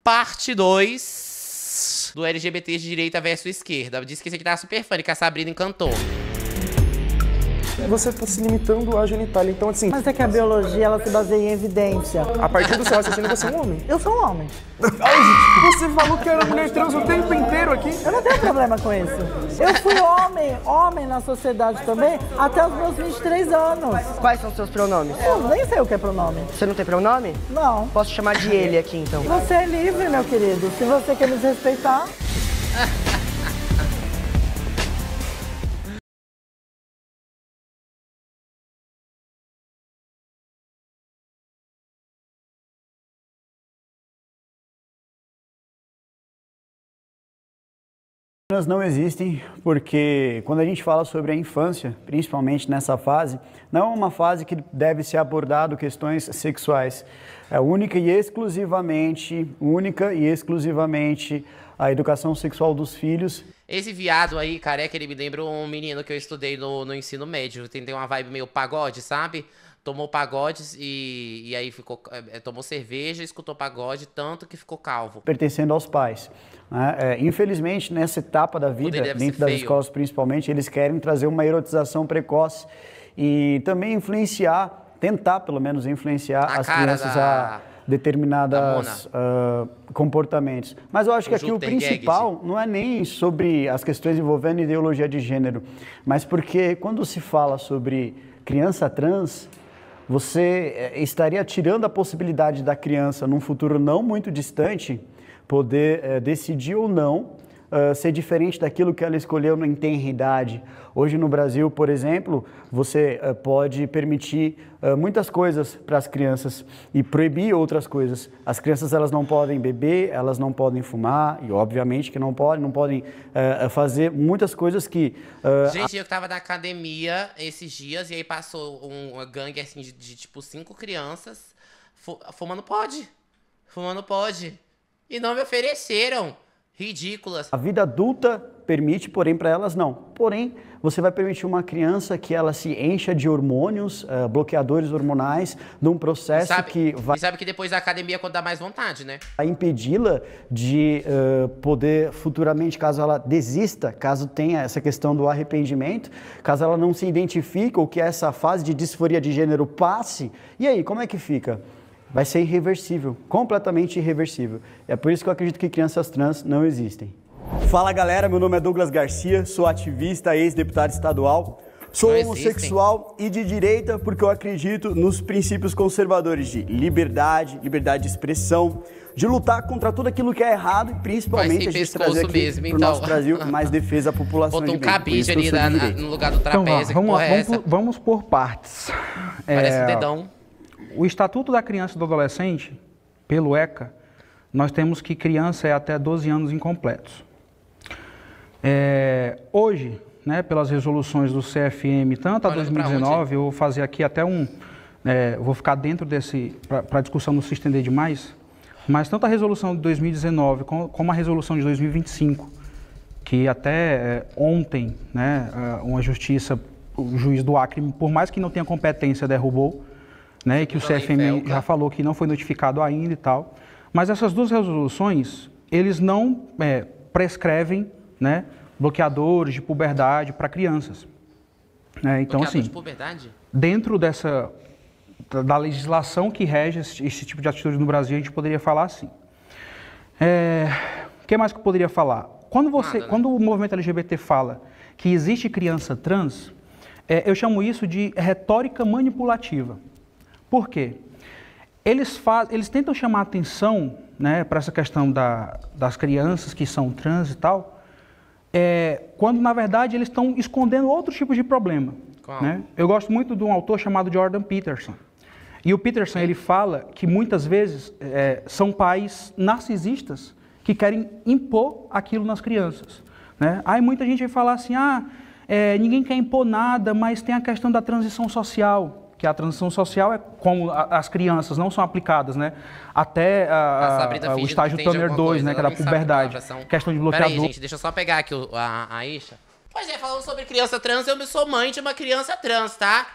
Parte 2 do LGBT de direita versus esquerda. Disse que esse aqui tá super fã, que a Sabrina encantou. Você está se limitando à genitália, então assim... Mas é que a biologia, ela se baseia em evidência. A partir do seu raciocínio, você é um homem. Eu sou um homem. Ai, gente, você falou que era mulher trans o tempo inteiro aqui. Eu não tenho problema com isso. Eu fui homem na sociedade também, até os meus 23 anos. Quais são os seus pronomes? Eu nem sei o que é pronome. Você não tem pronome? Não. Posso chamar de ele aqui, então? Você é livre, meu querido. Se você quer me respeitar... Não existem porque quando a gente fala sobre a infância, principalmente nessa fase, não é uma fase que deve ser abordado questões sexuais. É única e exclusivamente a educação sexual dos filhos. Esse viado aí, careca, ele me lembra um menino que eu estudei no ensino médio. Tem uma vibe meio pagode, sabe? Tomou pagodes e aí ficou, tomou cerveja, escutou pagode, tanto que ficou calvo. Pertencendo aos pais. Né? Infelizmente, nessa etapa da vida, dentro das escolas principalmente, eles querem trazer uma erotização precoce e também influenciar, tentar pelo menos influenciar as crianças a determinados comportamentos. Mas eu acho que aqui o principal não é nem sobre as questões envolvendo ideologia de gênero, mas porque quando se fala sobre criança trans, você estaria tirando a possibilidade da criança, num futuro não muito distante, poder decidir ou não ser diferente daquilo que ela escolheu em tenra idade. Hoje no Brasil, por exemplo, você pode permitir muitas coisas para as crianças e proibir outras coisas. As crianças, elas não podem beber, elas não podem fumar e obviamente que não podem fazer muitas coisas que... Gente, eu tava na academia esses dias e aí passou uma gangue assim de tipo 5 crianças fumando pod. Fumando pod. E não me ofereceram. Ridículas. A vida adulta permite, porém para elas não. Porém, você vai permitir uma criança que ela se encha de hormônios, bloqueadores hormonais, num processo que vai... E sabe que depois da academia é quando dá mais vontade, né? Vai impedi-la de poder futuramente, caso ela desista, caso tenha essa questão do arrependimento, caso ela não se identifique ou que essa fase de disforia de gênero passe, e aí, como é que fica? Vai ser irreversível, completamente irreversível. É por isso que eu acredito que crianças trans não existem. Fala galera, meu nome é Douglas Garcia, sou ativista, ex-deputado estadual, sou homossexual e de direita porque eu acredito nos princípios conservadores de liberdade, liberdade de expressão, de lutar contra tudo aquilo que é errado e principalmente a gente trazer aqui pro nosso Brasil mais defesa à população de bem. Botou um cabide ali no lugar do trapézio. Então, vamos por partes. Parece um dedão. O Estatuto da Criança e do Adolescente, pelo ECA, nós temos que criança é até 12 anos incompletos. Hoje, né, pelas resoluções do CFM, tanto a 2019, eu vou fazer aqui até vou ficar dentro desse, para a discussão não se estender demais, mas tanto a resolução de 2019 como a resolução de 2025, que até ontem, né, uma justiça, o juiz do Acre, por mais que não tenha competência, derrubou, né, e que o CFM já falou que não foi notificado ainda e tal. Mas essas duas resoluções, eles não prescrevem, né, bloqueadores de puberdade para crianças. Então, assim, de puberdade? Dentro da legislação que rege esse tipo de atitude no Brasil, a gente poderia falar assim. O que mais que eu poderia falar? Quando o movimento LGBT fala que existe criança trans, eu chamo isso de retórica manipulativa. Por quê? Eles tentam chamar a atenção, né, para essa questão das crianças que são trans e tal, quando na verdade eles estão escondendo outros tipos de problema. Né? Eu gosto muito de um autor chamado Jordan Peterson. E o Peterson ele fala que muitas vezes são pais narcisistas que querem impor aquilo nas crianças. Né? Aí muita gente vai falar assim, ninguém quer impor nada, mas tem a questão da transição social. Que a transição social é como as crianças não são aplicadas, né? Até o estágio Tanner 2, né? Que é da puberdade. Questão de bloqueador. Peraí, gente, deixa eu só pegar aqui a Isha. Pois falando sobre criança trans, eu sou mãe de uma criança trans, tá?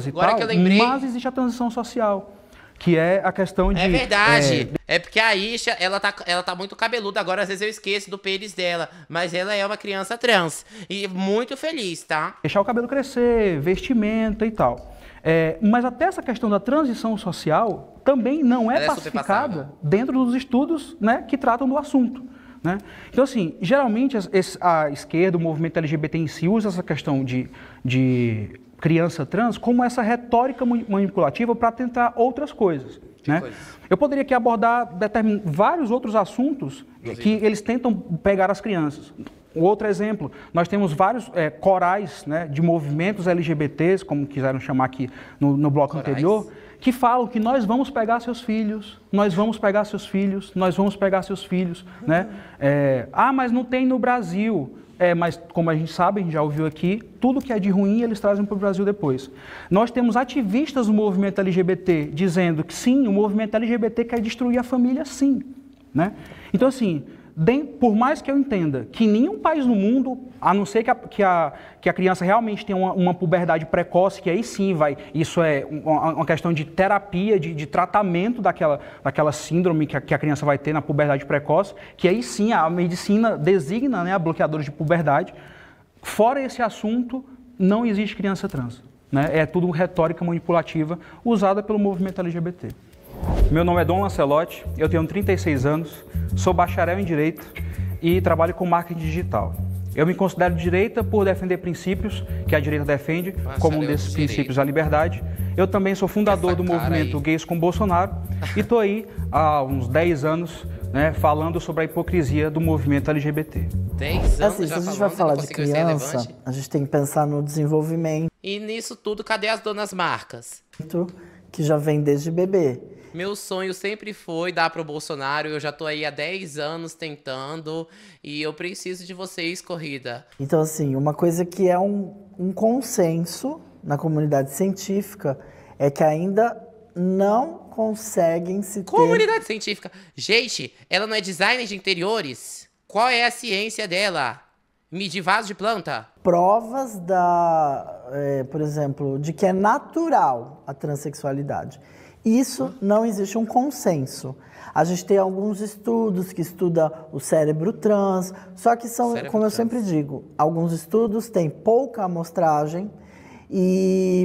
Agora que eu lembrei. Mas existe a transição social. que é a questão de... É verdade. É porque a Isha, ela tá muito cabeluda agora, às vezes eu esqueço do pênis dela. Mas ela é uma criança trans. E muito feliz, tá? Deixar o cabelo crescer, vestimenta e tal. Mas até essa questão da transição social também não é pacificada dentro dos estudos, né, que tratam do assunto. Né? Então, assim, geralmente a esquerda, o movimento LGBT em si, usa essa questão de criança trans como essa retórica manipulativa para tentar outras coisas. Né? Eu poderia aqui abordar vários outros assuntos que eles tentam pegar as crianças. Outro exemplo, nós temos vários corais, né, de movimentos LGBTs, como quiseram chamar aqui no bloco anterior, que falam que nós vamos pegar seus filhos, nós vamos pegar seus filhos, nós vamos pegar seus filhos. Né? Mas não tem no Brasil. Mas como a gente sabe, a gente já ouviu aqui, tudo que é de ruim eles trazem para o Brasil depois. Nós temos ativistas do movimento LGBT dizendo que sim, o movimento LGBT quer destruir a família, sim. Né? Então, assim, por mais que eu entenda que nenhum país no mundo, a não ser que a criança realmente tenha uma puberdade precoce, que aí sim isso é uma questão de terapia, de tratamento daquela síndrome que a criança vai ter na puberdade precoce, que aí sim a medicina designa, né, a bloqueadores de puberdade. Fora esse assunto, não existe criança trans. Né? É tudo retórica manipulativa usada pelo movimento LGBT. Meu nome é Dom Lancelotti, eu tenho 36 anos, sou bacharel em Direito e trabalho com marketing digital. Eu me considero de direita por defender princípios que a direita defende, como um desses princípios a liberdade. Eu também sou fundador do movimento Gays com Bolsonaro e estou aí há uns 10 anos, né, falando sobre a hipocrisia do movimento LGBT. 10 anos assim, se a gente vai falar de criança, a gente tem que pensar no desenvolvimento. E nisso tudo, cadê as donas marcas? Que já vem desde bebê. Meu sonho sempre foi dar pro Bolsonaro, eu já tô aí há 10 anos tentando e eu preciso de vocês, corrida. Então, assim, uma coisa que é um consenso na comunidade científica é que ainda não conseguem se ter... Comunidade científica? Gente, ela não é designer de interiores? Qual é a ciência dela? Medir vaso de planta? Provas por exemplo, de que é natural a transexualidade. Isso não existe um consenso. A gente tem alguns estudos que estudam o cérebro trans, só que são, como eu sempre digo, alguns estudos têm pouca amostragem.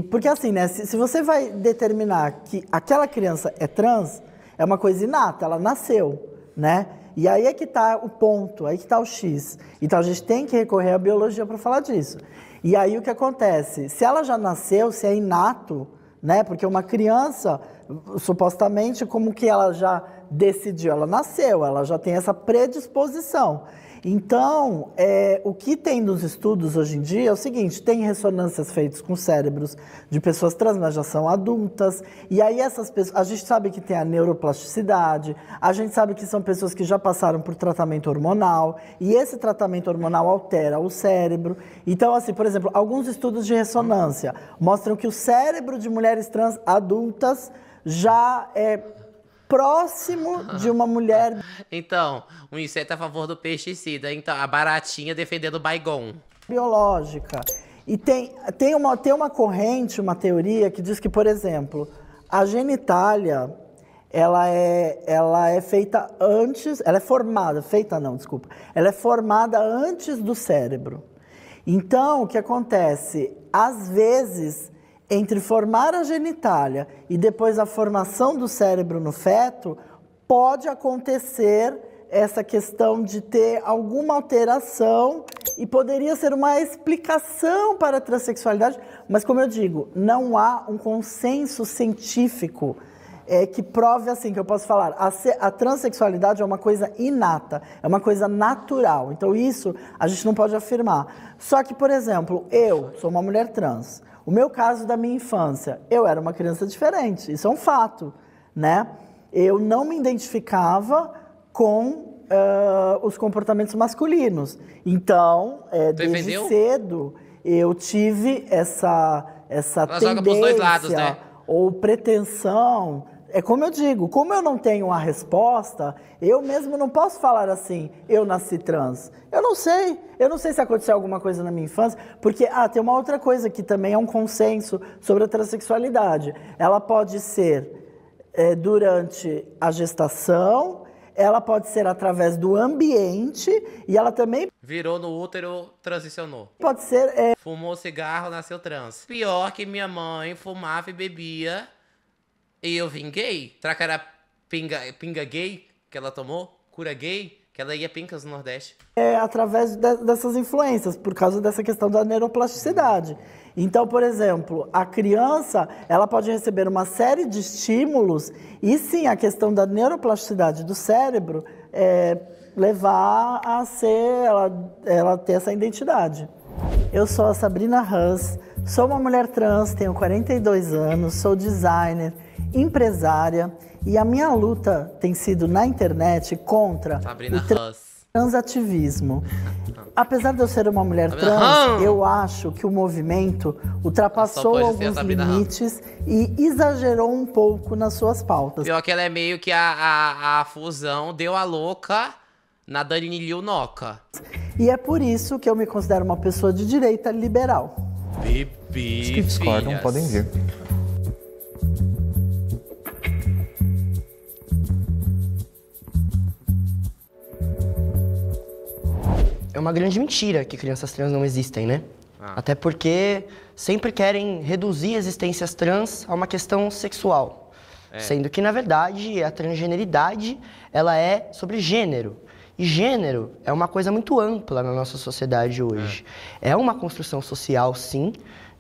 Porque assim, né, se você vai determinar que aquela criança é trans, é uma coisa inata, ela nasceu, né? E aí é que está o ponto, aí que está o X. Então a gente tem que recorrer à biologia para falar disso. E aí o que acontece? Se ela já nasceu, se é inato, né? Porque uma criança, supostamente, como que ela já decidiu? Ela nasceu, ela já tem essa predisposição. Então, o que tem nos estudos hoje em dia é o seguinte, tem ressonâncias feitas com cérebros de pessoas trans, mas já são adultas, e aí essas pessoas, a gente sabe que tem a neuroplasticidade, a gente sabe que são pessoas que já passaram por tratamento hormonal, e esse tratamento hormonal altera o cérebro. Então, assim, por exemplo, alguns estudos de ressonância mostram que o cérebro de mulheres trans adultas já é próximo de uma mulher... Então, o inseto é a favor do pesticida, então a baratinha defendendo o Baygon. Biológica. E tem uma corrente, uma teoria que diz que, por exemplo, a genitália, ela é feita antes... Ela é formada... Feita não, desculpa. Ela é formada antes do cérebro. Então, o que acontece? Às vezes... Entre formar a genitália e depois a formação do cérebro no feto, pode acontecer essa questão de ter alguma alteração e poderia ser uma explicação para a transexualidade, mas como eu digo, não há um consenso científico que prove assim, que eu posso falar, a transexualidade é uma coisa inata, é uma coisa natural, então isso a gente não pode afirmar. Só que, por exemplo, eu sou uma mulher trans. O meu caso da minha infância, eu era uma criança diferente, isso é um fato, né? Eu não me identificava com os comportamentos masculinos. Então, desde cedo, eu tive essa tendência dois lados, né? Ou pretensão. É como eu digo, como eu não tenho a resposta, eu mesmo não posso falar assim, eu nasci trans. Eu não sei se aconteceu alguma coisa na minha infância, porque tem uma outra coisa que também é um consenso sobre a transexualidade. Ela pode ser durante a gestação, ela pode ser através do ambiente e ela também... Virou no útero, transicionou. Pode ser... Fumou cigarro, nasceu trans. Pior que minha mãe fumava e bebia e eu vim gay. Será que era pinga gay que ela tomou? Cura gay? Que ela ia pincas no Nordeste. Através dessas influências, por causa dessa questão da neuroplasticidade. Então, por exemplo, a criança, ela pode receber uma série de estímulos e sim, a questão da neuroplasticidade do cérebro levar a ser, ela ter essa identidade. Eu sou a Sabrina Hans, sou uma mulher trans, tenho 42 anos, sou designer, empresária e a minha luta tem sido na internet contra o transativismo. Apesar de eu ser uma mulher trans, eu acho que o movimento ultrapassou alguns limites e exagerou um pouco nas suas pautas. Pior que ela é meio que a fusão deu a louca na Dani Liu Noca. E é por isso que eu me considero uma pessoa de direita liberal. Bibi, os que discordam podem vir. É uma grande mentira que crianças trans não existem, né? Até porque sempre querem reduzir existências trans a uma questão sexual. Sendo que, na verdade, a transgeneridade, ela é sobre gênero. E gênero é uma coisa muito ampla na nossa sociedade hoje. É uma construção social, sim,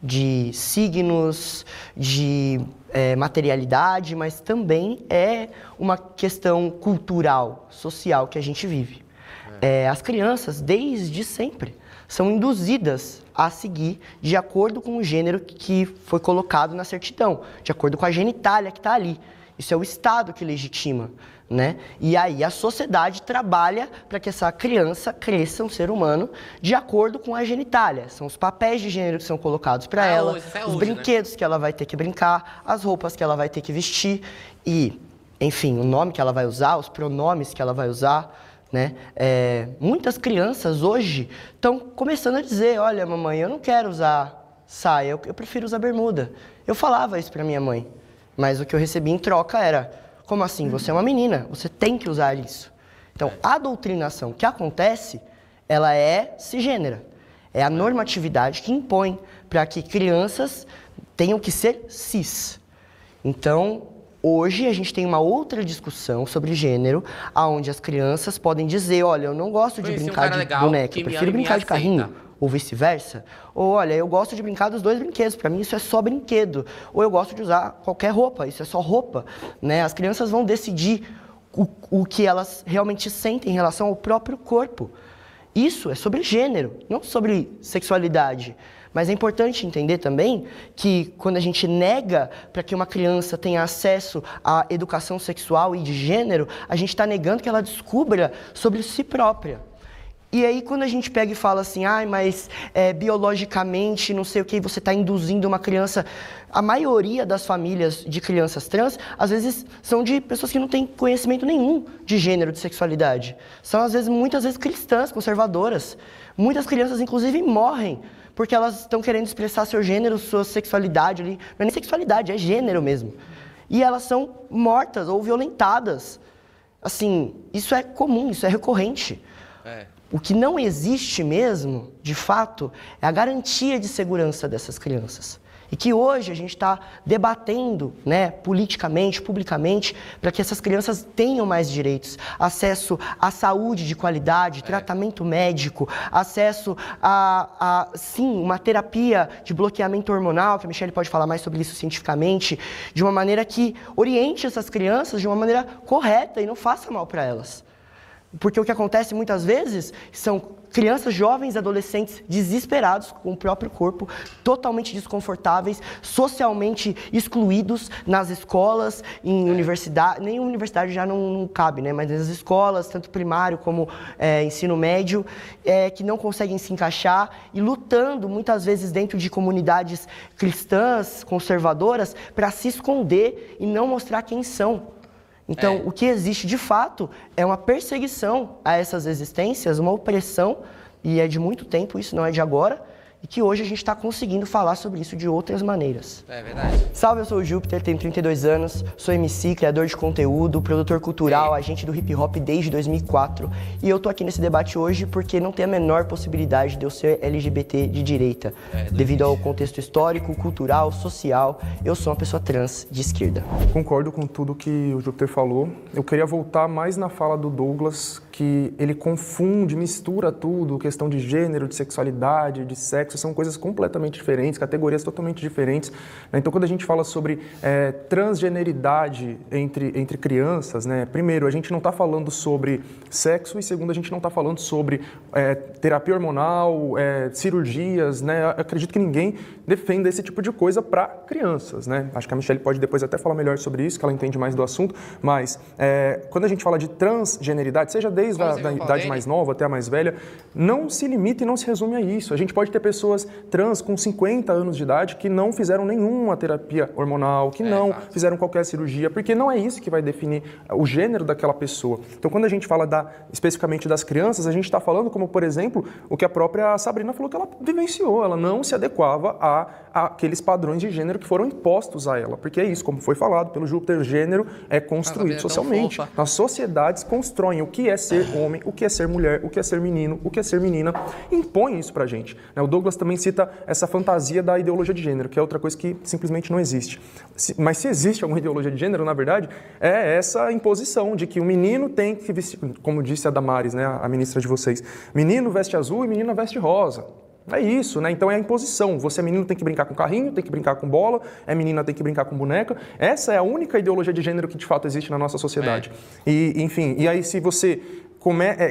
de signos, de materialidade, mas também é uma questão cultural, social que a gente vive. As crianças, desde sempre, são induzidas a seguir de acordo com o gênero que foi colocado na certidão, de acordo com a genitália que está ali. Isso é o Estado que legitima, né? E aí a sociedade trabalha para que essa criança cresça um ser humano de acordo com a genitália. São os papéis de gênero que são colocados para ela, os brinquedos que ela vai ter que brincar, as roupas que ela vai ter que vestir e, enfim, o nome que ela vai usar, os pronomes que ela vai usar. Né? Muitas crianças hoje estão começando a dizer, olha, mamãe, eu não quero usar saia, eu prefiro usar bermuda. Eu falava isso para minha mãe, mas o que eu recebi em troca era, como assim? Você é uma menina, você tem que usar isso. Então, a doutrinação que acontece, ela é cisgênera. É a normatividade que impõe para que crianças tenham que ser cis. Então, hoje a gente tem uma outra discussão sobre gênero, onde as crianças podem dizer, olha, eu não gosto de brincar de boneca, eu prefiro brincar de carrinho, ou vice-versa. Ou, olha, eu gosto de brincar dos dois brinquedos, para mim isso é só brinquedo. Ou eu gosto de usar qualquer roupa, isso é só roupa. Né? As crianças vão decidir o que elas realmente sentem em relação ao próprio corpo. Isso é sobre gênero, não sobre sexualidade. Mas é importante entender também que quando a gente nega para que uma criança tenha acesso à educação sexual e de gênero, a gente está negando que ela descubra sobre si própria. E aí quando a gente pega e fala assim, mas biologicamente, não sei o que, você está induzindo uma criança... A maioria das famílias de crianças trans, às vezes, são de pessoas que não têm conhecimento nenhum de gênero, de sexualidade. São, às vezes, muitas vezes cristãs, conservadoras. Muitas crianças, inclusive, morrem porque elas estão querendo expressar seu gênero, sua sexualidade ali. Não é nem sexualidade, é gênero mesmo. E elas são mortas ou violentadas. Assim, isso é comum, isso é recorrente. O que não existe mesmo, de fato, é a garantia de segurança dessas crianças. E que hoje a gente está debatendo, né, politicamente, publicamente, para que essas crianças tenham mais direitos. Acesso à saúde de qualidade, tratamento médico, acesso sim, uma terapia de bloqueamento hormonal, que a Michelle pode falar mais sobre isso cientificamente, de uma maneira que oriente essas crianças de uma maneira correta e não faça mal para elas. Porque o que acontece muitas vezes são crianças, jovens, adolescentes desesperados com o próprio corpo, totalmente desconfortáveis, socialmente excluídos nas escolas, em universidade, nem universidade já não cabe, né? Mas nas escolas, tanto primário como ensino médio, que não conseguem se encaixar e lutando muitas vezes dentro de comunidades cristãs, conservadoras, para se esconder e não mostrar quem são. Então, o que existe de fato é uma perseguição a essas existências, uma opressão, e é de muito tempo, isso não é de agora, e que hoje a gente está conseguindo falar sobre isso de outras maneiras. É verdade. Salve, eu sou o Júpiter, tenho 32 anos, sou MC, criador de conteúdo, produtor cultural, agente do hip hop desde 2004, e eu tô aqui nesse debate hoje porque não tem a menor possibilidade de eu ser LGBT de direita. Devido ao contexto histórico, cultural, social, eu sou uma pessoa trans de esquerda. Concordo com tudo que o Júpiter falou. Eu queria voltar mais na fala do Douglas, que ele confunde, mistura tudo, questão de gênero, de sexualidade, de sexo, são coisas completamente diferentes, categorias totalmente diferentes. Então, quando a gente fala sobre transgeneridade entre crianças, né, primeiro, a gente não está falando sobre sexo, e segundo, a gente não está falando sobre terapia hormonal, cirurgias, né? Eu acredito que ninguém defenda esse tipo de coisa para crianças, né? Acho que a Michelle pode depois até falar melhor sobre isso, que ela entende mais do assunto, mas quando a gente fala de transgeneridade, seja desde a idade mais nova até a mais velha, não se limita e não se resume a isso. A gente pode ter pessoas trans com 50 anos de idade que não fizeram nenhuma terapia hormonal, que não fizeram qualquer cirurgia, porque não é isso que vai definir o gênero daquela pessoa. Então, quando a gente fala especificamente das crianças, a gente está falando como, por exemplo, o que a própria Sabrina falou que ela vivenciou. Ela não se adequava àqueles padrões de gênero que foram impostos a ela. Porque é isso, como foi falado pelo Júpiter, o gênero é construído socialmente. As sociedades constroem o que é ser homem, o que é ser mulher, o que é ser menino, o que é ser menina, e impõem isso pra gente. O Douglas também cita essa fantasia da ideologia de gênero, que é outra coisa que simplesmente não existe. Mas se existe alguma ideologia de gênero, na verdade, é essa imposição de que o menino tem que vestir, como disse a Damares, né, a ministra de vocês, menino veste azul e menina veste rosa. É isso, né? Então é a imposição. Você é menino, tem que brincar com carrinho, tem que brincar com bola, é menina, tem que brincar com boneca. Essa é a única ideologia de gênero que de fato existe na nossa sociedade. E, enfim, e aí se você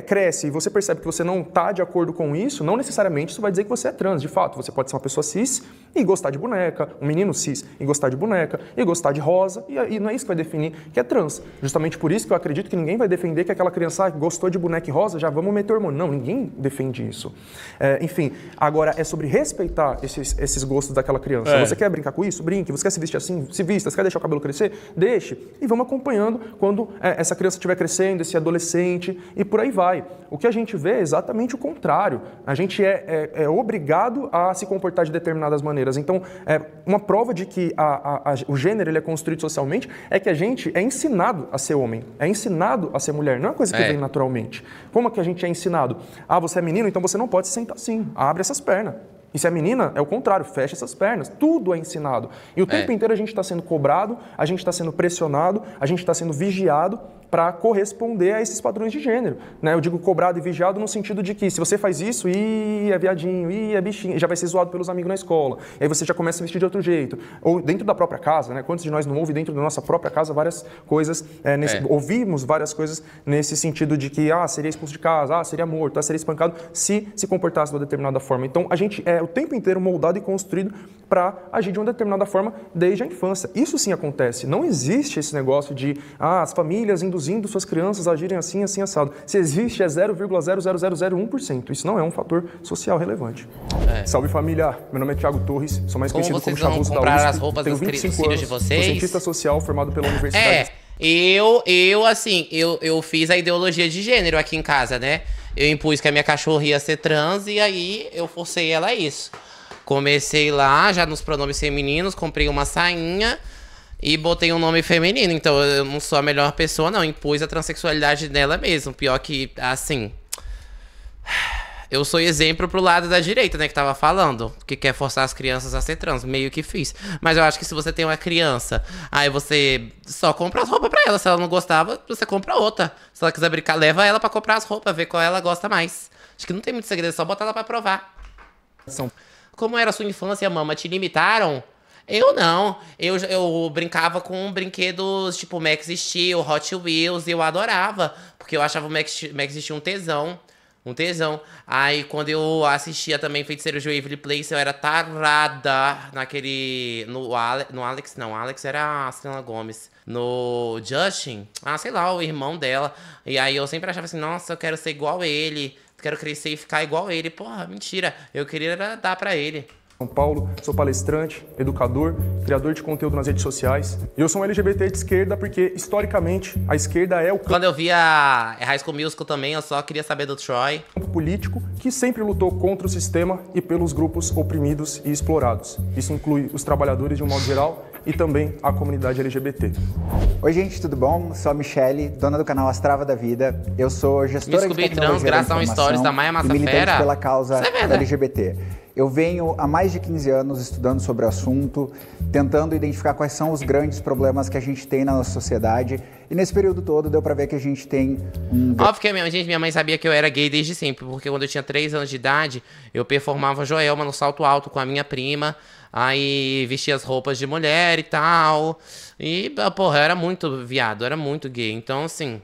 cresce e você percebe que você não está de acordo com isso, não necessariamente isso vai dizer que você é trans. De fato, você pode ser uma pessoa cis e gostar de boneca, um menino cis e gostar de boneca, e gostar de rosa, e não é isso que vai definir que é trans. Justamente por isso que eu acredito que ninguém vai defender que aquela criança gostou de boneca e rosa, já vamos meter hormônio. Não, ninguém defende isso. Enfim, agora é sobre respeitar esses gostos daquela criança. Você quer brincar com isso? Brinque. Você quer se vestir assim? Se vista. Você quer deixar o cabelo crescer? Deixe. E vamos acompanhando quando essa criança estiver crescendo, esse adolescente, e por aí vai. O que a gente vê é exatamente o contrário. A gente é obrigado a se comportar de determinadas maneiras. Então, uma prova de que o gênero ele é construído socialmente é que a gente é ensinado a ser homem, é ensinado a ser mulher. Não é uma coisa que vem naturalmente. Como é que a gente é ensinado? Ah, você é menino, então você não pode se sentar assim. Abre essas pernas. E se é menina, é o contrário, fecha essas pernas. Tudo é ensinado. E o tempo inteiro a gente está sendo cobrado, a gente está sendo pressionado, a gente está sendo vigiado para corresponder a esses padrões de gênero. Né? Eu digo cobrado e vigiado no sentido de que se você faz isso, é viadinho, é bichinho, já vai ser zoado pelos amigos na escola. E aí você já começa a vestir de outro jeito. Ou dentro da própria casa, né? Quantos de nós não ouvem dentro da nossa própria casa várias coisas, ouvimos várias coisas nesse sentido de que seria expulso de casa, seria morto, seria espancado, se comportasse de uma determinada forma. Então a gente é o tempo inteiro moldado e construído para agir de uma determinada forma desde a infância. Isso sim acontece. Não existe esse negócio de as famílias induzindo suas crianças a agirem assim, assim, assado. Se existe, é 0,00001%. Isso não é um fator social relevante. Salve, família. Meu nome é Thiago Torres, sou mais conhecido como Chavuso da USP. As roupas tenho 25 anos, de vocês? Sou cientista social formado pela Universidade... Eu fiz a ideologia de gênero aqui em casa, né? Eu impus que a minha cachorra ia ser trans e aí eu forcei ela a isso. Comecei lá, já nos pronomes femininos, comprei uma sainha e botei um nome feminino. Então eu não sou a melhor pessoa, não. Impus a transexualidade dela mesmo. Pior que, assim... Eu sou exemplo pro lado da direita, né, que tava falando, que quer forçar as crianças a ser trans, meio que fiz. Mas eu acho que se você tem uma criança, aí você só compra as roupas pra ela. Se ela não gostava, você compra outra. Se ela quiser brincar, leva ela pra comprar as roupas, ver qual ela gosta mais. Acho que não tem muito segredo, é só botar ela pra provar. Como era a sua infância, mama? Te limitaram? Eu não. Eu brincava com brinquedos tipo Max Steel, Hot Wheels, e eu adorava. Porque eu achava o Max Steel um tesão. Aí, quando eu assistia também Feiticeiro de Waverly Place, eu era tarada naquele... No Alex, não. Alex era a Selena Gomez. No Justin, sei lá, o irmão dela. E aí eu sempre achava assim, nossa, eu quero ser igual ele. Quero crescer e ficar igual ele. Porra, mentira. Eu queria dar pra ele. São Paulo, sou palestrante, educador, criador de conteúdo nas redes sociais. E eu sou um LGBT de esquerda porque, historicamente, a esquerda é o Quando eu via High School Musical também, eu só queria saber do Troy. campo político que sempre lutou contra o sistema e pelos grupos oprimidos e explorados. Isso inclui os trabalhadores de um modo geral e também a comunidade LGBT. Oi, gente, tudo bom? Sou a Michele, dona do canal Astrava da Vida. Eu sou gestora de tecnologia da informação stories da Maia Massa e militante Fera. pela causa é LGBT. Eu venho há mais de 15 anos estudando sobre o assunto, tentando identificar quais são os grandes problemas que a gente tem na nossa sociedade. E nesse período todo deu pra ver que a gente tem um... Óbvio que minha mãe sabia que eu era gay desde sempre, porque quando eu tinha 3 anos de idade, eu performava Joelma no salto alto com a minha prima, aí vestia as roupas de mulher e tal. E, porra, eu era muito viado, eu era muito gay. Então, assim,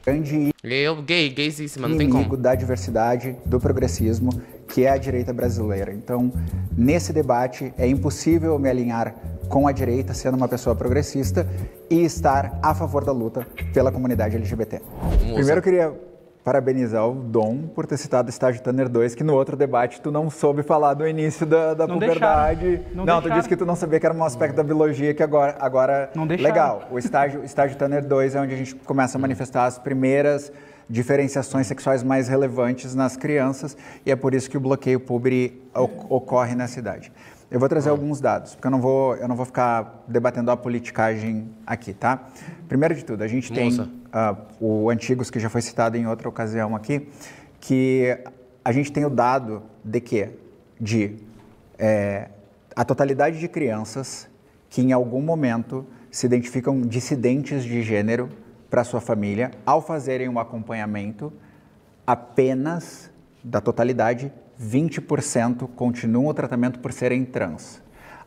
eu gaysíssima, não tem como. Inimigo da diversidade, do progressismo, que é a direita brasileira. Então, nesse debate, é impossível me alinhar com a direita, sendo uma pessoa progressista, e estar a favor da luta pela comunidade LGBT. Primeiro, eu queria parabenizar o Dom por ter citado Estágio Tanner 2, que no outro debate tu não soube falar do início da puberdade. Não, tu disse que tu não sabia que era um aspecto da biologia que agora não legal. O estágio Tanner 2 é onde a gente começa a manifestar as primeiras diferenciações sexuais mais relevantes nas crianças, e é por isso que o bloqueio púbere ocorre nessa idade. Eu vou trazer alguns dados, porque eu não vou ficar debatendo a politicagem aqui, tá? Primeiro de tudo, a gente tem o Antigos, que já foi citado em outra ocasião aqui, que a gente tem o dado de que a totalidade de crianças que em algum momento se identificam dissidentes de gênero para sua família, ao fazerem um acompanhamento, apenas da totalidade, 20% continuam o tratamento por serem trans.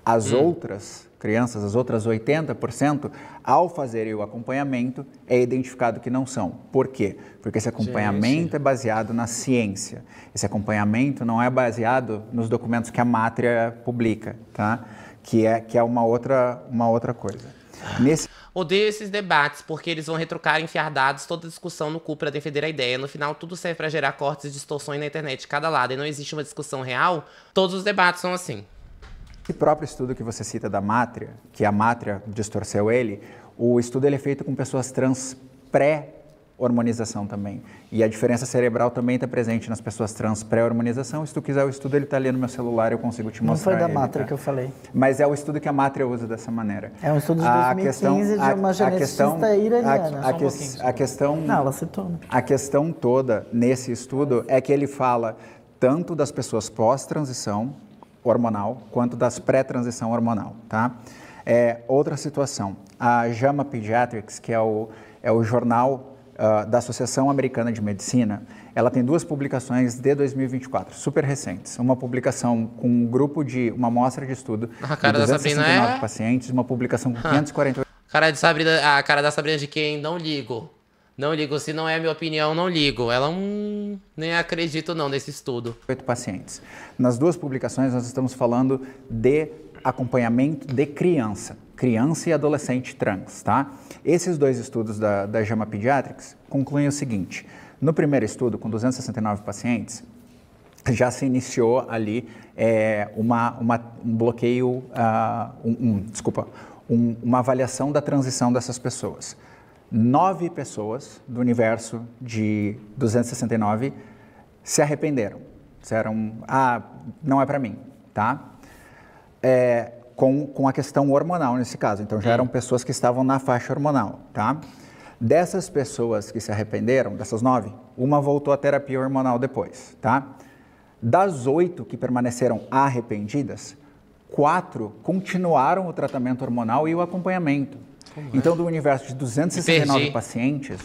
As outras crianças, as outras 80%, ao fazerem o acompanhamento, é identificado que não são. Por quê? Porque esse acompanhamento é baseado na ciência. Esse acompanhamento não é baseado nos documentos que a Mátria publica, tá? Que é uma outra coisa. Odeio esses debates, porque eles vão retrucar e enfiar dados, toda discussão no cu pra defender a ideia. No final, tudo serve pra gerar cortes e distorções na internet de cada lado, e não existe uma discussão real. Todos os debates são assim. Esse próprio estudo que você cita da Mátria, que a Mátria distorceu ele, o estudo ele é feito com pessoas trans pré-hormonização também. E a diferença cerebral também está presente nas pessoas trans pré-hormonização. Se tu quiser o estudo, ele está ali no meu celular, eu consigo te mostrar. Não foi da ele, Mátria tá? que eu falei. Mas é o estudo que a Mátria usa dessa maneira. É um estudo de 2015 de uma geneticista iraniana. Não, ela citou. Né? A questão toda nesse estudo é que ele fala tanto das pessoas pós-transição hormonal quanto das pré-transição hormonal, tá? Outra situação, a JAMA Pediatrics, que é o jornal da Associação Americana de Medicina, ela tem 2 publicações de 2024, super recentes. Uma publicação com uma amostra de estudo de 269 pacientes, uma publicação com 548... A cara da Sabrina de quem? Não ligo. Não ligo, se não é a minha opinião, não ligo. Ela nem acredito não nesse estudo. 8 pacientes. Nas 2 publicações nós estamos falando de acompanhamento de criança e adolescente trans, tá? Esses 2 estudos da JAMA Pediatrics concluem o seguinte: no primeiro estudo, com 269 pacientes, já se iniciou ali um bloqueio, uma avaliação da transição dessas pessoas. 9 pessoas do universo de 269 se arrependeram. Disseram, não é para mim, tá? Com a questão hormonal nesse caso. Então, já eram pessoas que estavam na faixa hormonal, tá? Dessas pessoas que se arrependeram, dessas 9, uma voltou à terapia hormonal depois, tá? Das 8 que permaneceram arrependidas, 4 continuaram o tratamento hormonal e o acompanhamento. Então, do universo de 269 pacientes,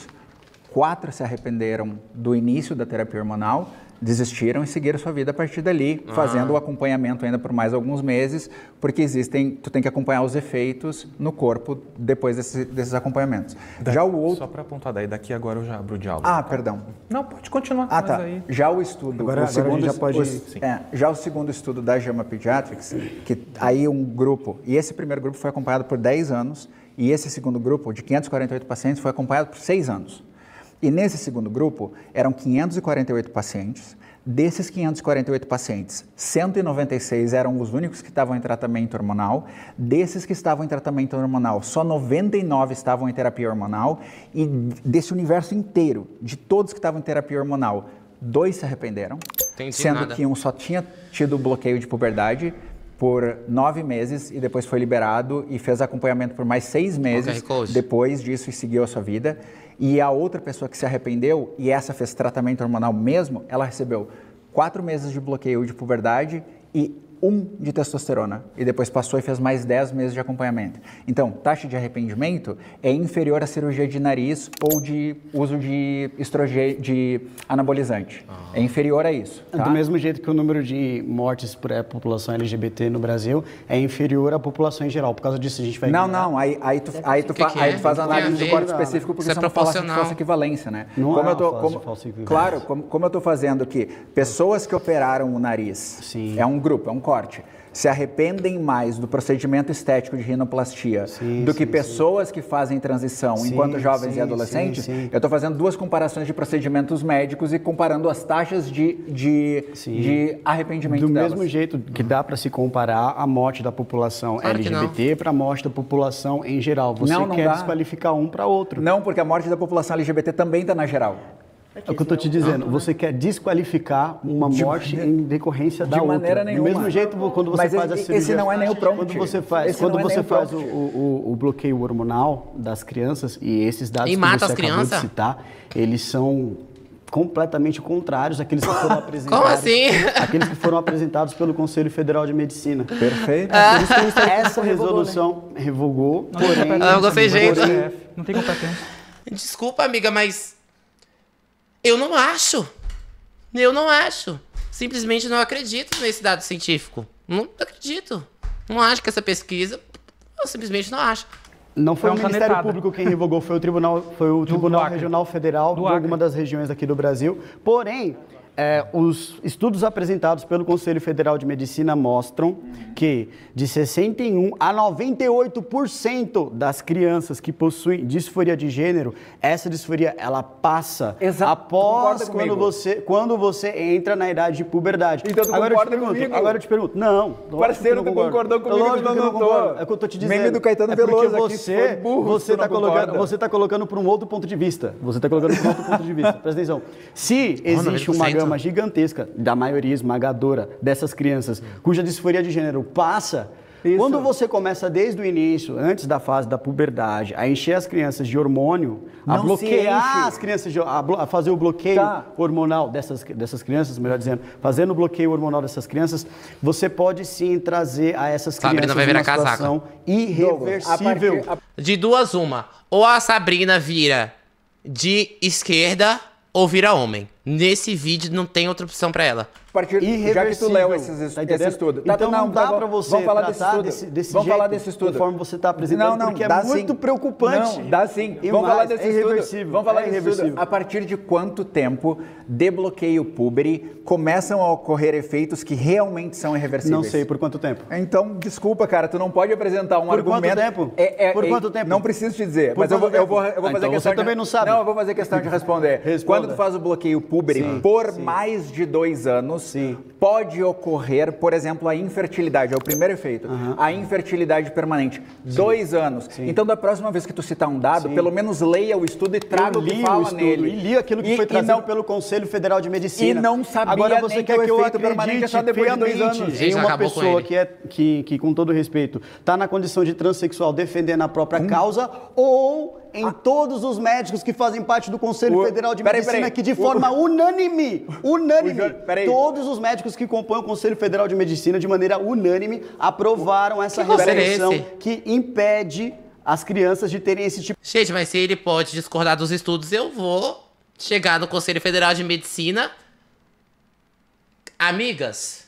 4 se arrependeram do início da terapia hormonal, desistiram e seguiram sua vida a partir dali, fazendo o acompanhamento ainda por mais alguns meses, porque tu tem que acompanhar os efeitos no corpo depois desses acompanhamentos. Só para apontar, daqui agora eu já abro o diálogo. Perdão. Não, pode continuar. Tá. Aí... Já o estudo... Já o segundo estudo da JAMA Pediatrics, que aí um grupo, e esse primeiro grupo foi acompanhado por 10 anos, e esse segundo grupo, de 548 pacientes, foi acompanhado por 6 anos. E nesse segundo grupo, eram 548 pacientes. Desses 548 pacientes, 196 eram os únicos que estavam em tratamento hormonal. Desses que estavam em tratamento hormonal, só 99 estavam em terapia hormonal. E desse universo inteiro, de todos que estavam em terapia hormonal, 2 se arrependeram. Sendo que um só tinha tido bloqueio de puberdade por 9 meses e depois foi liberado e fez acompanhamento por mais 6 meses depois disso e seguiu a sua vida. E a outra pessoa que se arrependeu, e essa fez tratamento hormonal mesmo, ela recebeu 4 meses de bloqueio de puberdade e 1 de testosterona. E depois passou e fez mais 10 meses de acompanhamento. Então, taxa de arrependimento é inferior à cirurgia de nariz ou de uso de estrogênio, de anabolizante. É inferior a isso. Tá? Do mesmo jeito que o número de mortes por população LGBT no Brasil é inferior à população em geral. Por causa disso, a gente vai... Não. Aí tu faz análise do corte específico porque você não fala de falsa equivalência, né? Não como é eu tô, falsa equivalência. Claro, como eu estou fazendo aqui, pessoas que operaram o nariz, é um grupo, é um corte, se arrependem mais do procedimento estético de rinoplastia do que pessoas que fazem transição enquanto jovens e adolescentes, eu estou fazendo 2 comparações de procedimentos médicos e comparando as taxas de arrependimento delas. Do mesmo jeito que dá para se comparar a morte da população LGBT para a morte da população em geral. Você quer desqualificar um para outro. Não, porque a morte da população LGBT também está na geral. É o que eu estou te dizendo. Você quer desqualificar uma morte em decorrência da outra. De maneira nenhuma. Do mesmo jeito, quando você faz a cirurgia... Esse não é nem o prompt. Quando você faz o bloqueio hormonal das crianças, e esses dados que você acabou de citar, eles são completamente contrários àqueles que foram apresentados. Como assim? Aqueles que foram apresentados pelo Conselho Federal de Medicina. Perfeito. Essa resolução revogou, porém... Não gostei, gente. Não tem competência. Desculpa, amiga, mas... Eu não acho. Simplesmente não acredito nesse dado científico. Não acredito. Não acho que essa pesquisa... Eu simplesmente não acho. Não foi o Ministério Público quem revogou, foi o Tribunal Regional Federal de alguma das regiões aqui do Brasil. Porém, os estudos apresentados pelo Conselho Federal de Medicina mostram que de 61% a 98% das crianças que possuem disforia de gênero, essa disforia ela passa após quando você entra na idade de puberdade. Então tu concorda comigo? Agora eu te pergunto. Não. Parceiro, tu concordou comigo que eu não tô. É o que eu tô te dizendo. Meme do Caetano Veloso aqui, você tá colocando por um outro ponto de vista. Presta atenção. Se existe uma gama gigantesca da maioria esmagadora dessas crianças cuja disforia de gênero passa, quando você começa desde o início, antes da fase da puberdade, a encher as crianças de hormônio, a bloquear as crianças, a fazer o bloqueio hormonal dessas crianças, melhor dizendo, fazendo o bloqueio hormonal dessas crianças, você pode sim trazer a essas crianças uma situação irreversível. De 2 uma. Ou a Sabrina vira de esquerda ou vira homem. Nesse vídeo não tem outra opção pra ela. Já que tu leu esse estudo. Então não dá pra você tratar desse jeito, falar desse estudo. Conforme você está apresentando, porque é muito preocupante. Não, dá sim. Vamos falar desse estudo. Vamos falar desse estudo. A partir de quanto tempo de bloqueio púbere começam a ocorrer efeitos que realmente são irreversíveis? Não sei por quanto tempo. Então, desculpa, cara, tu não pode apresentar um argumento... Por quanto tempo? Não preciso te dizer, mas eu vou fazer questão... Você também não sabe. Não, eu vou fazer questão de responder. Quando tu faz o bloqueio púbere por mais de 2 anos, pode ocorrer, por exemplo, a infertilidade. É o primeiro efeito. A infertilidade permanente. 2 anos. Então, da próxima vez que tu citar um dado, pelo menos leia o estudo e traga o que fala nele. E li aquilo que foi trazido pelo Conselho Federal de Medicina. E não sabia agora você quer que eu acredite só depois de 2 anos. Em uma pessoa que, com todo respeito, está na condição de transexual defendendo a própria causa, ou em todos os médicos que fazem parte do Conselho Federal de Medicina, que de forma unânime, todos os médicos que compõem o Conselho Federal de Medicina, de maneira unânime, aprovaram essa resolução que impede as crianças de terem esse tipo... Gente, mas se ele pode discordar dos estudos, eu vou chegar no Conselho Federal de Medicina. Amigas,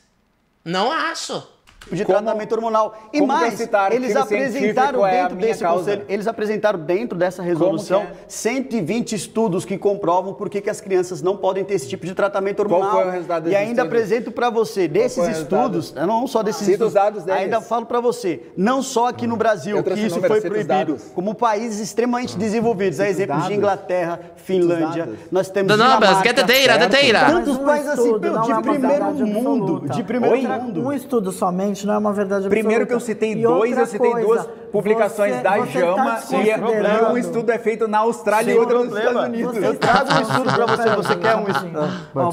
não acho. tipo de tratamento hormonal. E mais, eles apresentaram dentro desse conselho, eles apresentaram dentro dessa resolução 120 estudos que comprovam por que as crianças não podem ter esse tipo de tratamento hormonal. Qual foi o resultado desses E ainda estudos? apresento para você, desses estudos, não só desses estudos, ainda falo para você, não só aqui no Brasil, que isso foi proibido, como países extremamente desenvolvidos, a exemplo de Inglaterra, Finlândia, nós temos Dinamarca, get the data. tantos países assim, de primeiro mundo, de primeiro mundo. Um estudo somente não é uma verdade absoluta. Primeiro que eu citei dois, eu citei duas publicações da JAMA e um estudo é feito na Austrália e outro nos Estados Unidos. Eu trago um estudo para você, você quer um estudo?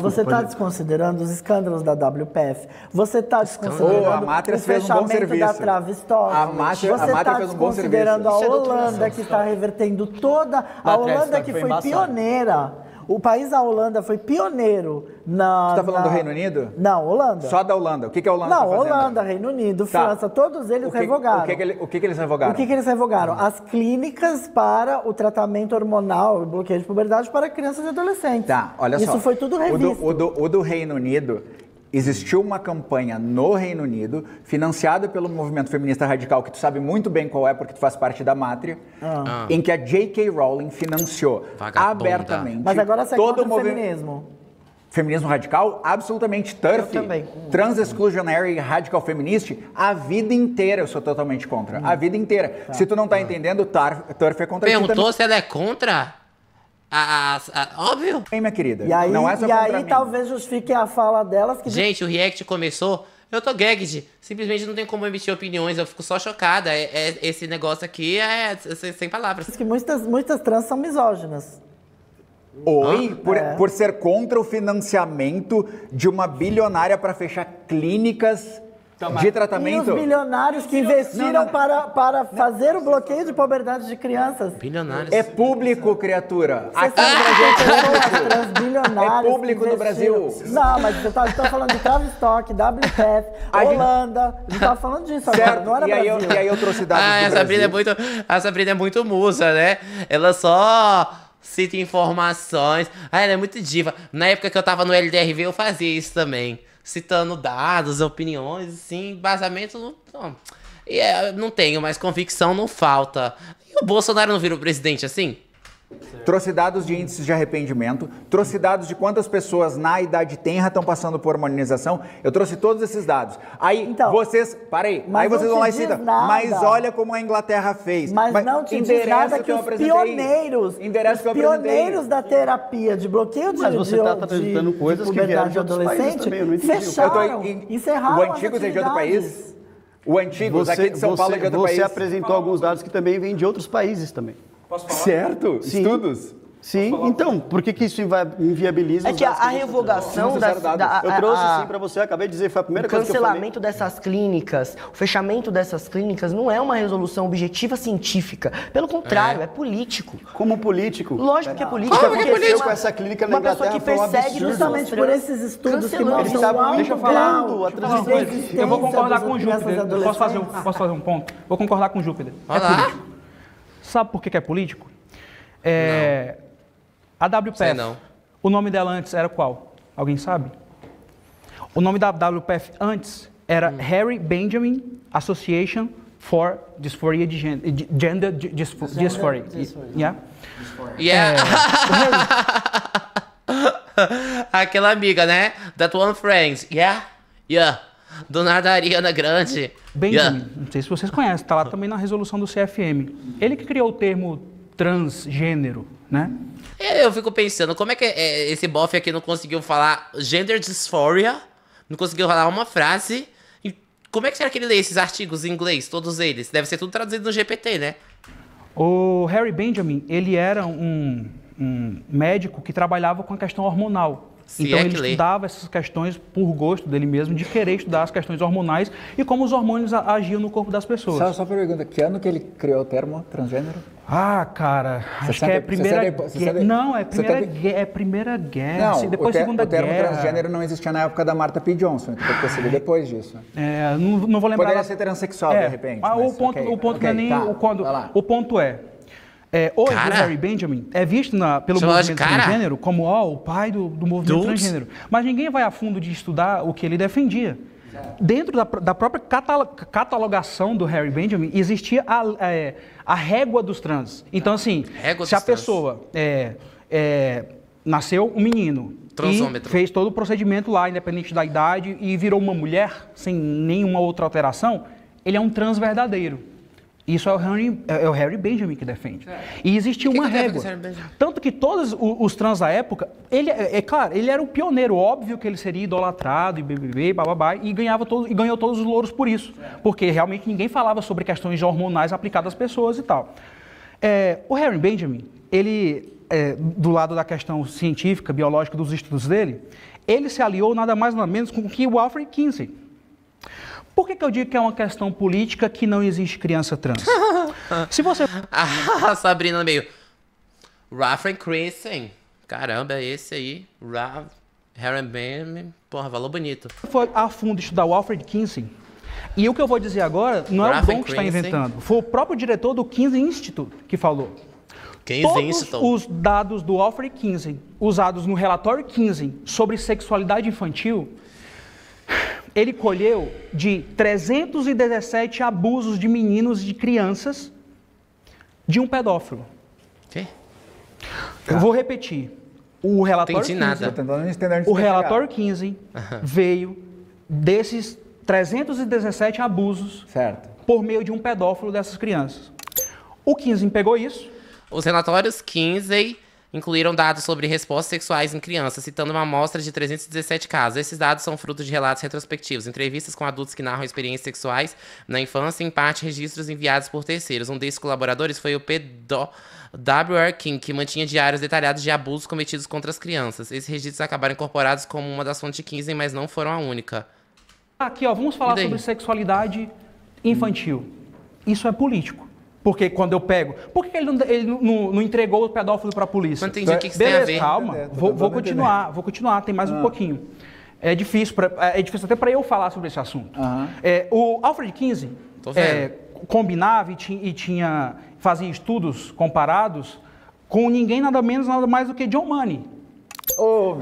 Você está desconsiderando os escândalos da WPF, você está desconsiderando o fechamento da Travistock, você está desconsiderando a Holanda que está revertendo toda... A Holanda que foi pioneira. O país da Holanda foi pioneiro na... Você está falando do Reino Unido? Não, Holanda. Só da Holanda. O que a Holanda está fazendo? Não, Holanda, Reino Unido, França, todos eles revogaram. O que eles revogaram? O que eles revogaram? As clínicas para o tratamento hormonal e bloqueio de puberdade para crianças e adolescentes. Tá, olha só. Isso foi tudo revisto. O do Reino Unido... Existiu uma campanha no Reino Unido, financiada pelo movimento feminista radical, que tu sabe muito bem qual é, porque tu faz parte da Mátria, em que a J.K. Rowling financiou abertamente... Mas agora você é contra o feminismo. Feminismo radical? Absolutamente. TERF, Trans-Exclusionary Radical Feminist, a vida inteira eu sou totalmente contra. A vida inteira. Se tu não tá entendendo, TERF é contra... Perguntou se ela é contra? Óbvio. Minha querida. E aí, não é só talvez justifique a fala delas que... Gente, o react começou... Eu tô gagged. Simplesmente não tem como emitir opiniões. Eu fico só chocada. Esse negócio aqui é sem palavras. Que muitas trans são misóginas. Por ser contra o financiamento de uma bilionária para fechar clínicas de tratamento. E os bilionários que investiram para fazer o bloqueio de puberdade de crianças. Bilionários. É público, criatura. Aqui é público no Brasil. Não, mas você tá falando de Travistock, WPF, Holanda. A gente tava falando disso agora, não era Brasil. E aí eu trouxe dados do Brasil. A Sabrina é muito musa, né? Ela só... cita informações. Ela é muito diva. Na época que eu tava no LDRV, eu fazia isso também. Citando dados, opiniões, assim, embasamento. Não tenho, mas convicção não falta. E o Bolsonaro não virou presidente assim? Trouxe dados de índices de arrependimento, trouxe dados de quantas pessoas na idade tenra estão passando por hormonização. Eu trouxe todos esses dados. Aí então, vocês... Parei. Aí vocês vão lá e citam. Mas olha como a Inglaterra fez. Mas não te diz nada que os pioneiros da terapia de bloqueio de... Mas você está apresentando coisas que vieram de outros países também, eu não entendi. Fecharam, encerraram o antigo seja do país? O antigo, aqui de São Paulo é de outro país? Você apresentou alguns dados que também vêm de outros países também. Posso falar? Certo? Sim. Estudos? Sim, então, por que isso inviabiliza os dados? É que a revogação das... Eu trouxe sim para você, acabei de dizer, foi a primeira coisa que eu falei. O cancelamento dessas clínicas, o fechamento dessas clínicas não é uma resolução objetiva científica. Pelo contrário, é político. Como político? Lógico que é político. Como que é político? Com essa clínica na Inglaterra uma pessoa que persegue justamente por esses estudos que mostram deixa eu falar. Eu vou concordar com o Júpiter. Posso fazer um ponto? Vou concordar com o Júpiter. É político. Sabe por que é político? A WPF, o nome dela antes era qual? Alguém sabe? O nome da WPF antes era Harry Benjamin Association for Dysphoria de Gender Dysphoria. Aquela amiga, né? That one friend. Yeah. Dona Ariana Grande. Benjamin, não sei se vocês conhecem, tá lá também na resolução do CFM. Ele que criou o termo transgênero, né? Eu fico pensando, como é que esse bofe aqui não conseguiu falar gender dysphoria? Não conseguiu falar uma frase? E como é que será que ele lê esses artigos em inglês, todos eles? Deve ser tudo traduzido no GPT, né? O Harry Benjamin, ele era um médico que trabalhava com a questão hormonal. Então ele estudava essas questões por gosto dele mesmo, de querer estudar as questões hormonais e como os hormônios agiam no corpo das pessoas. Só uma pergunta, que ano que ele criou o termo transgênero? Cara, acho que é a Primeira Guerra. Não, é Primeira Guerra, depois Segunda Guerra. O termo transgênero não existia na época da Martha P. Johnson, então tem que ter sido depois disso. Não vou lembrar. Poderia ser transexual, de repente. O ponto não é nem quando. O ponto é... Hoje, o Harry Benjamin é visto pelo movimento transgênero como o pai do movimento transgênero. Mas ninguém vai a fundo de estudar o que ele defendia. Dentro da própria catalogação do Harry Benjamin, existia a régua dos trans. Então, assim, se a pessoa nasceu um menino e fez todo o procedimento lá, independente da idade, e virou uma mulher, sem nenhuma outra alteração, ele é um trans verdadeiro. Isso é o Harry Benjamin que defende. E existia uma régua. Tanto que todos os trans da época, claro, ele era o pioneiro, óbvio que ele seria idolatrado, e bababá, e ganhou todos os louros por isso. Porque realmente ninguém falava sobre questões hormonais aplicadas às pessoas e tal. O Harry Benjamin, ele, do lado da questão científica, biológica dos estudos dele, ele se aliou nada mais nada menos com o Alfred Kinsey. Por que eu digo que é uma questão política que não existe criança trans? Se você... A Sabrina no meio. Alfred Kinsey. Caramba, é esse aí. Harry Benjamin. Porra, falou bonito. Foi a fundo estudar o Alfred Kinsey. E o que eu vou dizer agora não é o Dom que está inventando. Foi o próprio diretor do Kinsey Institute que falou. Todos os dados do Alfred Kinsey, usados no relatório Kinsey sobre sexualidade infantil, ele colheu de 317 abusos de meninos e de crianças de um pedófilo. Quê? Eu vou repetir. O relatório Kinsey, o relatório Kinsey veio desses 317 abusos por meio de um pedófilo dessas crianças. O Kinsey pegou isso. Os relatórios Kinsey incluíram dados sobre respostas sexuais em crianças, citando uma amostra de 317 casos. Esses dados são fruto de relatos retrospectivos, entrevistas com adultos que narram experiências sexuais na infância e, em parte, registros enviados por terceiros. Um desses colaboradores foi o W.R. King, que mantinha diários detalhados de abusos cometidos contra as crianças. Esses registros acabaram incorporados como uma das fontes de Kinsey, mas não foram a única. Aqui, ó, vamos falar sobre sexualidade infantil. Isso é político. Porque quando eu pego... Por que ele não entregou o pedófilo para a polícia? Não entendi o que tem a ver. Calma. Vou continuar. Tem mais um pouquinho. É difícil até para eu falar sobre esse assunto. O Alfred Kinsey combinava e fazia estudos comparados com ninguém nada menos, nada mais do que John Money.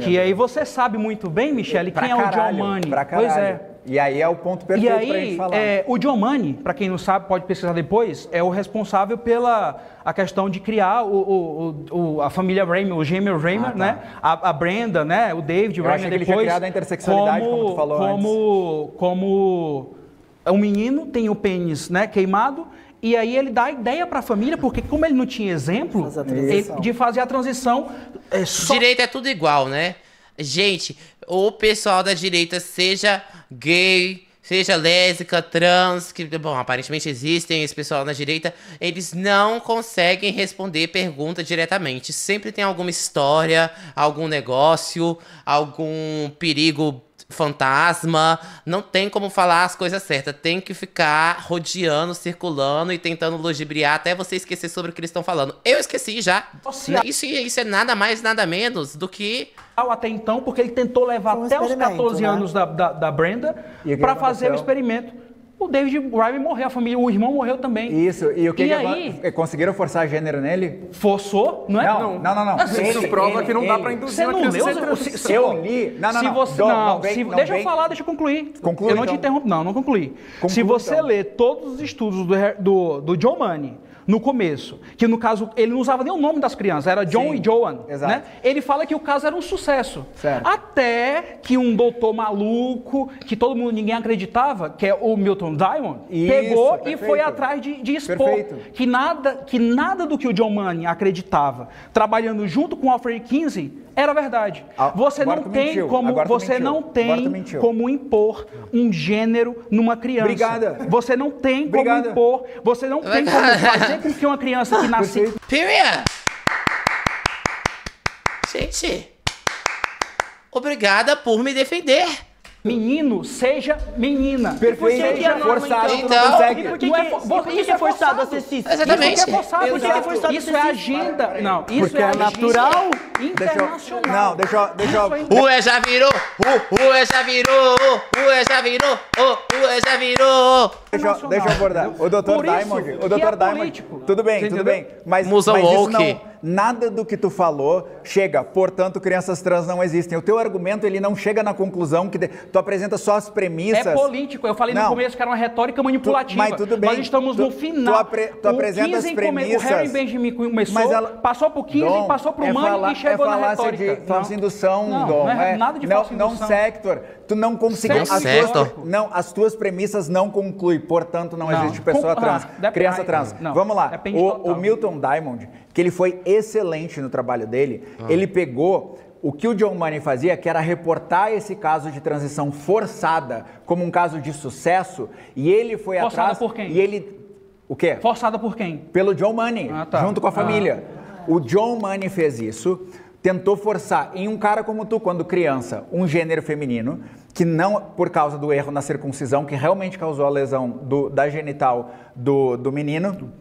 Que aí você sabe muito bem, Michele, quem é o John Money. Pois é. E aí é o ponto perfeito para a gente falar. O John Money, para quem não sabe, pode pesquisar depois, é o responsável pela questão de criar a família Raymer, o gêmeo Raymer, né? A Brenda, né? O David Raymer depois. Ele tinha criado a intersexualidade, como tu falou antes. Como um menino tem o pênis, né, queimado, e aí ele dá a ideia para a família, porque como ele não tinha exemplo de fazer a transição... Direita é tudo igual, né? Gente, o pessoal da direita, seja gay, seja lésbica, trans, que, bom, aparentemente existem esse pessoal na direita, eles não conseguem responder pergunta diretamente. Sempre tem alguma história, algum negócio, algum perigo fantasma, não tem como falar as coisas certas, tem que ficar rodeando, circulando e tentando ludibriar até você esquecer sobre o que eles estão falando. Eu esqueci já. Isso é nada mais, nada menos do que... Até então, porque ele tentou levar até os 14 anos da Brenda para fazer o experimento. O David Raymer morreu, a família, o irmão morreu também. Isso, e o que aí, conseguiram forçar gênero nele? Forçou, não é? Não. Isso prova que não dá pra induzir uma criança. Se eu li... Deixa eu falar, deixa eu concluir. Eu não te interrompo, não concluí. Se você ler todos os estudos do John Money, no começo, que no caso, ele não usava nem o nome das crianças, era John e Joan, né? Ele fala que o caso era um sucesso. Até que um doutor maluco, que ninguém acreditava, que é o Milton Diamond, pegou e foi atrás de expor que nada do que o John Money acreditava, trabalhando junto com o Alfred Kinsey, era verdade. Você não tem como impor um gênero numa criança. Obrigada. Você não tem como impor, você não tem como fazer com que uma criança que nasce... Period! Gente, obrigada por me defender. Menino, seja menina. Perfeito, forçado, então, por que é forçado a ser cis? Exatamente. Isso é forçado, por que é forçado? Isso é agenda. Não, isso é natural internacional. Deixa eu... O já virou. Deixa eu abordar. O Dr. Diamond. Tudo bem. Mas nada do que tu falou chega, portanto, crianças trans não existem. O teu argumento, ele não chega na conclusão, que tu apresenta só as premissas. É político. Eu falei no começo que era uma retórica manipulativa. Mas tudo bem. Nós estamos no final. Tu apresenta as premissas. O Harry Benjamin começou, passou pro Kinsey, passou pro Money e chegou na retórica. De falsa indução, não, Dom. Não é nada de falsa indução. Não sector. Tu não conseguiu. As tuas premissas não concluem, portanto, não existe pessoa trans, criança trans. Vamos lá. O Milton Diamond, que ele foi excelente no trabalho dele, ele pegou o que o John Money fazia, que era reportar esse caso de transição forçada como um caso de sucesso, e ele foi atrás... Forçada por quem? E ele... O quê? Forçada por quem? Pelo John Money, junto com a família. O John Money fez isso, tentou forçar em um cara como tu, quando criança, um gênero feminino, que não, por causa do erro na circuncisão, que realmente causou a lesão da genital do menino.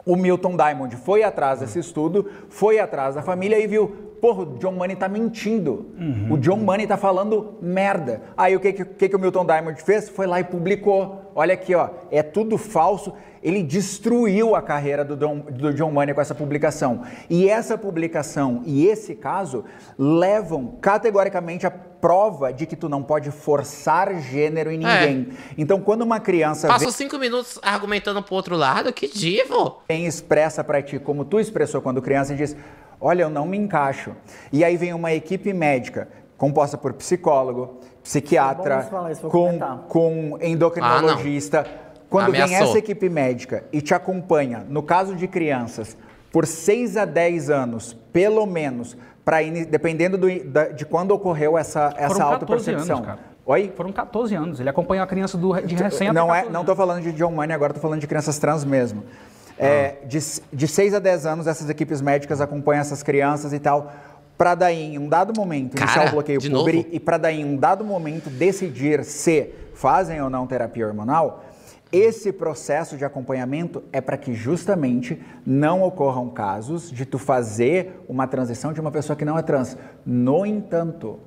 O Milton Diamond foi atrás desse estudo, foi atrás da família e viu, porra, o John Money tá mentindo. O John Money tá falando merda. Aí o que o Milton Diamond fez? Foi lá e publicou. Olha aqui, ó, é tudo falso. Ele destruiu a carreira do John Money com essa publicação. E essa publicação e esse caso levam categoricamente a prova de que tu não pode forçar gênero em ninguém. Então, quando uma criança... Passou 5 minutos argumentando pro outro lado, que divo! Quem expressa pra ti, como tu expressou quando criança, e diz, olha, eu não me encaixo. E aí vem uma equipe médica, composta por psicólogo, psiquiatra, com endocrinologista... Quando vem essa equipe médica e te acompanha, no caso de crianças, por 6 a 10 anos, pelo menos, dependendo de quando ocorreu essa autopercepção. Anos, Oi? Foram 14 anos. Ele acompanha a criança de recém Não estou falando de John Money, agora estou falando de crianças trans mesmo. De 6 a 10 anos, essas equipes médicas acompanham essas crianças e tal, para daí, em um dado momento, iniciar o bloqueio público e para daí, em um dado momento, decidir se fazem ou não terapia hormonal. Esse processo de acompanhamento é para que justamente não ocorram casos de tu fazer uma transição de uma pessoa que não é trans. No entanto,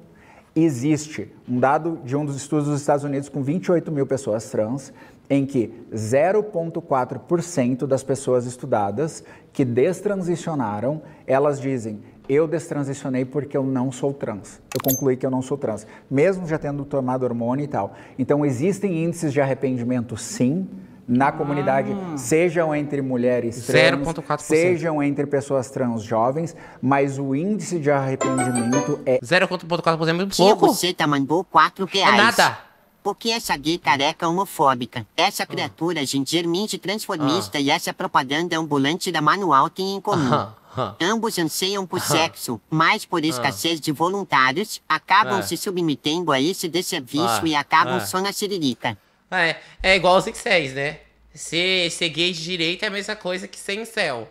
existe um dado de um dos estudos dos Estados Unidos com 28 mil pessoas trans, em que 0,4% das pessoas estudadas que destransicionaram, elas dizem, eu destransicionei porque eu não sou trans. Eu concluí que eu não sou trans, mesmo já tendo tomado hormônio e tal. Então, existem índices de arrependimento, sim, na comunidade, sejam entre mulheres trans, 0,4%. sejam entre pessoas trans jovens, mas o índice de arrependimento é... 0,4% é muito pouco. Você tá mandou R$4. É nada. Porque essa gay careca homofóbica, essa criatura gentilmente transformista e essa propaganda ambulante da Manual têm em comum. Ambos anseiam por sexo, mas por escassez de voluntários, acabam se submetendo a esse desserviço e acabam só na siririca. É igual os incels, né? Ser gay de direita é a mesma coisa que ser incel.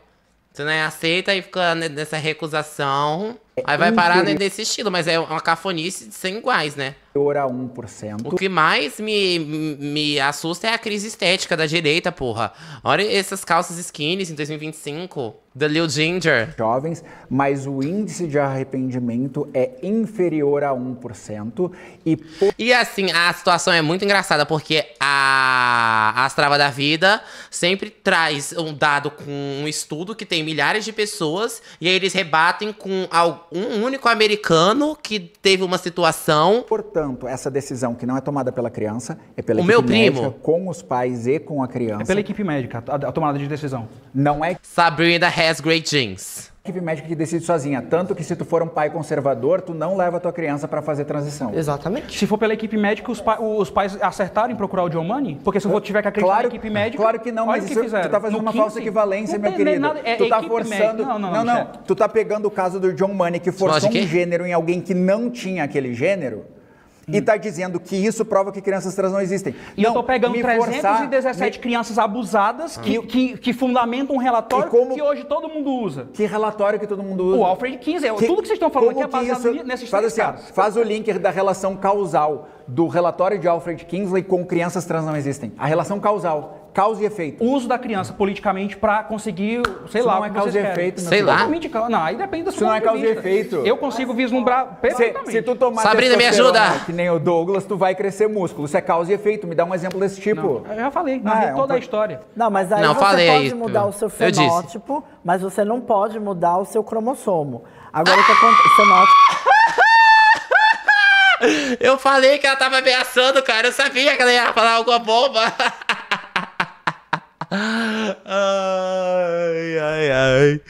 Você não aceita e fica nessa recusação, aí vai parar nesse estilo, mas é uma cafonice sem iguais, né? A 1%. O que mais me assusta é a crise estética da direita, porra. Olha essas calças skinnies em 2025, da Lil Ginger. Jovens, mas o índice de arrependimento é inferior a 1%. E assim, a situação é muito engraçada, porque a Astrava da Vida sempre traz um dado com um estudo que tem milhares de pessoas, e aí eles rebatem com um único americano que teve uma situação... Portanto, essa decisão que não é tomada pela criança, é pela equipe médica, com os pais e com a criança. É pela equipe médica, a tomada de decisão. Não é... Sabrina has great genes. Equipe médica que decide sozinha, tanto que se tu for um pai conservador, tu não leva a tua criança para fazer transição. Exatamente. Se for pela equipe médica, os pais acertaram em procurar o John Money? Porque se eu tiver que acreditar na equipe médica... Claro que não, mas isso, tu tá fazendo uma falsa equivalência, meu querido. Tu tá forçando... Não. Tu tá pegando o caso do John Money, que forçou um gênero em alguém que não tinha aquele gênero, e tá dizendo que isso prova que crianças trans não existem. E eu tô pegando 317 crianças abusadas que fundamentam um relatório que hoje todo mundo usa. Que relatório que todo mundo usa? O Alfred Kinsey. Tudo que vocês estão falando aqui é baseado nesses três casos. Faz o link da relação causal do relatório de Alfred Kinsey com crianças trans não existem. A relação causal. Causa e efeito. O uso da criança politicamente para conseguir, sei lá, não é causa e efeito, sei lá. Não, aí depende da sua. Isso não é causa e efeito. Eu consigo vislumbrar perfeitamente. Se tu tomar Sabrina, me ajuda! Que nem o Douglas, tu vai crescer músculo. Isso é causa e efeito. Me dá um exemplo desse tipo. Não, eu já falei, narrei toda a história. Não, mas aí Não, você falei pode isso. mudar o seu Eu fenótipo, mas você não pode mudar o seu cromossomo. Agora o que acontece? Fenótipo. Eu falei que ela tava ameaçando, cara. Eu sabia que ela ia falar alguma bomba. Ai.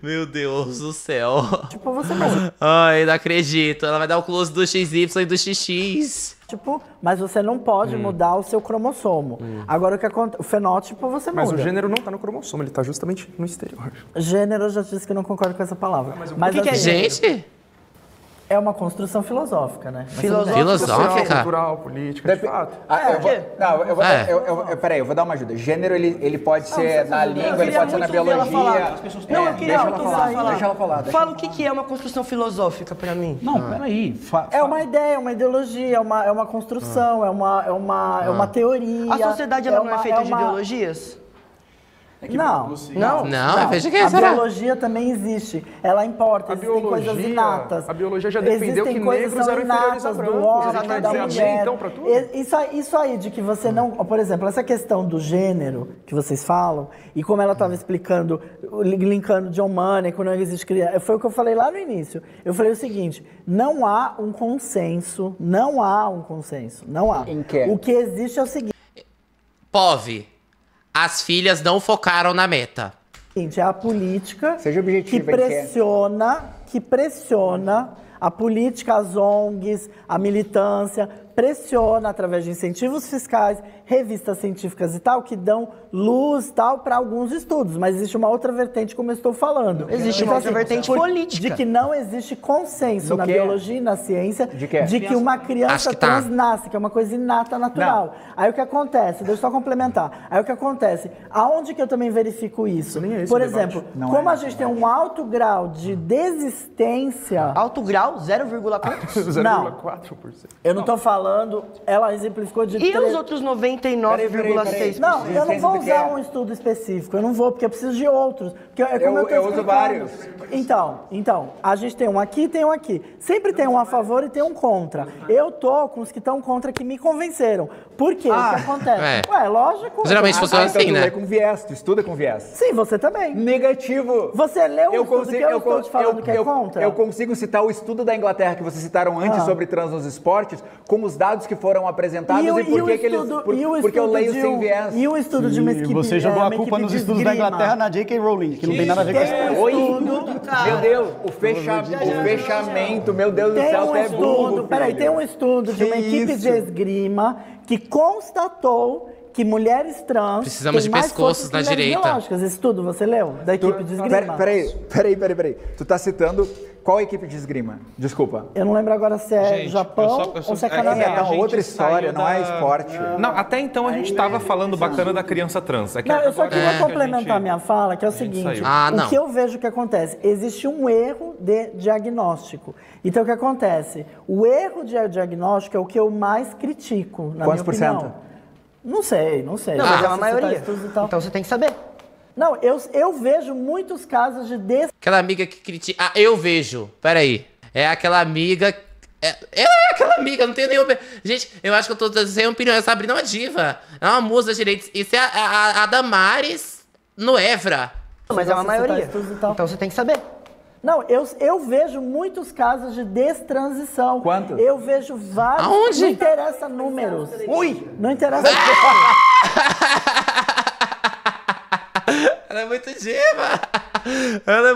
Meu Deus do céu. Tipo, você muda. Ai, não acredito. Ela vai dar o close do XY e do XX. Tipo, mas você não pode mudar o seu cromossomo. Agora o que acontece? O fenótipo você muda. Mas o gênero não tá no cromossomo, ele tá justamente no exterior. Gênero, eu já disse que não concordo com essa palavra. Mas o que é gente? É uma construção filosófica, né? Filosófica? Cultural, política, de fato. Peraí, eu vou dar uma ajuda. Gênero, ele pode ser na língua, ele pode ser na biologia. Não, eu queria Deixa ela falar. Fala o que é uma construção filosófica pra mim. Não, peraí. É uma ideia, é uma ideologia, é uma construção, é uma teoria. A sociedade ela não é feita de ideologias? Não, eu vejo que a será. biologia também existe. Ela importa, existem coisas inatas. A biologia já defendeu que negros eram inferiores a brancos. Do A gente vai dizer amém, então, pra tudo? Isso aí de que você não... Por exemplo, essa questão do gênero que vocês falam, e como ela estava explicando, linkando John Money, quando não existe criança, foi o que eu falei lá no início. Eu falei o seguinte, não há um consenso. Não há. Em quê? O que existe é o seguinte... POV. As filhas não focaram na meta. É a política Seja objetivo, que pressiona a política, as ONGs, a militância, pressiona através de incentivos fiscais, revistas científicas e tal, que dão luz tal para alguns estudos. Mas existe uma outra vertente, como eu estou falando. Existe uma outra vertente política. De que não existe consenso na biologia e na ciência de que uma criança trans nasce, que é uma coisa inata, natural. Aí o que acontece? Deixa eu só complementar. Aí o que acontece? Aonde que eu também verifico isso? Por exemplo, como a gente tem um alto grau de desistência... Alto grau? 0,4%? Não. 0,4%. Eu não estou falando, ela exemplificou de... E os outros 99,6%? Não, eu não vou usar um estudo específico, eu não vou, porque eu preciso de outros. Porque eu uso vários. Então, a gente tem um aqui e tem um aqui. Sempre tem um a favor e tem um contra. Eu tô com os que estão contra que me convenceram. Por quê? O que acontece? Ué, lógico. Geralmente funciona assim, né? Tu lê com viés, tu estuda com viés. Sim, você também. Negativo. Você leu o estudo que eu estou te falando que é contra? Eu consigo citar o estudo da Inglaterra que vocês citaram antes sobre trans nos esportes, com os dados que foram apresentados e por que eles... Porque eu leio sem viés. E o estudo de uma equipe... Você jogou a culpa nos estudos da Inglaterra na J.K. Rowling, que não tem nada a ver com isso. Meu Deus, o fechamento, meu Deus do céu, até burro. Peraí, tem um estudo de uma equipe de esgrima que constatou que mulheres trans... Precisamos de pescoços na direita. Biológicas. Esse estudo você leu? Da equipe de esgrima? Peraí. Tu tá citando qual equipe de esgrima? Desculpa. Eu não lembro agora se é Japão ou se é Canadá. É uma outra história, não é esporte. Não, até então a gente tava falando bacana da criança trans. Não, eu só queria complementar minha fala, que é o seguinte. O que eu vejo que acontece? Existe um erro de diagnóstico. Então, o que acontece? O erro de diagnóstico é o que eu mais critico, na minha opinião. Não sei. Não, mas é uma maioria. Então você tem que saber. Não, eu vejo muitos casos de... Aquela amiga que critica... Ah, eu vejo. Peraí. É aquela amiga... Ela é aquela amiga, não tenho nenhuma... Gente, eu acho que eu tô sem opinião. A Sabrina é uma diva. É uma musa das direitos. Isso é a Damares no Évora. Mas é uma maioria. Então você tem que saber. Não, eu vejo muitos casos de destransição. Quantos? Eu vejo vários... Aonde? Não interessa números. Ui! Não interessa Ela é muito diva. Ela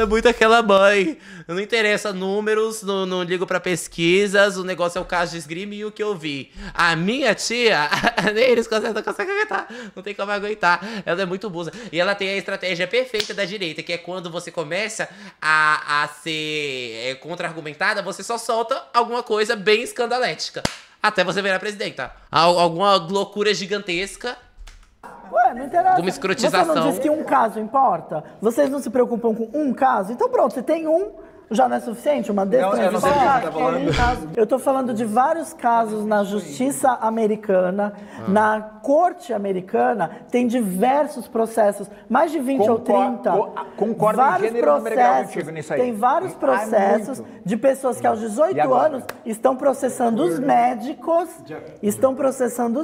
é muito aquela mãe. Não interessa números, não ligo pra pesquisas, o negócio é o caso de esgrima e o que eu vi. A minha tia, nem eles não conseguem aguentar, não tem como aguentar. Ela é muito busa. E ela tem a estratégia perfeita da direita, que é quando você começa a ser contra-argumentada, você só solta alguma coisa bem escandalética. Até você virar presidenta. Alguma loucura gigantesca. Ué, não interessa. Alguma escrotização. Você não diz que um caso importa? Vocês não se preocupam com um caso? Então pronto, você tem um, Já não é suficiente? Uma destransição? Eu não sei o que você tá falando. Eu tô falando de vários casos na justiça americana, na corte americana, tem diversos processos, mais de 20 ou 30. Concordo em gênero e número grau contigo nisso aí. Tem vários processos de pessoas que aos 18 anos estão processando os médicos, estão processando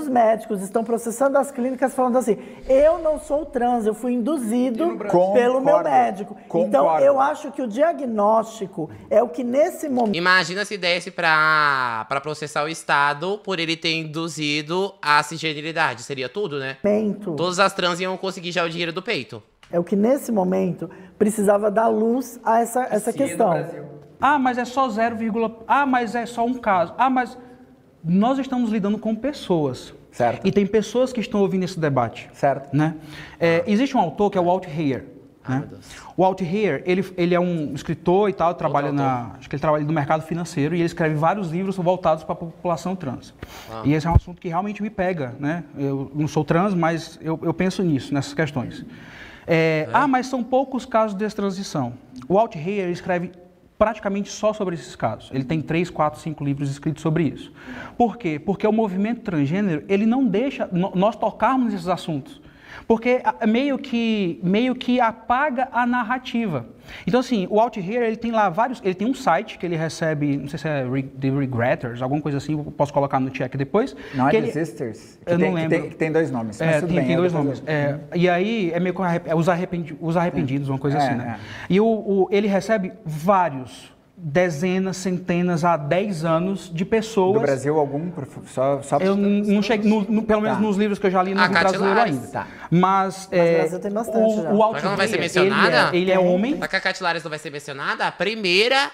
as clínicas falando assim, eu não sou trans, eu fui induzido pelo meu médico. Então, eu acho que o diagnóstico é o que nesse momento... Imagina se desse pra processar o Estado por ele ter induzido a cisgeneridade. Seria tudo, né? Todas as trans iam conseguir já o dinheiro do peito. É o que nesse momento precisava dar luz a essa questão. Ah, mas é só 0, ah, mas é só um caso. Ah, mas nós estamos lidando com pessoas. Certo. E tem pessoas que estão ouvindo esse debate. Certo. Né? Existe um autor que é o Walt Heyer. Né? O Walt Heyer, ele é um escritor e tal, trabalha acho que ele trabalha no mercado financeiro e ele escreve vários livros voltados para a população trans. E esse é um assunto que realmente me pega, né? Eu não sou trans, mas eu penso nisso, nessas questões. Mas são poucos casos de destransição. O Walt Heyer escreve praticamente só sobre esses casos. Ele tem 3, 4, 5 livros escritos sobre isso. Por quê? Porque o movimento transgênero, ele não deixa nós tocarmos nesses assuntos. Porque meio que apaga a narrativa. Então, assim, o Walt Heyer, ele tem lá ele tem um site que ele recebe, não sei se é The Regretters, alguma coisa assim, eu posso colocar no check depois. Não que é Desisters? Eu não lembro. Que tem 2 nomes, mas tudo tem bem. Tem 2 nomes. E aí, é meio que os arrependidos, uma coisa assim, né? E ele recebe vários, dezenas, centenas, há 10 anos de pessoas... Do Brasil, algum? Só eu não cheguei, pelo menos nos livros que eu já li, no brasileiro ainda. Mas o Brasil tem bastante já. O Walt Heyer, não vai ser mencionada? Ele é homem. A Cacate Lares não vai ser mencionada? A primeira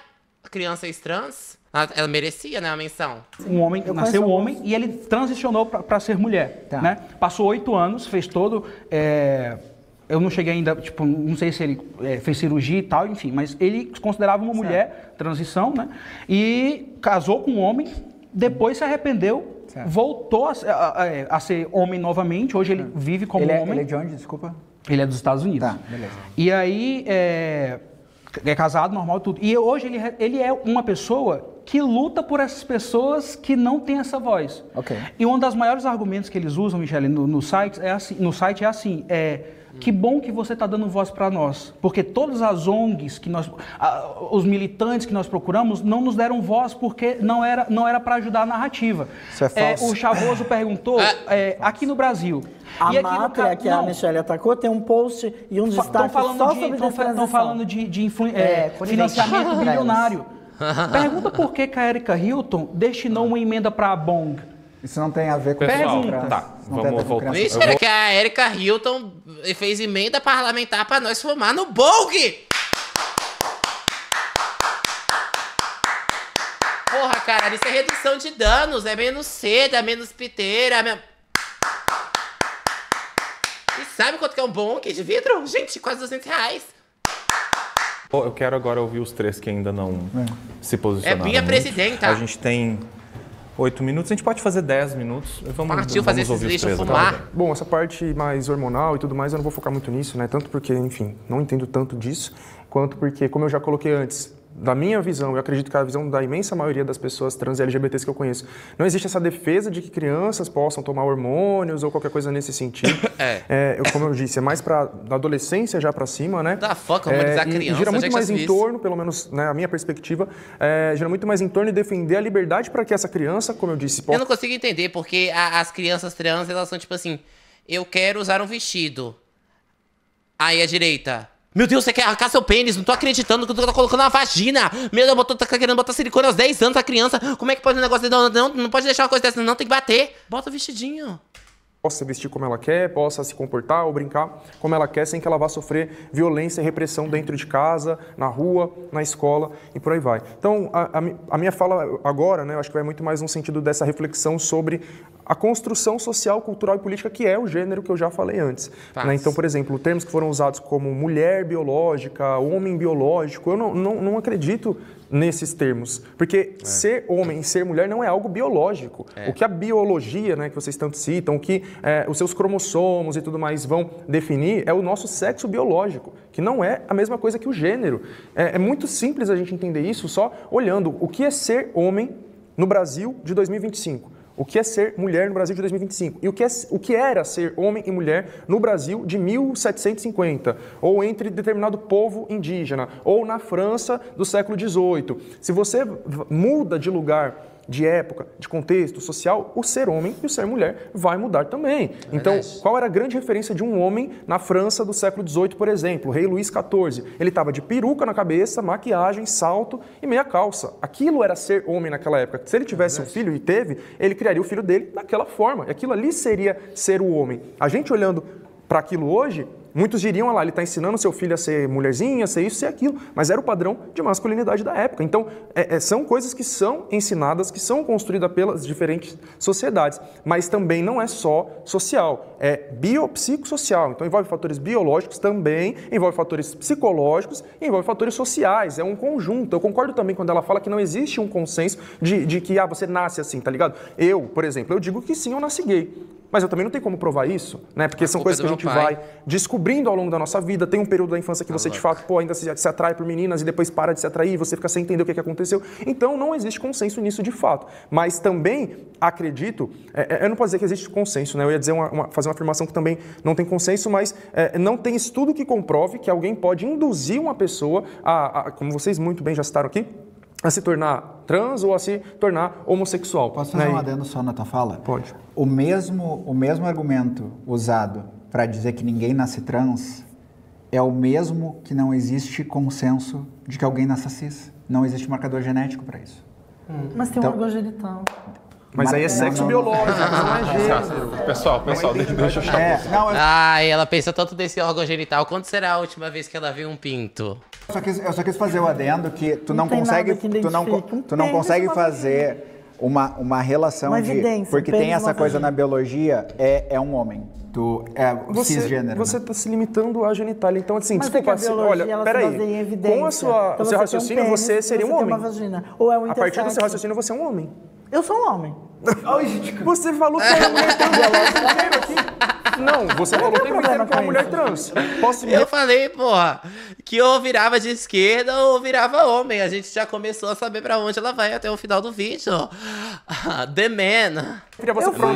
criança trans, ela merecia, né, a menção. Um homem, nasceu homem e ele transicionou para ser mulher, né? Passou 8 anos, fez todo... Eu não cheguei ainda, tipo, não sei se ele fez cirurgia e tal, enfim, mas ele se considerava uma mulher, transição, né? E casou com um homem, depois se arrependeu, voltou a ser homem novamente, hoje ele vive como homem. Ele é de onde, desculpa? Ele é dos Estados Unidos. Tá, beleza. E aí, é casado, normal, tudo. E hoje ele é uma pessoa que luta por essas pessoas que não têm essa voz. Ok. E um dos maiores argumentos que eles usam, Michele, no site é assim, que bom que você está dando voz para nós, porque todas as ONGs os militantes que nós procuramos não nos deram voz porque não era para ajudar a narrativa. Isso é falso. O Chavoso perguntou, aqui no Brasil... A Mátria, que a Michele atacou, tem um post e um destaque só sobre destransição. Estão falando de financiamento bilionário. Pergunta por que a Erika Hilton destinou uma emenda para a BONG. Isso não tem a ver com... Vamos voltar. Mentira, que a Erika Hilton fez emenda parlamentar pra nós fumar no BONG! Porra, cara, isso é redução de danos, é menos seda, menos piteira, E sabe quanto que é um BONG de vidro? Gente, quase R$200. Eu quero agora ouvir os 3 que ainda não se posicionaram. É minha presidenta. A gente tem 8 minutos, a gente pode fazer 10 minutos. Vamos fazer esses lixos fumar. Bom, essa parte mais hormonal e tudo mais, eu não vou focar muito nisso, né? Tanto porque, enfim, não entendo tanto disso, quanto porque, como eu já coloquei antes, da minha visão, eu acredito que a visão da imensa maioria das pessoas trans e LGBTs que eu conheço, não existe essa defesa de que crianças possam tomar hormônios ou qualquer coisa nesse sentido. Como eu disse, é mais da adolescência já pra cima, né? Da foca, humanizar a criança. E gira muito mais em torno, pelo menos, né, a minha perspectiva, gira muito mais em torno de defender a liberdade para que essa criança, como eu disse... Eu não consigo entender, porque as crianças trans, elas são tipo assim, eu quero usar um vestido. Aí a direita... Meu Deus, você quer arrancar seu pênis? Não tô acreditando que tu tá colocando uma vagina. Meu Deus, tá querendo botar silicone aos 10 anos a criança. Como é que pode um negócio desse? Não pode deixar uma coisa dessa, não, tem que bater. Bota o vestidinho. Possa vestir como ela quer, possa se comportar ou brincar como ela quer, sem que ela vá sofrer violência e repressão dentro de casa, na rua, na escola e por aí vai. Então, a minha fala agora, né, eu acho que vai muito mais no sentido dessa reflexão sobre a construção social, cultural e política que é o gênero que eu já falei antes. Né? Então, por exemplo, termos que foram usados como mulher biológica, homem biológico, eu não acredito nesses termos, porque ser homem e ser mulher não é algo biológico. O que a biologia, né, que vocês tanto citam, o que os seus cromossomos e tudo mais vão definir é o nosso sexo biológico, que não é a mesma coisa que o gênero. É muito simples a gente entender isso só olhando o que é ser homem no Brasil de 2025. O que é ser mulher no Brasil de 2025 e o que era ser homem e mulher no Brasil de 1750, ou entre determinado povo indígena, ou na França do século XVIII. Se você muda de lugar, de época, de contexto social, o ser homem e o ser mulher vai mudar também. Então, qual era a grande referência de um homem na França do século XVIII, por exemplo? O rei Luís XIV. Ele estava de peruca na cabeça, maquiagem, salto e meia calça. Aquilo era ser homem naquela época. Se ele tivesse um filho, e teve, ele criaria o filho dele daquela forma. E aquilo ali seria ser o homem. A gente olhando para aquilo hoje, muitos diriam, lá, ele está ensinando seu filho a ser mulherzinha, a ser isso, ser aquilo, mas era o padrão de masculinidade da época. Então, são coisas que são ensinadas, que são construídas pelas diferentes sociedades, mas também não é só social, é biopsicossocial. Então, envolve fatores biológicos também, envolve fatores psicológicos e envolve fatores sociais, é um conjunto. Eu concordo também quando ela fala que não existe um consenso de que você nasce assim, tá ligado? Eu, por exemplo, eu digo que sim, eu nasci gay. Mas eu também não tenho como provar isso, né? Porque são coisas que a gente vai descobrindo ao longo da nossa vida. Tem um período da infância que você, de fato, ainda se atrai por meninas e depois para de se atrair, você fica sem entender o que aconteceu. Então, não existe consenso nisso de fato. Mas também acredito, eu não posso dizer que existe consenso, né? Eu ia dizer fazer uma afirmação que também não tem consenso, mas não tem estudo que comprove que alguém pode induzir uma pessoa como vocês muito bem já citaram aqui, a se tornar trans ou a se tornar homossexual. Posso fazer um adendo só na tua fala? Pode. O mesmo argumento usado para dizer que ninguém nasce trans é o mesmo que não existe consenso de que alguém nasce cis. Não existe marcador genético para isso. Mas tem um órgão genital. Mas aí é sexo biológico, não é gênero. Pessoal, deixa eu chamar. Ela pensa tanto desse órgão genital. Quando será a última vez que ela viu um pinto? Eu só quis fazer o adendo que tu não consegue fazer uma relação porque tem essa coisa na biologia, é um homem. Tu é cisgênero. Você está se limitando à genitália. Então, assim, mas desculpa, olha, peraí. Com o seu raciocínio, você seria um homem. Ou é um a partir do seu raciocínio, você é um homem. Eu sou um homem. Você falou que era mulher trans. Não, você falou o tempo inteiro que é uma mulher trans. Eu falei, porra, que ou virava de esquerda ou virava homem. A gente já começou a saber pra onde ela vai até o final do vídeo. The Man. Eu fui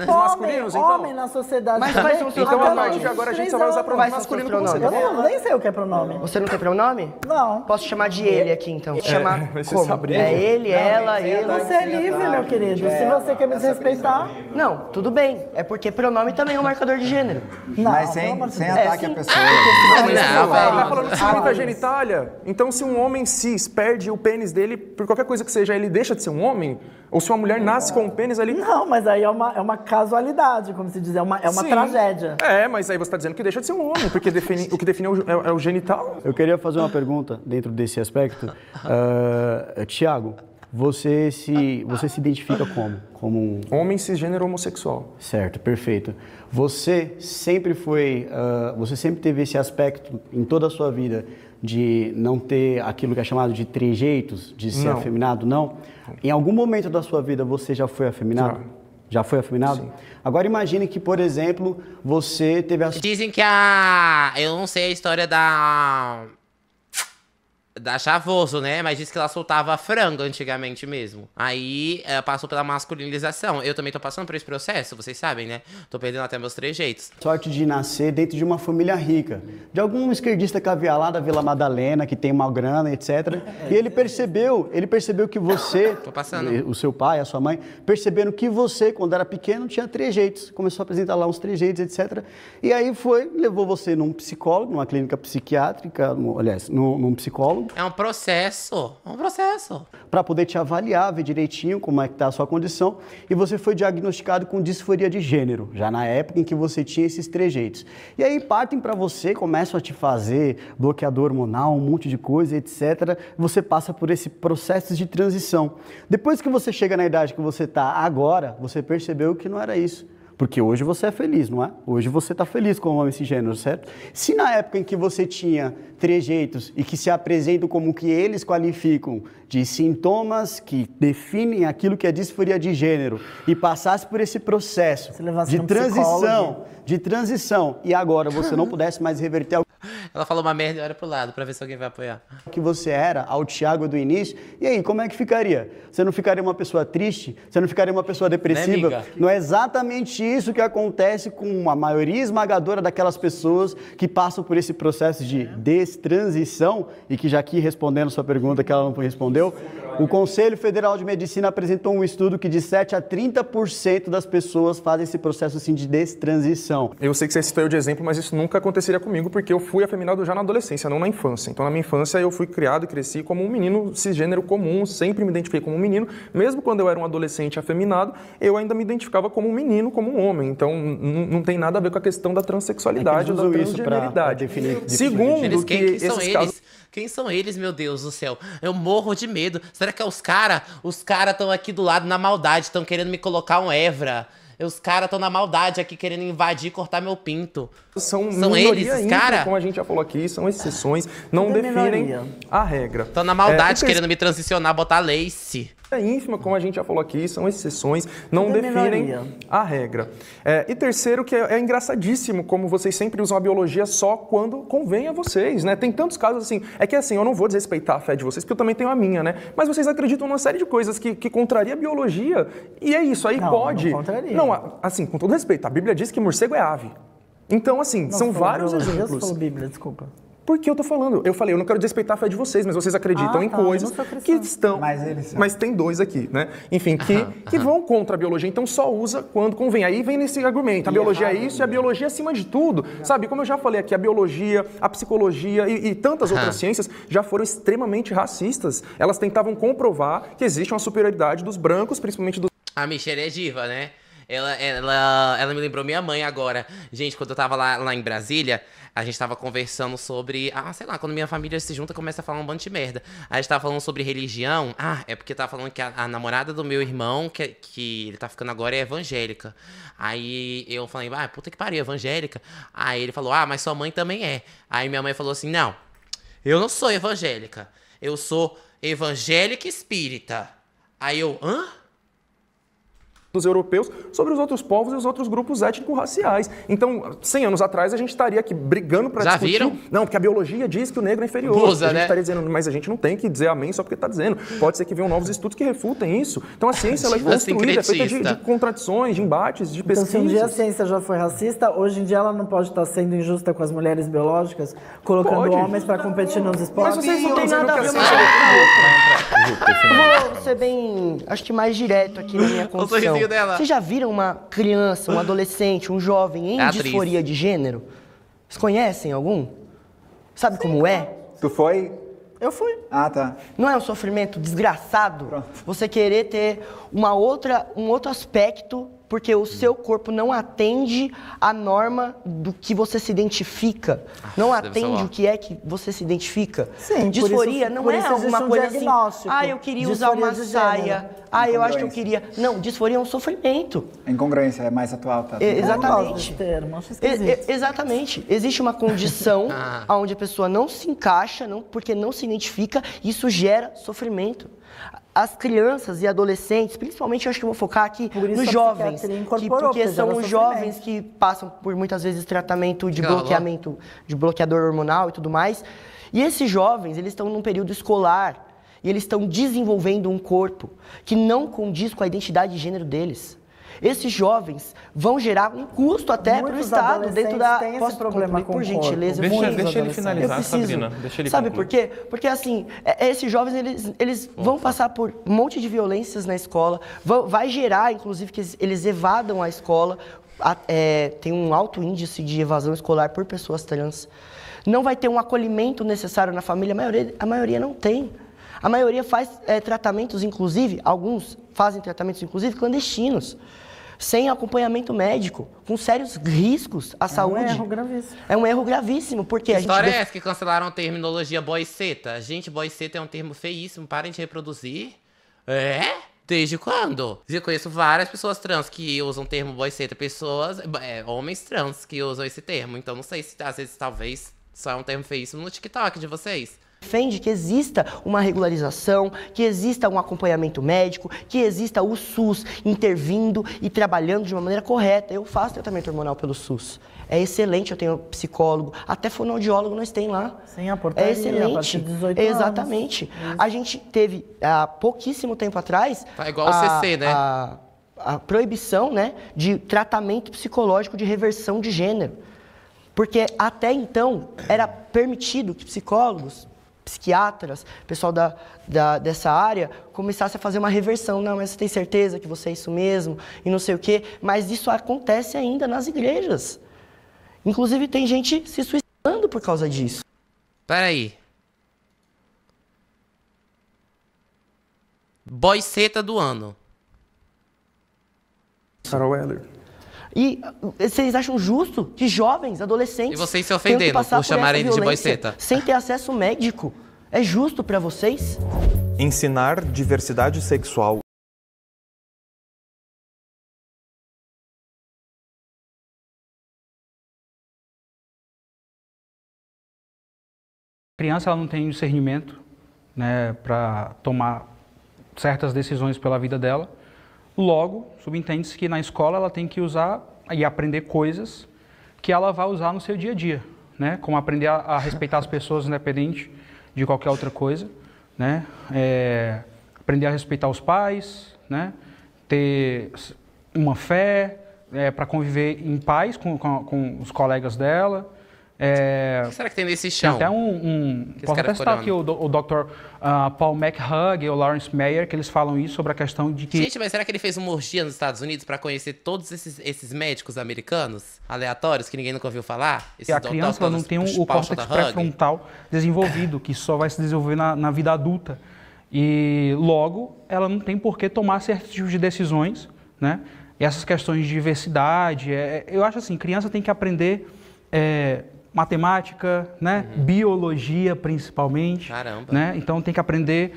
masculinos, então. Homem na sociedade. Mas quais são os seus Então, a pronomes? partir de agora, a gente só vai usar pronome masculino com você. Eu nem sei o que é pronome. Você não tem pronome? Não. Posso chamar de ele aqui, então? Chamar como? Sabrina. É ele, ela, ele. Você é livre, meu querido. Se você quer me desrespeitar... Não, tudo bem. É porque pronome também é um marcador de gênero. Não, mas sem ataque à pessoa. Tá falando que se limita a genitália? Então, se um homem cis perde o pênis dele, por qualquer coisa que seja, ele deixa de ser um homem? Ou se uma mulher nasce com um pênis ali... Não, mas aí é uma casualidade, como se diz, é uma tragédia. Mas aí você está dizendo que deixa de ser um homem, porque o que define é o genital. Eu queria fazer uma pergunta dentro desse aspecto. Tiago, você se identifica como um... Homem cisgênero homossexual. Certo, perfeito. Você sempre teve esse aspecto em toda a sua vida de não ter aquilo que é chamado de trejeitos, de ser afeminado, não? Em algum momento da sua vida você já foi afeminado? Já foi afeminado? Sim. Agora imagine que, por exemplo, você teve a... Dizem que eu não sei a história da Chavoso, né? Mas diz que ela soltava frango antigamente mesmo. Aí passou pela masculinização. Eu também tô passando por esse processo, vocês sabem, né? Tô perdendo até meus trejeitos. Sorte de nascer dentro de uma família rica. De algum esquerdista caviar lá da Vila Madalena, que tem uma grana, etc. E ele percebeu que você, o seu pai, a sua mãe, percebendo que você, quando era pequeno, tinha trejeitos. Começou a apresentar lá uns trejeitos, etc. E aí levou você num psicólogo, numa clínica psiquiátrica, num psicólogo, É um processo. Para poder te avaliar, ver direitinho como é que está a sua condição. E você foi diagnosticado com disforia de gênero, já na época em que você tinha esses trejeitos. E aí partem para você, começam a te fazer bloqueador hormonal, um monte de coisa, etc. Você passa por esse processo de transição. Depois que você chega na idade que você está agora, você percebeu que não era isso. Porque hoje você é feliz, não é? Hoje você está feliz com o homem cisgênero, certo? Se na época em que você tinha trejeitos e que se apresentam como que eles qualificam de sintomas que definem aquilo que é disforia de gênero e passasse por esse processo de transição e agora você não pudesse mais reverter Ela falou uma merda e olha pro lado pra ver se alguém vai apoiar. Que você era ao Thiago do início, e aí, como é que ficaria? Você não ficaria uma pessoa triste? Você não ficaria uma pessoa depressiva? Né, não é exatamente isso que acontece com a maioria esmagadora daquelas pessoas que passam por esse processo de destransição, e que já aqui respondendo sua pergunta que ela não respondeu, o Conselho Federal de Medicina apresentou um estudo que de 7 a 30% das pessoas fazem esse processo assim de destransição. Eu sei que você citou eu de exemplo, mas isso nunca aconteceria comigo, porque eu fui afeminado já na adolescência, não na infância. Então, na minha infância, eu fui criado e cresci como um menino cisgênero comum, sempre me identifiquei como um menino. Mesmo quando eu era um adolescente afeminado, eu ainda me identificava como um menino, como um homem. Então, não tem nada a ver com a questão da transexualidade ou da transgeneridade. Segundo, Quem são eles, meu Deus do céu? Eu morro de medo. Será que é os caras? Os caras estão aqui do lado na maldade, estão querendo me colocar um Évora. Os caras estão na maldade aqui, querendo invadir e cortar meu pinto. São eles, os caras? Como a gente já falou aqui, são exceções, não definem a regra. Estão na maldade, querendo me transicionar, botar lace. É ínfima, como a gente já falou aqui, são exceções, não definem a regra. E terceiro, que é engraçadíssimo, como vocês sempre usam a biologia só quando convém a vocês, né? Tem tantos casos assim, eu não vou desrespeitar a fé de vocês, porque eu também tenho a minha, né? Mas vocês acreditam numa série de coisas que contraria a biologia, e é isso, aí pode... Não contraria. Não, assim, com todo respeito, a Bíblia diz que morcego é ave. Então, assim, são vários exemplos. Você falou Bíblia, desculpa. Porque eu tô falando, eu não quero desrespeitar a fé de vocês, mas vocês acreditam em coisas que estão... Mas tem dois aqui, né? Enfim, que vão contra a biologia, então só usa quando convém. Aí vem nesse argumento, a biologia é isso e a biologia acima de tudo. Sabe, como eu já falei aqui, a biologia, a psicologia e tantas outras ciências já foram extremamente racistas. Elas tentavam comprovar que existe uma superioridade dos brancos, principalmente dos... A Michelle é diva, né? Ela me lembrou minha mãe agora. Gente, quando eu tava lá em Brasília, a gente tava conversando sobre... sei lá, quando minha família se junta, começa a falar um bando de merda. A gente tava falando sobre religião. É porque tava falando que a namorada do meu irmão, que ele tá ficando agora, é evangélica. Aí eu falei, puta que pariu, evangélica. Aí ele falou, mas sua mãe também é. Aí minha mãe falou assim, não, eu não sou evangélica. Eu sou evangélica espírita. Aí eu, dos europeus sobre os outros povos e os outros grupos étnico-raciais. Então, 100 anos atrás, a gente estaria aqui brigando para discutir... Já viram? Não, porque a biologia diz que o negro é inferior. A gente estaria dizendo, mas a gente não tem que dizer amém só porque está dizendo. Pode ser que venham novos estudos que refutem isso. Então, a ciência ela é construída, é feita de contradições, de embates, de pesquisas. Então, se um dia a ciência já foi racista, hoje em dia ela não pode estar sendo injusta com as mulheres biológicas, colocando homens para competir nos esportes? Mas vocês não têm nada a ver Eu vou ser bem, acho que mais direto aqui na minha condição. Vocês já viram uma criança, um adolescente, um jovem em disforia de gênero? Vocês conhecem algum? Sabe como é? Tu foi? Eu fui. Tá. Não é um sofrimento desgraçado? Pronto. Você querer ter um outro aspecto porque o seu corpo não atende à norma do que você se identifica. Não atende o que é que você se identifica. Sim, disforia não é alguma coisa assim, eu queria usar uma saia, eu acho que eu queria... Não, disforia é um sofrimento. Incongruência, é mais atual, tá? Exatamente. Exatamente. Existe uma condição onde a pessoa não se encaixa, porque não se identifica, e isso gera sofrimento. As crianças e adolescentes, principalmente eu acho que eu vou focar aqui nos jovens, porque são os jovens que passam por muitas vezes tratamento de bloqueamento, de bloqueador hormonal e tudo mais. E esses jovens, eles estão num período escolar e eles estão desenvolvendo um corpo que não condiz com a identidade de gênero deles. Esses jovens vão gerar um custo até para o Estado dentro da... Posso problema com por gentileza? Deixa ele finalizar, Sabrina. Deixa ele Sabe por quê? Porque assim, esses jovens eles vão passar por um monte de violências na escola, vai gerar, inclusive, que eles evadam a escola tem um alto índice de evasão escolar por pessoas trans. Não vai ter um acolhimento necessário na família, a maioria não tem. A maioria faz tratamentos, inclusive, alguns fazem tratamentos, inclusive, clandestinos, sem acompanhamento médico, com sérios riscos à saúde. É um erro gravíssimo. É um erro gravíssimo, porque a história é essa que cancelaram a terminologia boiceta? Gente, boiceta é um termo feíssimo, parem de reproduzir. Desde quando? Eu conheço várias pessoas trans que usam o termo boiceta, homens trans que usam esse termo. Então não sei se às vezes talvez só é um termo feíssimo no TikTok de vocês. Defende que exista uma regularização, que exista um acompanhamento médico, que exista o SUS intervindo e trabalhando de uma maneira correta. Eu faço tratamento hormonal pelo SUS. É excelente, eu tenho psicólogo, até fonoaudiólogo nós tem lá. Sim, a portaria, é excelente. A partir de 18 Exatamente. Anos. A gente teve, há pouquíssimo tempo atrás... Tá igual o CC, né? A proibição, né, de tratamento psicológico de reversão de gênero. Porque até então era permitido que psicólogos, psiquiatras, pessoal dessa área, começasse a fazer uma reversão. Não, mas você tem certeza que você é isso mesmo? E não sei o quê. Mas isso acontece ainda nas igrejas. Inclusive, tem gente se suicidando por causa disso. Peraí. Boiceta do ano. Carol Weller. E vocês acham justo que jovens, adolescentes... E vocês se ofendendo por chamarem de boiceta. Sem ter acesso médico. É justo pra vocês? Ensinar diversidade sexual. A criança ela não tem discernimento, né, para tomar certas decisões pela vida dela. Logo, subentende-se que na escola ela tem que usar e aprender coisas que ela vai usar no seu dia a dia, né? Como aprender a respeitar as pessoas independente de qualquer outra coisa, né? Aprender a respeitar os pais, né? Ter uma fé para conviver em paz com os colegas dela. O que será que tem nesse chão? Tem até posso até citar aqui o Dr. Paul McHugh e o Lawrence Meyer, que eles falam isso sobre a questão de que... Gente, mas será que ele fez uma orgia nos Estados Unidos para conhecer todos esses médicos americanos aleatórios que ninguém nunca ouviu falar? A criança ela não tem o córtex pré-frontal desenvolvido, que só vai se desenvolver na vida adulta. E logo, ela não tem por que tomar certos tipos de decisões, né? E essas questões de diversidade, eu acho assim, criança tem que aprender... matemática, né? Biologia, principalmente. Caramba. Né? Então, tem que aprender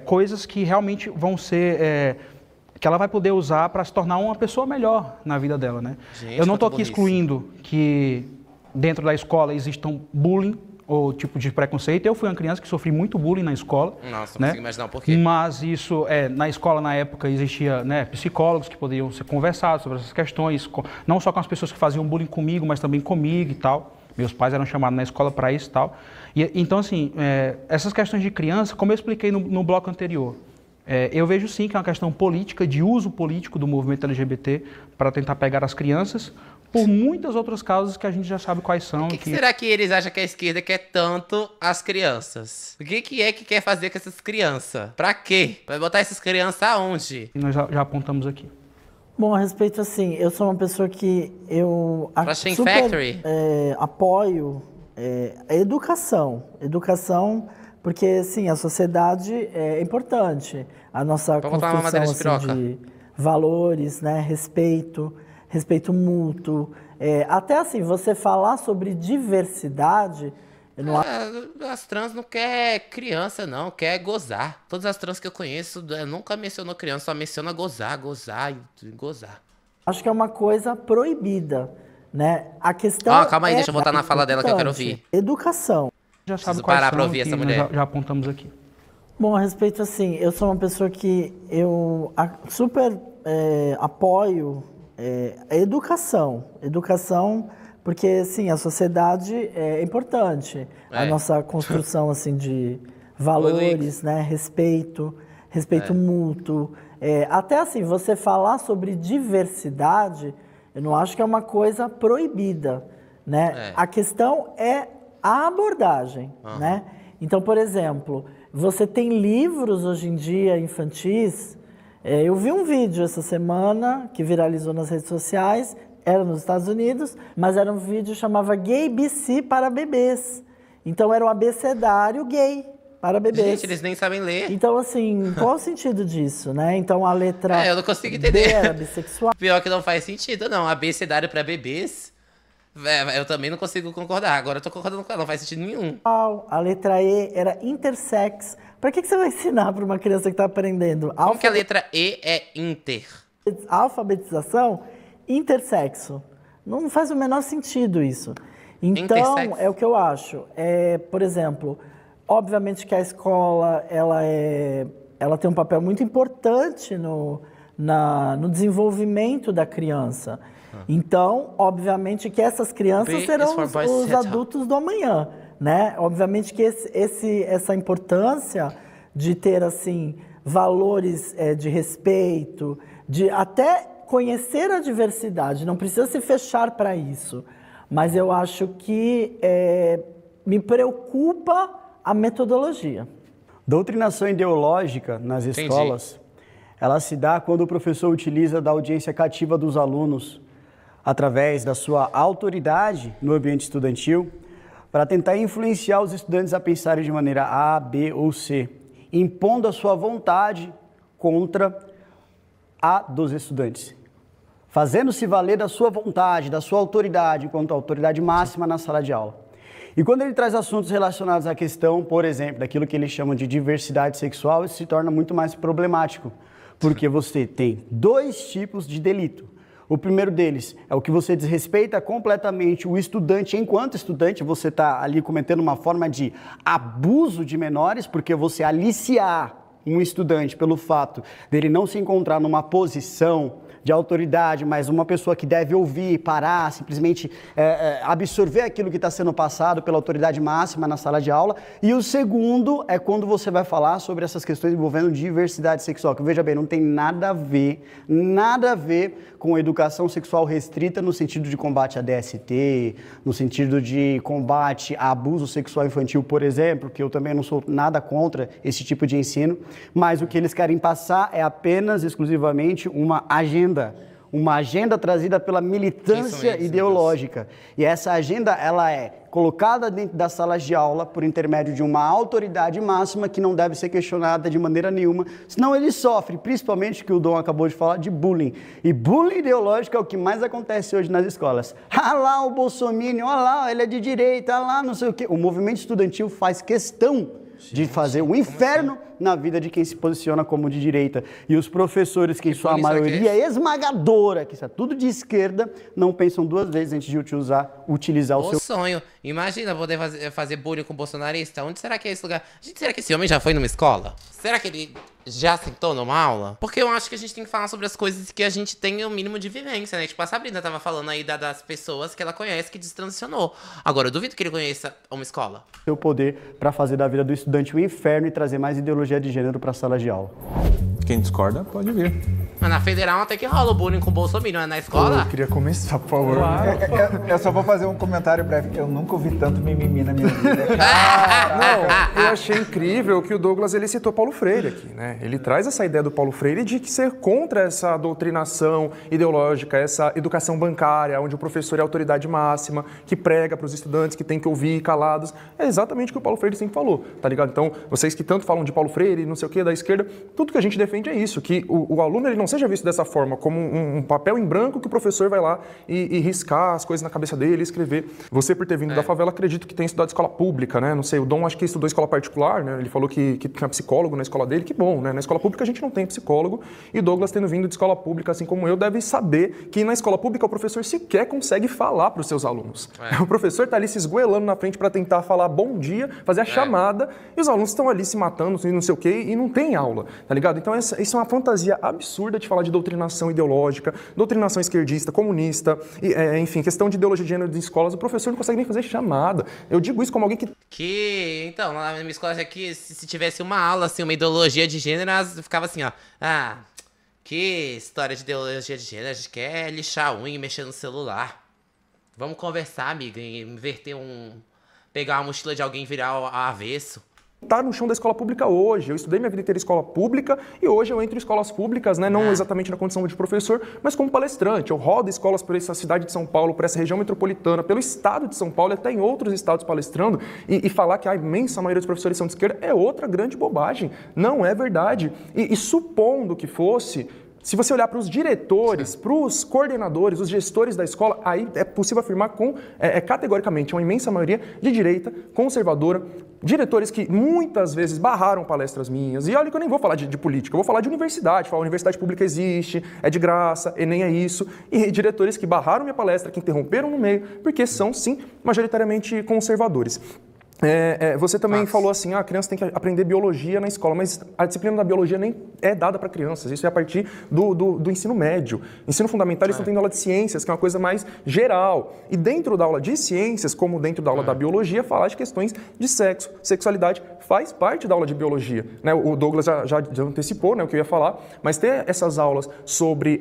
coisas que realmente vão ser... que ela vai poder usar para se tornar uma pessoa melhor na vida dela, né? Gente, eu não estou aqui excluindo que dentro da escola existam bullying ou tipo de preconceito. Eu fui uma criança que sofri muito bullying na escola. Nossa, não consigo imaginar o porquê. Mas isso, na escola, na época, existia, né, psicólogos que poderiam ser conversados sobre essas questões, não só com as pessoas que faziam bullying comigo, mas também comigo e tal. Meus pais eram chamados na escola para isso e tal. Então, assim, essas questões de criança, como eu expliquei no bloco anterior, eu vejo sim que é uma questão política, de uso político do movimento LGBT para tentar pegar as crianças, por muitas outras causas que a gente já sabe quais são. O que será que eles acham que a esquerda quer tanto as crianças? O que é que quer fazer com essas crianças? Pra quê? Vai botar essas crianças aonde? Nós já apontamos aqui. Bom, a respeito assim, eu sou uma pessoa que eu apoio a educação. Educação, porque assim, a sociedade é importante. A nossa construção assim, de valores, né, respeito mútuo. Até assim, você falar sobre diversidade... As trans não quer criança, não, quer gozar. Todas as trans que eu conheço nunca mencionou criança, só menciona gozar. Acho que é uma coisa proibida, né? A questão calma aí, deixa eu botar na fala dela que eu quero ouvir. Educação. Já sabe parar pra ouvir essa mulher. Já apontamos aqui. Bom, a respeito assim, eu sou uma pessoa que eu super apoio a educação. Educação... Porque, assim, a sociedade é importante. A nossa construção, assim, de valores, né? Respeito mútuo. Até, assim, você falar sobre diversidade, eu não acho que é uma coisa proibida, né? A questão é a abordagem, né? Então, por exemplo, você tem livros, hoje em dia, infantis. Eu vi um vídeo essa semana, que viralizou nas redes sociais, era nos Estados Unidos, mas era um vídeo que chamava Gay BC para bebês. Então era um abecedário gay para bebês. Gente, eles nem sabem ler. Então, assim, qual o sentido disso, né? Então a letra eu não consigo entender. B era bissexual. Pior que não faz sentido, não. Abecedário para bebês, eu também não consigo concordar. Agora eu tô concordando com ela, não faz sentido nenhum. A letra E era intersex. Pra que você vai ensinar para uma criança que tá aprendendo? Como que a letra E é inter? Alfabetização, intersexo. Não faz o menor sentido isso. Então, Intersexo. é o que eu acho. Por exemplo, obviamente que a escola ela tem um papel muito importante no desenvolvimento da criança. Então, obviamente que essas crianças serão os adultos do amanhã, né? Obviamente que essa importância de ter, assim, valores de respeito, de até conhecer a diversidade, não precisa se fechar para isso. Mas eu acho que me preocupa a metodologia. Doutrinação ideológica nas escolas, ela se dá quando o professor utiliza da audiência cativa dos alunos, através da sua autoridade no ambiente estudantil, para tentar influenciar os estudantes a pensarem de maneira A, B ou C, impondo a sua vontade contra a dos estudantes, fazendo-se valer da sua vontade, da sua autoridade, enquanto autoridade máxima na sala de aula. E quando ele traz assuntos relacionados à questão, por exemplo, daquilo que eles chamam de diversidade sexual, isso se torna muito mais problemático, porque você tem dois tipos de delito. O primeiro deles é o que você desrespeita completamente o estudante. Enquanto estudante, você está ali cometendo uma forma de abuso de menores, porque você aliciar um estudante pelo fato dele não se encontrar numa posição de autoridade, mas uma pessoa que deve ouvir, parar, simplesmente absorver aquilo que está sendo passado pela autoridade máxima na sala de aula. E o segundo é quando você vai falar sobre essas questões envolvendo diversidade sexual, que, veja bem, não tem nada a ver com educação sexual restrita no sentido de combate à DST, no sentido de combate a abuso sexual infantil, por exemplo, que eu também não sou nada contra esse tipo de ensino, mas o que eles querem passar é apenas, exclusivamente, uma agenda trazida pela militância ideológica. E essa agenda, ela é colocada dentro das salas de aula por intermédio de uma autoridade máxima que não deve ser questionada de maneira nenhuma, senão ele sofre, principalmente, que o Dom acabou de falar, de bullying. E bullying ideológico é o que mais acontece hoje nas escolas. Ah lá o bolsominion, ah lá, ele é de direita, ah lá não sei o quê. O movimento estudantil faz questão de fazer um inferno na vida de quem se posiciona como de direita. E os professores, que em sua maioria esmagadora, que está tudo de esquerda, não pensam duas vezes antes de utilizar o seu... sonho. Imagina poder fazer bullying com bolsonarista. Onde será que é esse lugar? Gente, será que esse homem já foi numa escola? Será que ele já sentou numa aula? Porque eu acho que a gente tem que falar sobre as coisas que a gente tem o mínimo de vivência, né? Tipo, a Sabrina tava falando aí das pessoas que ela conhece que destransicionou. Agora, eu duvido que ele conheça uma escola. Seu poder para fazer da vida do estudante um inferno e trazer mais ideologia de gênero para a sala de aula. Quem discorda, pode vir. Mas na federal até que rola o bullying com o Bolsonaro, na escola? Eu queria começar, por favor. Claro. Eu só vou fazer um comentário breve, eu nunca ouvi tanto mimimi na minha vida. Eu achei incrível que o Douglas, ele citou Paulo Freire aqui, né? Ele traz essa ideia do Paulo Freire de que ser contra essa doutrinação ideológica, essa educação bancária, onde o professor é a autoridade máxima, que prega para os estudantes, que tem que ouvir calados. É exatamente o que o Paulo Freire sempre falou, tá ligado? Então, vocês que tanto falam de Paulo Freire, não sei o que, da esquerda, tudo que a gente defende é isso, que o aluno ele não seja visto dessa forma, como um papel em branco que o professor vai lá e riscar as coisas na cabeça dele, escrever. Você, por ter vindo da favela, acredito que tem estudado escola pública, né? Não sei, o Dom acho que estudou escola particular, né? Ele falou que tinha psicólogo na escola dele, que bom, né? Na escola pública a gente não tem psicólogo, e o Douglas, tendo vindo de escola pública, assim como eu, deve saber que na escola pública o professor sequer consegue falar para os seus alunos. O professor está ali se esgoelando na frente para tentar falar bom dia, fazer a chamada, e os alunos estão ali se matando, não sei o quê, e não tem aula, tá ligado? Então isso é uma fantasia absurda de falar de doutrinação ideológica, doutrinação esquerdista, comunista, enfim, questão de ideologia de gênero de escolas, o professor não consegue nem fazer chamada. Eu digo isso como alguém que... Então, lá na minha escola aqui, se tivesse uma aula, assim, uma ideologia de gênero, ficava assim, ó, que história de ideologia de gênero, a gente quer lixar a unha e mexer no celular. Vamos conversar, amiga, e inverter pegar uma mochila de alguém e virar ao avesso. tá no chão da escola pública hoje. Eu estudei minha vida inteira em escola pública e hoje eu entro em escolas públicas, né, não exatamente na condição de professor, mas como palestrante. Eu rodo escolas por essa cidade de São Paulo, por essa região metropolitana, pelo estado de São Paulo e até em outros estados palestrando e falar que a imensa maioria dos professores são de esquerda é outra grande bobagem. Não é verdade. E supondo que fosse... Se você olhar para os diretores, para os coordenadores, os gestores da escola, aí é possível afirmar categoricamente uma imensa maioria de direita, conservadora, diretores que muitas vezes barraram palestras minhas. E olha que eu nem vou falar de política, eu vou falar de universidade, falar universidade pública existe, é de graça, Enem é isso. E diretores que barraram minha palestra, que interromperam no meio, porque são, sim, majoritariamente conservadores. Você também falou assim, a criança tem que aprender biologia na escola, mas a disciplina da biologia nem é dada para crianças, isso é a partir do ensino médio. Ensino fundamental, eles estão tendo aula de ciências, que é uma coisa mais geral. E dentro da aula de ciências, como dentro da aula da biologia, falar de questões de sexo, sexualidade, faz parte da aula de biologia. Né? O Douglas já antecipou, né, o que eu ia falar, mas ter essas aulas sobre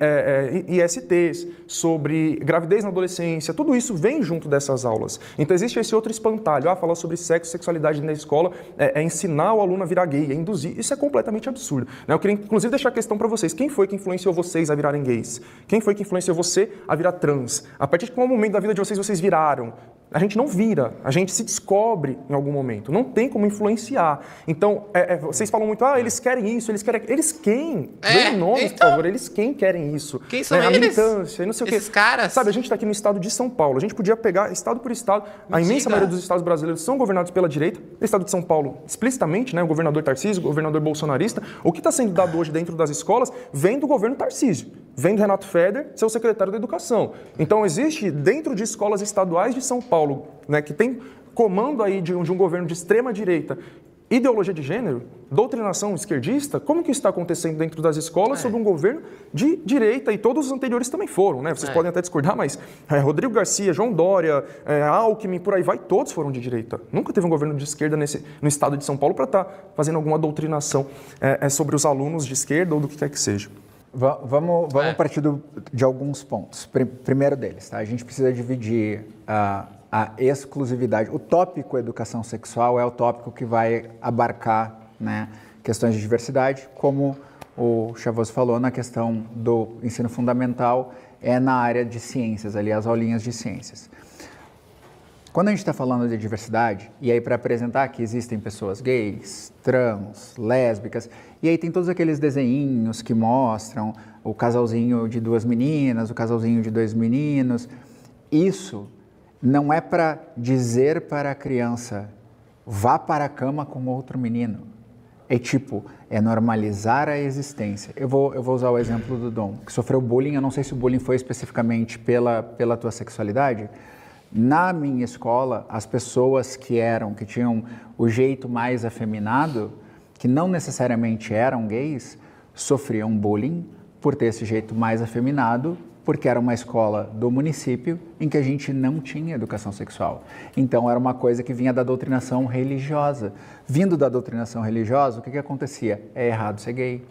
ISTs, sobre gravidez na adolescência, tudo isso vem junto dessas aulas. Então existe esse outro espantalho, falar sobre sexo, sexualidade na escola, ensinar o aluno a virar gay, induzir, isso é completamente absurdo. Né? Eu queria, inclusive, deixar a questão para vocês. Quem foi que influenciou vocês a virarem gays? Quem foi que influenciou você a virar trans? A partir de qual momento da vida de vocês viraram? A gente não vira, a gente se descobre em algum momento, não tem como influenciar. Então, vocês falam muito, eles querem isso, eles querem... Eles quem? Dê nomes, por favor, eles quem querem isso? Quem são eles? A militância, não sei esses o quê. caras? Sabe, a gente está aqui no estado de São Paulo, a gente podia pegar estado por estado, a imensa maioria dos estados brasileiros são governados pela direita, o estado de São Paulo, explicitamente, né, o governador Tarcísio, o governador bolsonarista, o que está sendo dado hoje dentro das escolas vem do governo Tarcísio, vem do Renato Feder, seu secretário da Educação. Então, existe dentro de escolas estaduais de São Paulo, né, que tem comando aí de um governo de extrema direita, ideologia de gênero, doutrinação esquerdista, como que isso está acontecendo dentro das escolas sob um governo de direita, e todos os anteriores também foram, né? Vocês podem até discordar, mas Rodrigo Garcia, João Dória, Alckmin, por aí vai, todos foram de direita. Nunca teve um governo de esquerda no estado de São Paulo para estar fazendo alguma doutrinação sobre os alunos de esquerda ou do que quer que seja. Vamos partir de alguns pontos. Primeiro deles, tá? A gente precisa dividir a exclusividade. O tópico educação sexual é o tópico que vai abarcar, né, questões de diversidade, como o Chavoso falou, na questão do ensino fundamental, na área de ciências, ali as aulinhas de ciências. Quando a gente está falando de diversidade, e aí para apresentar que existem pessoas gays, trans, lésbicas, e aí tem todos aqueles desenhinhos que mostram o casalzinho de 2 meninas, o casalzinho de 2 meninos, isso não é para dizer para a criança, vá para a cama com outro menino. É normalizar a existência. Eu vou usar o exemplo do Dom, que sofreu bullying. Eu não sei se o bullying foi especificamente pela tua sexualidade. Na minha escola, as pessoas que tinham o jeito mais afeminado, que não necessariamente eram gays, sofriam bullying por ter esse jeito mais afeminado, porque era uma escola do município em que a gente não tinha educação sexual. Então, era uma coisa que vinha da doutrinação religiosa. Vindo da doutrinação religiosa, o que acontecia? É errado ser gay,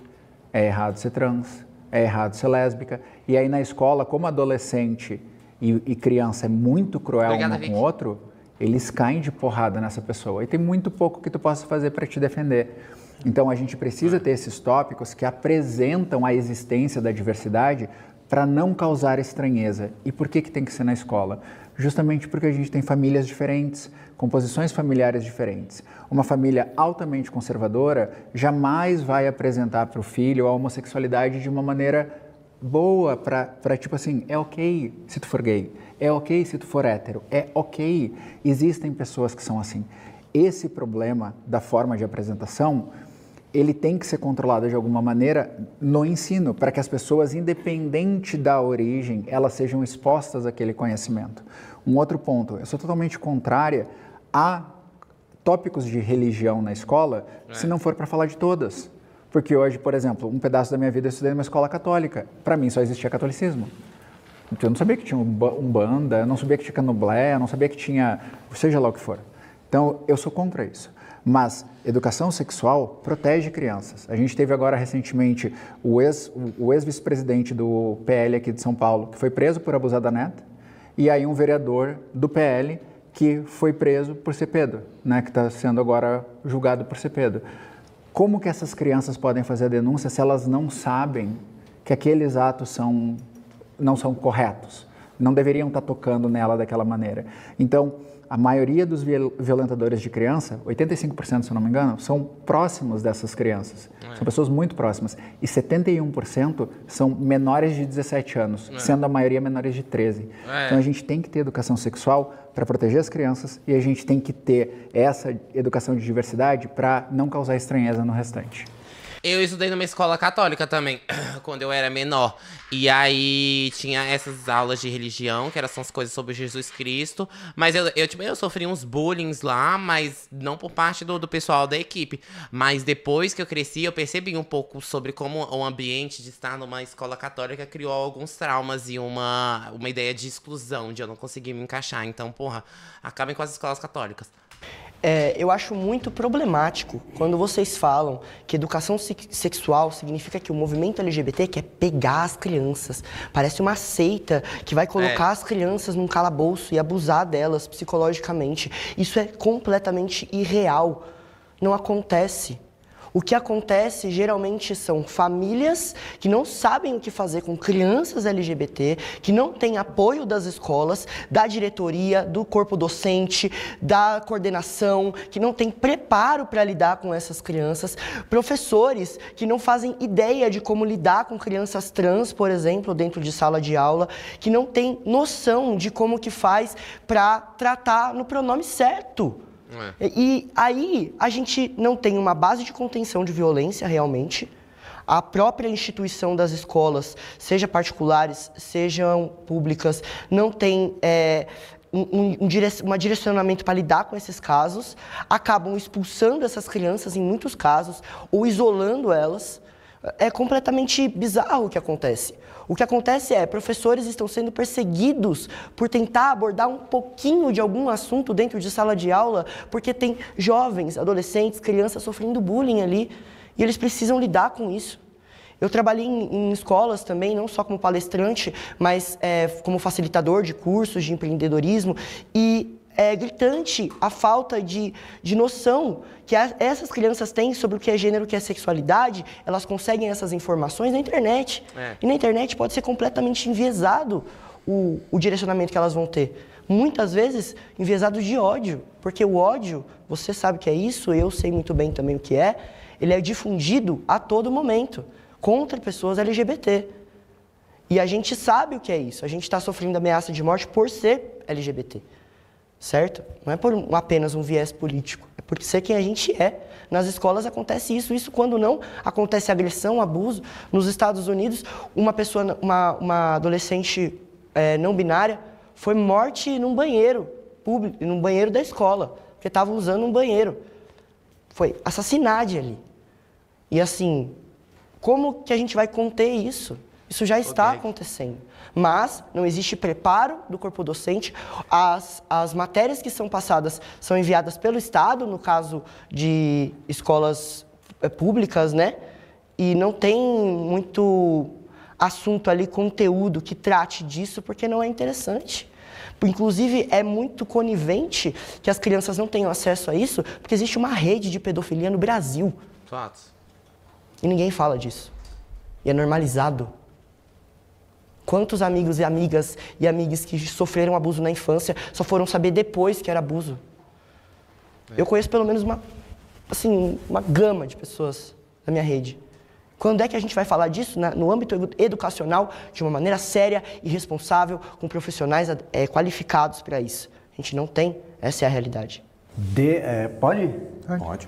é errado ser trans, é errado ser lésbica. E aí, na escola, como adolescente e criança é muito cruel com o outro, eles caem de porrada nessa pessoa. E tem muito pouco que tu possa fazer para te defender. Então, a gente precisa ter esses tópicos que apresentam a existência da diversidade para não causar estranheza. E por que tem que ser na escola? Justamente porque a gente tem famílias diferentes, composições familiares diferentes. Uma família altamente conservadora jamais vai apresentar para o filho a homossexualidade de uma maneira boa, para tipo assim, é ok se tu for gay, é ok se tu for hétero, é ok. Existem pessoas que são assim. Esse problema da forma de apresentação, ele tem que ser controlado de alguma maneira no ensino, para que as pessoas, independente da origem, elas sejam expostas àquele conhecimento. Um outro ponto, eu sou totalmente contrária a tópicos de religião na escola, se não for para falar de todas. Porque hoje, por exemplo, um pedaço da minha vida eu estudei numa escola católica. Para mim só existia catolicismo. Eu não sabia que tinha umbanda, eu não sabia que tinha candomblé, eu não sabia que tinha, seja lá o que for. Então, eu sou contra isso. Mas educação sexual protege crianças. A gente teve agora recentemente o ex-vice-presidente do PL aqui de São Paulo, que foi preso por abusar da neta, e aí um vereador do PL que foi preso por ser Pedro, né, que está sendo agora julgado por ser Pedro. Como que essas crianças podem fazer a denúncia se elas não sabem que aqueles atos não são corretos? Não deveriam estar tocando nela daquela maneira. Então, a maioria dos violentadores de criança, 85%, se eu não me engano, são próximos dessas crianças. São pessoas muito próximas. E 71% são menores de 17 anos, sendo a maioria menores de 13. Então, a gente tem que ter educação sexual para proteger as crianças e a gente tem que ter essa educação de diversidade para não causar estranheza no restante. Eu estudei numa escola católica também, quando eu era menor. E aí tinha essas aulas de religião, que eram as coisas sobre Jesus Cristo. Mas eu sofri uns bullying lá, mas não por parte do pessoal da equipe. Mas depois que eu cresci, eu percebi um pouco sobre como o ambiente de estar numa escola católica criou alguns traumas e uma ideia de exclusão, de eu não conseguir me encaixar. Então, porra, acabem com as escolas católicas. Eu acho muito problemático quando vocês falam que educação sexual significa que o movimento LGBT quer pegar as crianças. Parece uma seita que vai colocar as crianças num calabouço e abusar delas psicologicamente. Isso é completamente irreal. Não acontece. O que acontece geralmente são famílias que não sabem o que fazer com crianças LGBT, que não têm apoio das escolas, da diretoria, do corpo docente, da coordenação, que não têm preparo para lidar com essas crianças, professores que não fazem ideia de como lidar com crianças trans, por exemplo, dentro de sala de aula, que não têm noção de como que faz para tratar no pronome certo. E aí a gente não tem uma base de contenção de violência realmente. A própria instituição das escolas, seja particulares, sejam públicas, não tem um direcionamento para lidar com esses casos. Acabam expulsando essas crianças em muitos casos ou isolando elas. É completamente bizarro o que acontece. O que acontece é, professores estão sendo perseguidos por tentar abordar um pouquinho de algum assunto dentro de sala de aula, porque tem jovens, adolescentes, crianças sofrendo bullying ali, e eles precisam lidar com isso. Eu trabalhei em escolas também, não só como palestrante, mas como facilitador de cursos de empreendedorismo, e é gritante a falta de noção que essas crianças têm sobre o que é gênero, o que é sexualidade. Elas conseguem essas informações na internet. E na internet pode ser completamente enviesado o direcionamento que elas vão ter. Muitas vezes enviesado de ódio, porque o ódio, você sabe o que é isso, eu sei muito bem também o que é, ele é difundido a todo momento contra pessoas LGBT. E a gente sabe o que é isso, a gente está sofrendo ameaça de morte por ser LGBT. Certo? Não é por apenas um viés político, é por ser quem a gente é. Nas escolas acontece isso quando não acontece agressão, abuso. Nos Estados Unidos, uma adolescente não binária foi morta num banheiro público, num banheiro da escola, porque estava usando um banheiro. Foi assassinada ali. E assim, como que a gente vai conter isso? Isso já está acontecendo. Mas não existe preparo do corpo docente. As matérias que são passadas são enviadas pelo Estado, no caso de escolas públicas, né? E não tem muito assunto ali, conteúdo que trate disso, porque não é interessante. Inclusive, é muito conivente que as crianças não tenham acesso a isso, porque existe uma rede de pedofilia no Brasil. Fato. E ninguém fala disso. E é normalizado. Quantos amigos e amigas que sofreram abuso na infância só foram saber depois que era abuso? Eu conheço pelo menos uma gama de pessoas na minha rede. Quando é que a gente vai falar disso no âmbito educacional de uma maneira séria e responsável, com profissionais qualificados para isso? A gente não tem, essa é a realidade. Pode? Pode.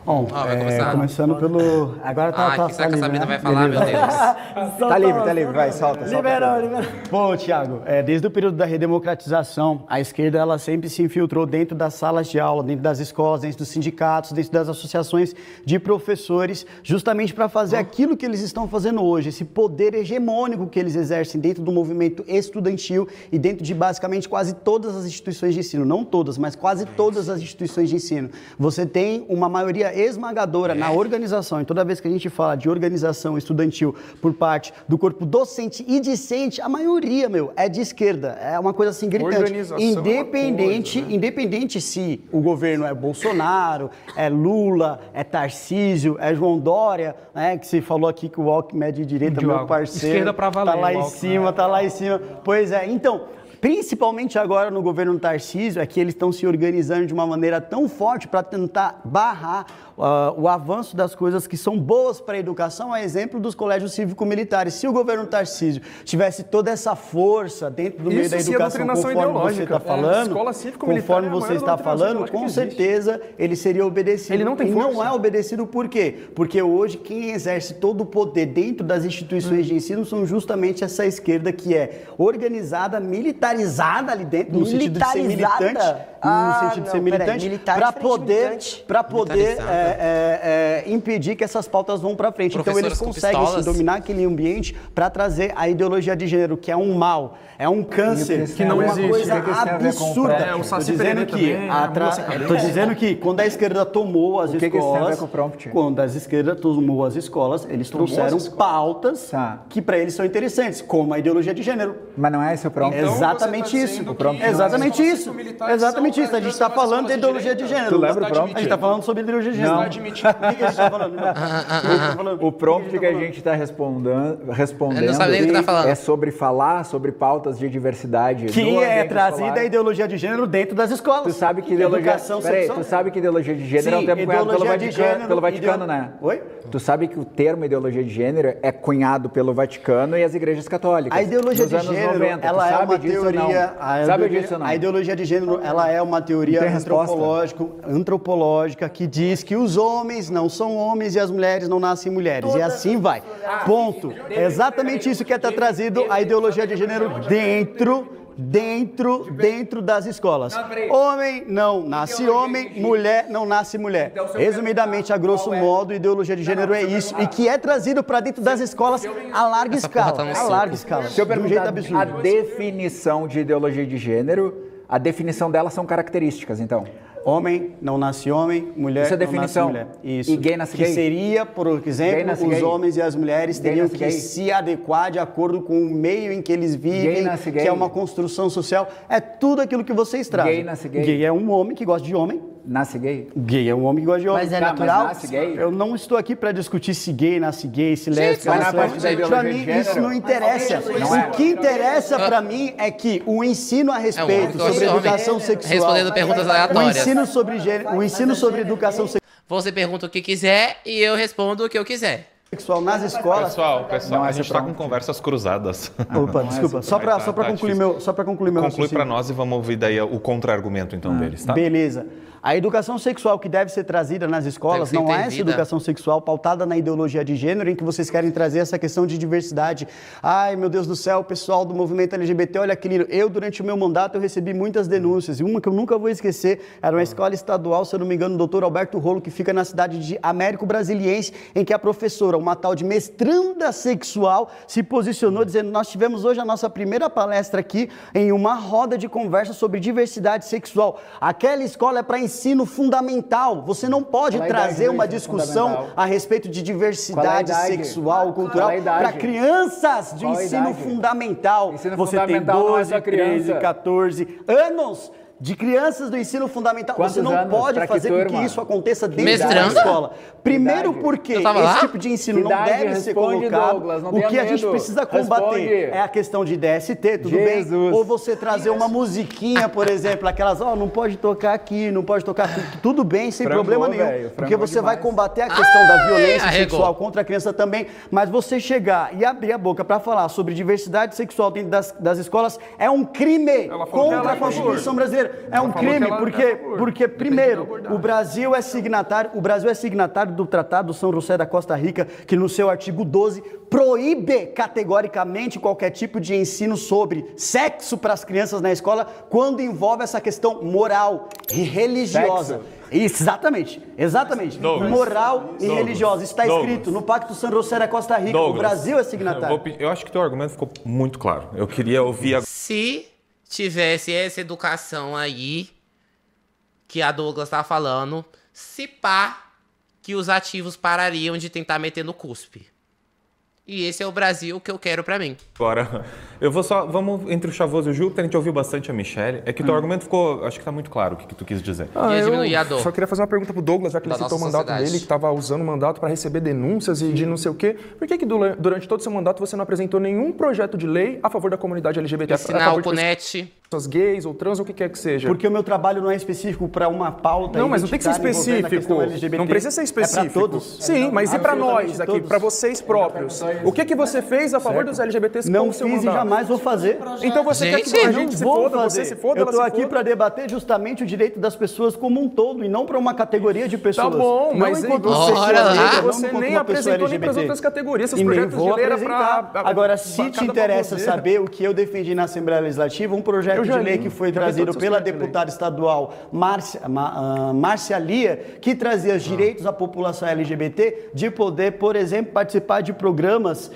Bom, começando pelo... Agora tá que será que a Sabrina vai falar, meu Deus? Tá livre, vai, solta. Liberou. Bom, Thiago, desde o período da redemocratização, a esquerda ela sempre se infiltrou dentro das salas de aula, dentro das escolas, dentro dos sindicatos, dentro das associações de professores, justamente para fazer aquilo que eles estão fazendo hoje, esse poder hegemônico que eles exercem dentro do movimento estudantil e dentro de basicamente quase todas as instituições de ensino. Não todas, mas quase todas as instituições de ensino. Você tem uma maioria esmagadora na organização, e toda vez que a gente fala de organização estudantil por parte do corpo docente e discente, a maioria, é de esquerda. É uma coisa assim gritante. Independente se o governo é Bolsonaro, é Lula, é Tarcísio, é João Dória, né, que se falou aqui que o Alckmin é de direita, meu parceiro. Esquerda pra valer. Tá lá em cima. Pois é, então... Principalmente agora no governo Tarcísio, é que eles estão se organizando de uma maneira tão forte para tentar barrar o avanço das coisas que são boas para a educação, a exemplo dos colégios cívico-militares. Se o governo Tarcísio tivesse toda essa força dentro do meio da educação, conforme você está falando, com certeza ele seria obedecido. Ele não tem força. E não é obedecido por quê? Porque hoje quem exerce todo o poder dentro das instituições de ensino são justamente essa esquerda que é organizada, militarizada ali dentro, no sentido de ser militante, para poder impedir que essas pautas vão para frente. Então eles conseguem dominar aquele ambiente para trazer a ideologia de gênero, que é um mal, é um câncer, que não existe. Uma coisa absurda. Estou dizendo que quando a esquerda tomou as escolas, eles trouxeram pautas que para eles são interessantes, como a ideologia de gênero. Mas não é esse o prompt? Exatamente isso. Exatamente isso. Exatamente isso. A gente está falando de ideologia de gênero. Tu lembra o prompt? A gente está falando sobre ideologia de gênero. Não. O que a gente está falando? O prompt que a gente está respondendo não sabe nem o que tá falando. É sobre falar sobre pautas de diversidade. Que é trazida a ideologia de gênero dentro das escolas. Tu sabe que ideologia de gênero é um termo cunhado pelo Vaticano, né? Oi? Tu sabe que o termo ideologia de gênero é cunhado pelo Vaticano e as igrejas católicas. A ideologia de gênero, ela é uma teoria... Sabe disso ou não? A ideologia de gênero, ela é uma teoria antropológica que diz que os homens não são homens e as mulheres não nascem mulheres. E assim vai. Ponto. É exatamente isso que está trazido a ideologia de gênero dentro das escolas. Homem não nasce homem, mulher não nasce mulher. Resumidamente, a grosso modo, ideologia de gênero é isso, e que é trazido para dentro das escolas a larga escala. Se eu perguntar a definição de ideologia de gênero, a definição dela são características, então. Homem não nasce homem, mulher Isso é definição. Não nasce mulher. Isso. E gay nasce gay? Que seria, por exemplo, os homens e as mulheres teriam que se adequar de acordo com o meio em que eles vivem, que é uma construção social. É tudo aquilo que vocês trazem. Gay nasce gay? Gay é um homem que gosta de homem. Nasce gay? Gay é um homem que gosta de homem. Mas é natural? Mas nasce gay? Eu não estou aqui para discutir se gay nasce gay, se lésbica nasce lésbica. Para mim, isso não interessa. O que interessa para mim é que o ensino a respeito sobre educação sexual... Respondendo perguntas aleatórias. O ensino sobre educação sexual... Você pergunta o que quiser e eu respondo o que eu quiser. Sexual nas escolas... Pessoal, a gente está com conversas cruzadas. Opa, desculpa. Só para concluir meu Conclui para nós e vamos ouvir daí o contra-argumento então deles, tá? Beleza. A educação sexual que deve ser trazida nas escolas não é essa educação sexual pautada na ideologia de gênero em que vocês querem trazer essa questão de diversidade. Ai, meu Deus do céu, o pessoal do movimento LGBT, olha que lindo. Eu, durante o meu mandato, eu recebi muitas denúncias. E uma que eu nunca vou esquecer era uma escola estadual, se eu não me engano, do Dr. Alberto Rolo, que fica na cidade de Américo Brasiliense, em que a professora, uma tal de mestranda sexual, se posicionou dizendo: nós tivemos hoje a nossa primeira palestra aqui em uma roda de conversa sobre diversidade sexual. Aquela escola é para ensino fundamental. Você não pode trazer uma discussão a respeito de diversidade sexual, cultural, para crianças de ensino fundamental. Você tem 12, 13, 14 anos de crianças do ensino fundamental. Você não pode fazer com que isso aconteça dentro da escola. Primeiro porque esse tipo de ensino não deve ser colocado. O que a gente precisa combater é a questão de DST, tudo bem? Ou você trazer uma musiquinha, por exemplo, aquelas, não pode tocar aqui, não pode tocar aqui. Tudo bem, sem problema nenhum. Porque você vai combater a questão da violência sexual contra a criança também. Mas você chegar e abrir a boca para falar sobre diversidade sexual dentro das escolas é um crime contra a Constituição brasileira. É um crime, porque primeiro, o Brasil é signatário do Tratado São José da Costa Rica, que no seu artigo 12 proíbe categoricamente qualquer tipo de ensino sobre sexo para as crianças na escola quando envolve essa questão moral e religiosa. Exatamente. Douglas, moral e religiosa. Está escrito no Pacto São José da Costa Rica. O Brasil é signatário. Eu acho que teu argumento ficou muito claro. Eu queria ouvir... Se tivesse essa educação aí que a Douglas tá falando, se pá, que os ativos parariam de tentar meter no cuspe. E esse é o Brasil que eu quero pra mim. Agora, vamos entre o Chavoso e o Júpiter, a gente ouviu bastante a Michelle. É que teu argumento ficou, acho que tá muito claro o que tu quis dizer. Ia diminuir a dor. Só queria fazer uma pergunta pro Douglas, já que ele citou o mandato dele, que estava usando o mandato para receber denúncias e de não sei o quê. Por que durante todo o seu mandato você não apresentou nenhum projeto de lei a favor da comunidade LGBT? Ensinar o CUNET. Pessoas gays ou trans ou o que quer que seja. Porque o meu trabalho não é específico para uma pauta. Não, mas não tem que ser específico. Não precisa ser específico. É para todos. Sim, mas e para nós aqui, para vocês próprios? O que você fez a favor dos LGBTs com o seu mandato? Não fiz e jamais vou fazer. Então você quer que a gente se foda, você se foda, eu estou aqui para debater justamente o direito das pessoas como um todo e não para uma categoria de pessoas. Tá bom, mas você nem apresentou nem para as outras categorias. Seus projetos de lei era para... Agora, se te interessa saber o que eu defendi na Assembleia Legislativa, um projeto de lei que foi trazido pela deputada estadual Márcia Lia, que trazia os direitos à população LGBT de poder, por exemplo, participar de programas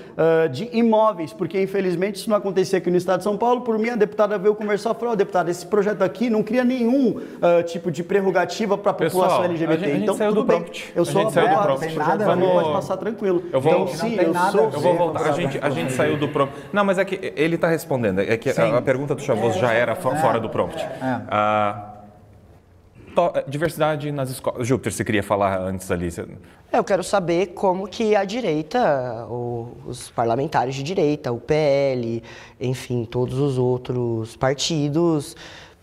de imóveis, porque infelizmente isso não acontecia aqui no estado de São Paulo. Por mim, a deputada veio conversar e falou: deputada, esse projeto aqui não cria nenhum tipo de prerrogativa para a população LGBT. Então, tudo bem. Eu sou aberto, pode passar tranquilo. Eu vou voltar. A gente saiu do prompt. Não, mas é que ele está respondendo. É que a pergunta do Chavoso já era fora do prompt. Diversidade nas escolas. Júpiter, você queria falar antes ali? Eu quero saber como que a direita, os parlamentares de direita, o PL, enfim, todos os outros partidos,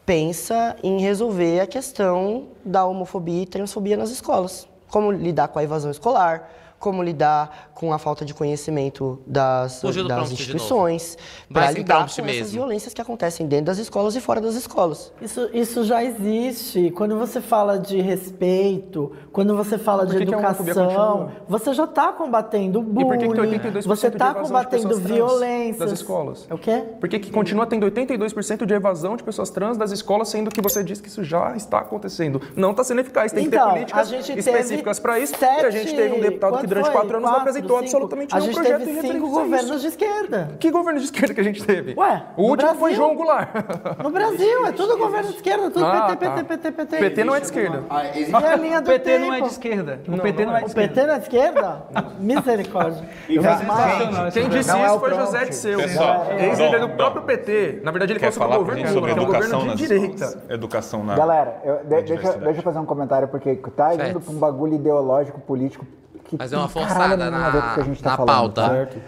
pensa em resolver a questão da homofobia e transfobia nas escolas. Como lidar com a evasão escolar, como lidar com a falta de conhecimento das instituições, para lidar com essas violências que acontecem dentro das escolas e fora das escolas. Isso já existe. Quando você fala de respeito, quando você fala de educação, você já está combatendo bullying, e por que 82% você está combatendo violências das escolas. É o quê? Por que continua tendo 82% de evasão de pessoas trans das escolas, sendo que você diz que isso já está acontecendo? Não está sendo eficaz. Tem que ter políticas específicas para isso. E a gente teve um deputado que durante 4 anos não apresentou absolutamente nenhum projeto. A gente teve 5 governos de esquerda. Que governo de esquerda que a gente teve? Ué, o último foi João Goulart. No Brasil, é tudo governo de esquerda, tudo PT. PT não é de esquerda. E a linha do PT não é de esquerda. O PT não é de esquerda. O PT não é de esquerda? Misericórdia. Quem disse isso foi José Disseu, ex-líder do próprio PT. Na verdade, ele falou sobre o governo Lula, que é um governo de direita. Educação na... Galera, deixa eu fazer um comentário, porque tá indo para um bagulho ideológico, político, que fazer uma forçada na falando, pauta. Certo?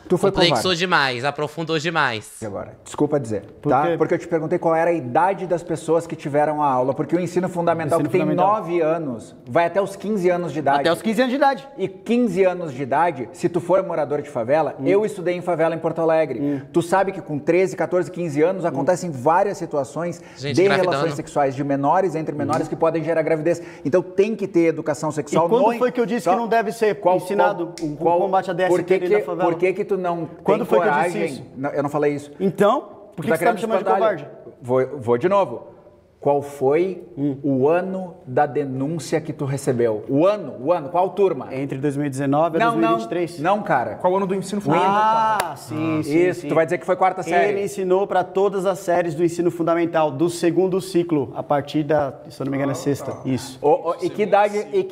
Tu foi complexou demais, aprofundou demais. E agora? Desculpa dizer, tá? Porque eu te perguntei qual era a idade das pessoas que tiveram a aula, porque o ensino fundamental, que tem 9 anos, vai até os 15 anos de idade. Até os 15 anos de idade. E 15 anos de idade, se tu for morador de favela, eu estudei em favela em Porto Alegre. Tu sabe que com 13, 14, 15 anos acontecem várias situações de relações sexuais de menores, entre menores, que podem gerar gravidez. Então tem que ter educação sexual. E quando foi que eu disse que não deve ser ensinado o combate à DST da favela? Por que tu não Quando tem foi coragem? Que eu disse isso? Não, eu não falei isso. Então, por que você está me chamando de covarde? Vou de novo. Qual foi o ano da denúncia que tu recebeu? O ano, qual turma? Entre 2019 e 2023. Não, cara. Qual ano do ensino fundamental? Sim. Isso, tu vai dizer que foi 4ª série. Ele ensinou para todas as séries do ensino fundamental, do 2º ciclo, a partir da, se eu não me engano, é 6ª. Isso. E que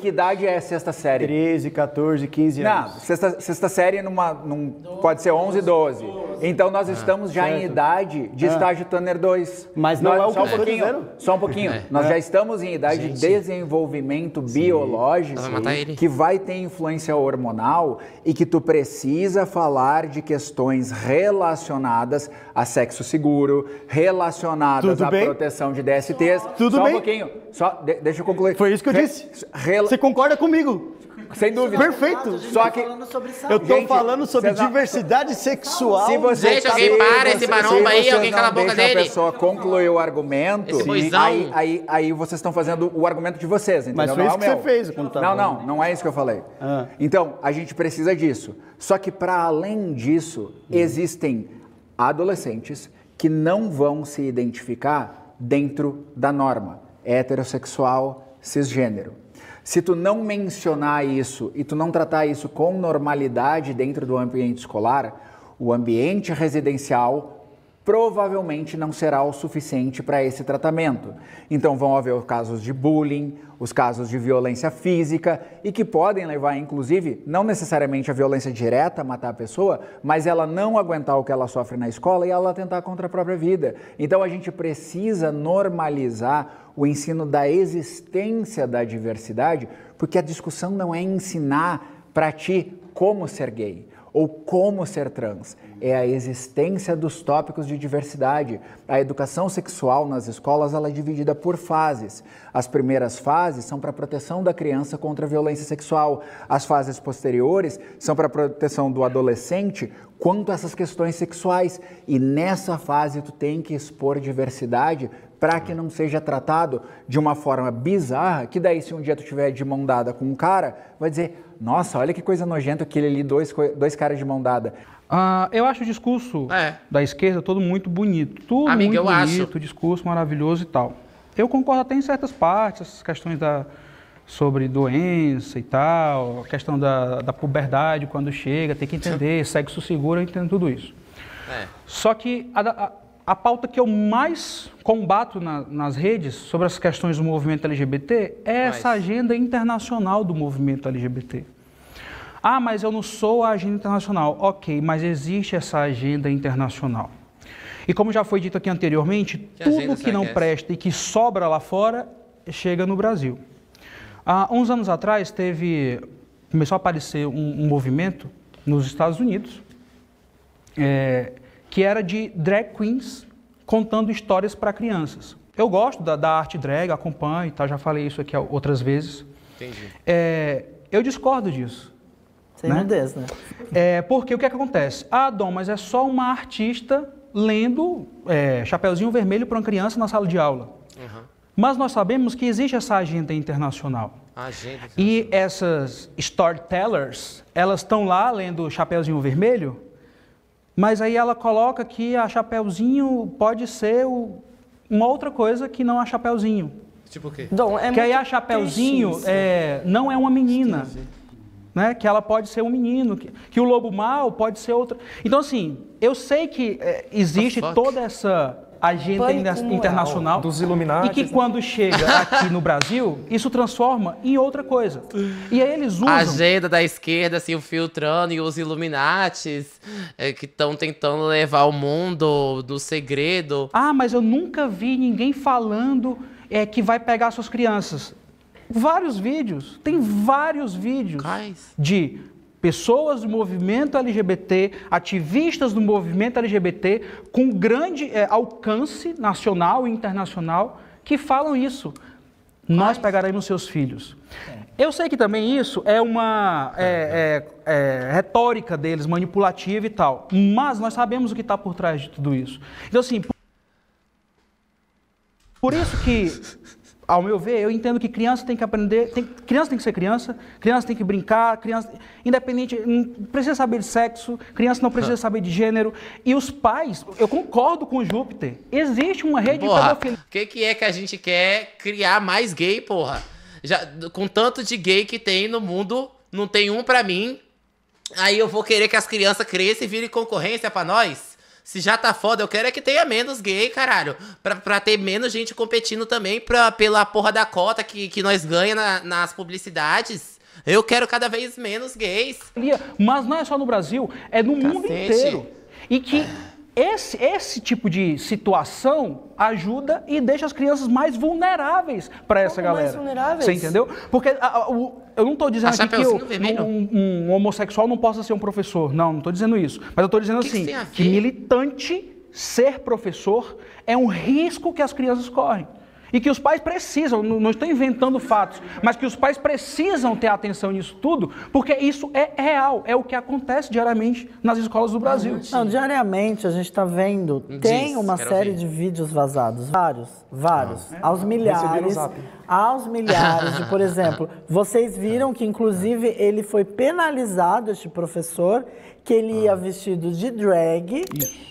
idade é a 6ª série? 13, 14, 15 anos. Não, 6ª série pode ser 11, 12. Então nós estamos já em idade de estágio Tanner 2. Mas não é o que eu estou dizendo. Só um pouquinho. Nós já estamos em idade de desenvolvimento biológico que vai ter influência hormonal e que tu precisa falar de questões relacionadas a sexo seguro, relacionadas à proteção de DSTs. Tudo bem. Só um pouquinho. Deixa eu concluir. Foi isso que eu disse. Você concorda comigo? Sem dúvida. Perfeito. Só que eu tô falando sobre diversidade sexual. Se você gente, alguém para esse maromba aí, alguém cala a boca dele. Se a pessoa concluir o argumento, aí vocês estão fazendo o argumento de vocês, entendeu? Mas foi isso que você fez. Não é isso que eu falei. Então, a gente precisa disso. Só que para além disso, existem adolescentes que não vão se identificar dentro da norma heterossexual, cisgênero. Se tu não mencionar isso e tu não tratar isso com normalidade dentro do ambiente escolar, o ambiente residencial provavelmente não será o suficiente para esse tratamento. Então vão haver os casos de bullying, os casos de violência física e que podem levar, inclusive, não necessariamente a violência direta a matar a pessoa, mas ela não aguentar o que ela sofre na escola e ela atentar contra a própria vida. Então a gente precisa normalizar o ensino da existência da diversidade, porque a discussão não é ensinar para ti como ser gay ou como ser trans, é a existência dos tópicos de diversidade. A educação sexual nas escolas ela é dividida por fases. As primeiras fases são para a proteção da criança contra a violência sexual. As fases posteriores são para a proteção do adolescente quanto a essas questões sexuais. E nessa fase tu tem que expor diversidade para que não seja tratado de uma forma bizarra, que daí se um dia tu tiver de mão dada com um cara, vai dizer, nossa, olha que coisa nojenta aquele ali, dois caras de mão dada. Eu acho o discurso da esquerda todo muito bonito. Tudo muito bonito, discurso maravilhoso e tal. Eu concordo até em certas partes, essas questões sobre doença e tal, a questão da puberdade quando chega, tem que entender, sexo seguro, eu entendo tudo isso. Só que a pauta que eu mais combato nas redes sobre as questões do movimento LGBT é essa agenda internacional do movimento LGBT. Ah, mas eu não sou a agenda internacional. Ok, mas existe essa agenda internacional. E como já foi dito aqui anteriormente, tudo que não presta e que sobra lá fora, chega no Brasil. Há uns anos atrás, começou a aparecer um movimento nos Estados Unidos, que era de drag queens contando histórias para crianças. Eu gosto da arte drag, acompanho, tá? Já falei isso aqui outras vezes. Entendi. Eu discordo disso. Sem nudez, né? Porque o que acontece? Ah, Dom, mas é só uma artista lendo Chapeuzinho Vermelho para uma criança na sala de aula. Uhum. Mas nós sabemos que existe essa agenda internacional. E essas storytellers, elas estão lá lendo Chapeuzinho Vermelho, mas aí ela coloca que a Chapeuzinho pode ser uma outra coisa que não a Chapeuzinho. Tipo o quê? Que aí a Chapeuzinho não é uma menina. Né? Que ela pode ser um menino, que o lobo mau pode ser outra. Então, assim, eu sei que existe toda essa agenda internacional dos Illuminati, e que quando chega aqui no Brasil, isso transforma em outra coisa. E aí eles usam... A agenda da esquerda se infiltrando e os Illuminatis que estão tentando levar o mundo do segredo. Ah, mas eu nunca vi ninguém falando que vai pegar suas crianças. Vários vídeos, tem vários vídeos de pessoas do movimento LGBT, ativistas do movimento LGBT, com grande alcance nacional e internacional, que falam isso. Nós pegaremos seus filhos. Eu sei que também isso é uma retórica deles, manipulativa e tal, mas nós sabemos o que está por trás de tudo isso. Então, assim, por isso que... Ao meu ver, eu entendo que criança tem que aprender, criança tem que ser criança tem que brincar, criança independente, não precisa saber de sexo, criança não precisa saber de gênero. E os pais, eu concordo com o Júpiter, existe uma rede de pedofilia. O que é que a gente quer criar mais gay, porra? Já, com tanto de gay que tem no mundo, não tem um pra mim, aí eu vou querer que as crianças cresçam e virem concorrência pra nós? Se já tá foda, eu quero que tenha menos gay, caralho. Pra ter menos gente competindo também pela porra da cota que nós ganhamos nas publicidades. Eu quero cada vez menos gays. Mas não é só no Brasil, é no mundo inteiro. E que esse tipo de situação ajuda e deixa as crianças mais vulneráveis para essa galera. Mais vulneráveis? Você entendeu? Porque eu não estou dizendo aqui que um homossexual não possa ser um professor. Não estou dizendo isso. Mas eu estou dizendo assim, que militante ser professor é um risco que as crianças correm. E que os pais precisam, não estou inventando fatos, mas que os pais precisam ter atenção nisso tudo, porque isso é real, é o que acontece diariamente nas escolas do Brasil. Não, diariamente a gente está vendo, tem uma série de vídeos vazados, vários, aos milhares de, por exemplo, vocês viram que inclusive ele foi penalizado, este professor, que ele ia vestido de drag,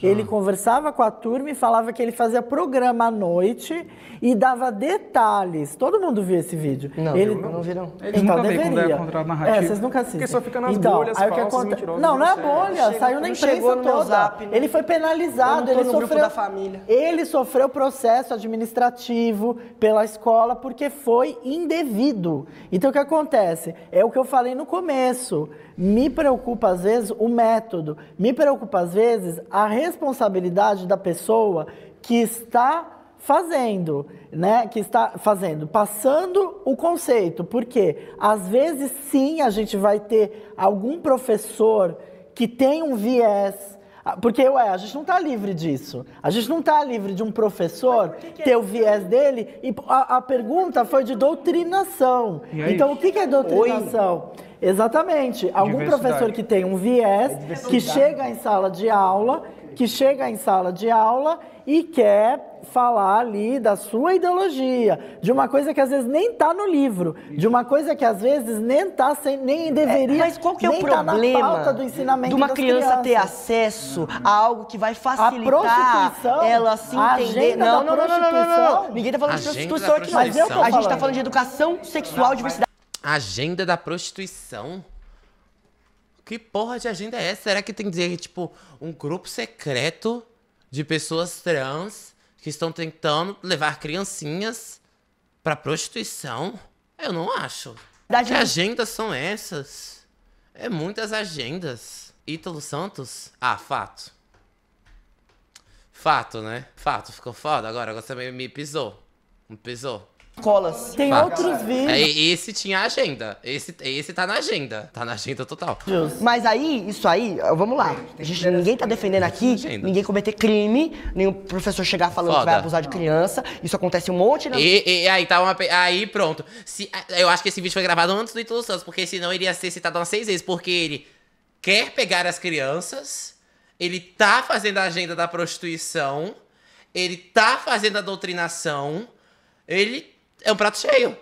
ele conversava com a turma e falava que ele fazia programa à noite e dava detalhes. Todo mundo viu esse vídeo? Não, ele não vi não. Eles então nunca veem deveria. quando é contra a narrativa. Vocês nunca assistem. Porque só fica nas então, bolhas aí o que falsas, acontece? mentirosas. Não, não é bolha, saiu na imprensa chegou no meu toda. zap, né? Ele foi penalizado, Eu não tô ele no grupo sofreu da família. Ele sofreu processo administrativo pela escola porque foi indevido. Então o que acontece? É o que eu falei no começo. Me preocupa às vezes o método, me preocupa às vezes a responsabilidade da pessoa que está fazendo, né? Que está fazendo, passando o conceito. Porque às vezes sim a gente vai ter algum professor que tem um viés. Porque, a gente não está livre disso. A gente não está livre de um professor ter o viés dele. E a pergunta foi de doutrinação. Então, o que é doutrinação? Exatamente. Algum professor que tem um viés, que chega em sala de aula, e quer falar ali da sua ideologia, de uma coisa que às vezes nem está no livro, de uma coisa que às vezes nem deveria, mas qual que é o problema tá na pauta do ensinamento de uma das criança crianças. ter acesso a algo que vai facilitar prostituição, ela se a entender? agenda da prostituição. Ninguém tá falando de Agenda prostituição da aqui, mas prostituição. a gente tá falando de educação sexual, diversidade. Agenda da prostituição? Que porra de agenda é essa? Será que tem que dizer, tipo, um grupo secreto de pessoas trans que estão tentando levar criancinhas pra prostituição? Eu não acho. Que agendas são essas? É muitas agendas. Ítalo Santos? Ah, fato. Fato, né? Fato, ficou foda. Agora você me pisou. Me pisou. Escolas. Tem outros vídeos. Esse tinha agenda. Esse tá na agenda. Tá na agenda total. Mas aí, isso aí, vamos lá. Ninguém tá defendendo aqui, ninguém cometer crime, nenhum professor chegar falando que vai abusar de criança. Isso acontece um monte na... Aí tá aí pronto. Eu acho que esse vídeo foi gravado antes do Ítalo Santos, porque senão ele ia ser citado umas 6 vezes. Porque ele quer pegar as crianças, ele tá fazendo a agenda da prostituição, ele tá fazendo a doutrinação, ele é um prato cheio.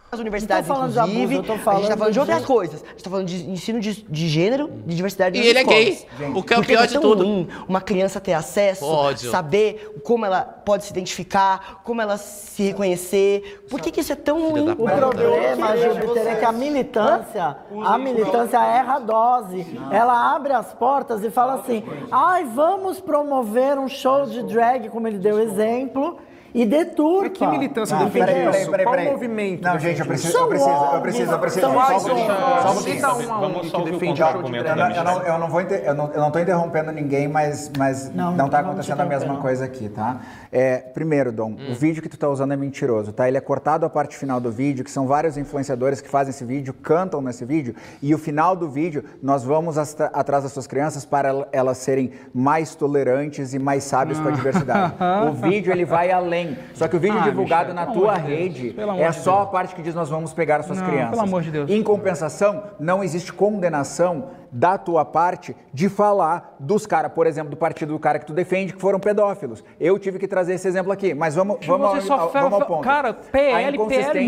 As universidades, inclusive, a gente tá falando de outras coisas. A gente tá falando de ensino de gênero, de diversidade nas escolas. E ele é gay, o que é o pior de tudo. Ruim uma criança ter acesso, saber como ela pode se identificar, como ela se reconhecer. Por que isso é tão ruim? O problema, Júpiter, é que a militância erra a dose. Ela abre as portas e fala assim, vamos promover um show de drag, como ele deu exemplo, e deturpa. Mas que militância defende isso? Qual movimento? Não, gente, eu preciso. Só Vamos só ouvir o contra-argumento da mídia. Eu não estou interrompendo ninguém, mas não está acontecendo a mesma coisa aqui, tá? Primeiro, Dom, o vídeo que tu tá usando é mentiroso, tá? Ele é cortado a parte final do vídeo, que são vários influenciadores que fazem esse vídeo, cantam nesse vídeo, e o final do vídeo, nós vamos atrás das suas crianças para elas serem mais tolerantes e mais sábias com a diversidade. O vídeo, ele vai além. Só que o vídeo divulgado na tua rede é só a parte que diz nós vamos pegar as suas crianças. Pelo amor de Deus. Em compensação, não existe condenação da tua parte de falar dos caras, por exemplo, do partido do cara que tu defende, que foram pedófilos. Eu tive que trazer esse exemplo aqui, mas vamos ao ponto. Cara, PL,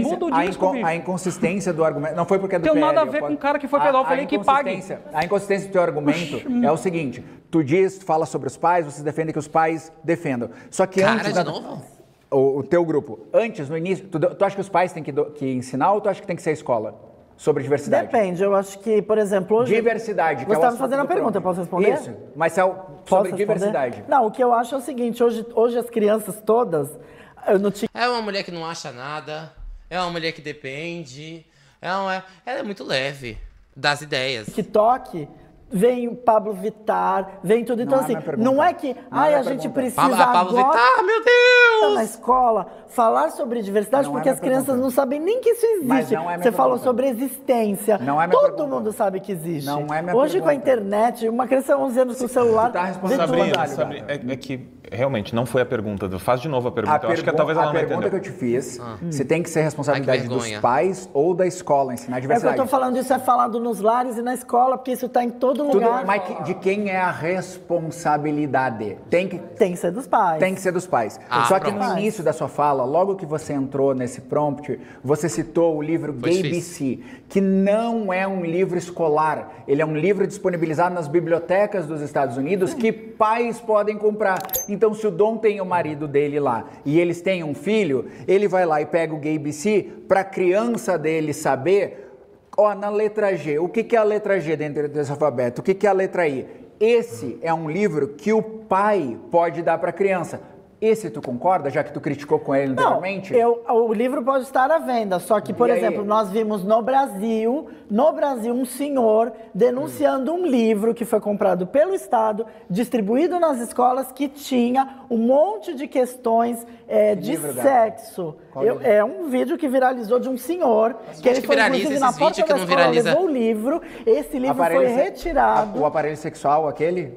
muda o disco, a inconsistência do argumento, não foi porque é do PL. Tem nada a ver com o cara que foi pedófilo e que pague. A inconsistência do teu argumento é o seguinte, tu fala sobre os pais, vocês defendem que os pais defendam. Só que antes... de novo? O teu grupo, antes, no início, tu acha que os pais têm que ensinar ou tu acha que tem que ser a escola sobre diversidade? Depende, eu acho que, por exemplo, hoje... Diversidade. Você está me fazendo a pergunta, eu posso responder? Isso, mas sobre diversidade. Não, o que eu acho é o seguinte, hoje as crianças todas... É uma mulher que não acha nada, é uma mulher que depende, ela é muito leve das ideias. TikTok... Vem o Pablo Vittar, vem tudo. Então, assim, não é que a gente precisa Pablo Vittar, meu Deus! Na escola, falar sobre diversidade, porque as crianças não sabem nem que isso existe. Você falou sobre existência. Todo mundo sabe que existe. Hoje, com a internet, uma criança de 11 anos com o celular... Sabrina, é que realmente não foi a pergunta. Faz de novo a pergunta. Eu acho que talvez ela não entendeu. A pergunta que eu te fiz, se tem que ser responsabilidade dos pais ou da escola ensinar diversidade. É o que eu tô falando, isso é falado nos lares e na escola, porque isso tá em todo todo lugar. Mas de quem é a responsabilidade? Tem que ser dos pais. Tem que ser dos pais. Só que no início da sua fala, logo que você entrou nesse prompt, você citou o livro Gay-BC, que não é um livro escolar. Ele é um livro disponibilizado nas bibliotecas dos Estados Unidos que pais podem comprar. Então, se o Dom tem o marido dele lá e eles têm um filho, ele vai lá e pega o Gay-BC para a criança dele saber, na letra G, o que é a letra G dentro desse alfabeto? O que é a letra I? Esse é um livro que o pai pode dar para a criança. Esse tu concorda, já que tu criticou com ele anteriormente? O livro pode estar à venda, só que, por exemplo, nós vimos no Brasil, um senhor denunciando um livro que foi comprado pelo Estado, distribuído nas escolas, que tinha um monte de questões de sexo. É um vídeo que viralizou de um senhor, que ele foi, inclusive, na porta da escola, levou o livro, esse livro foi retirado. O aparelho sexual,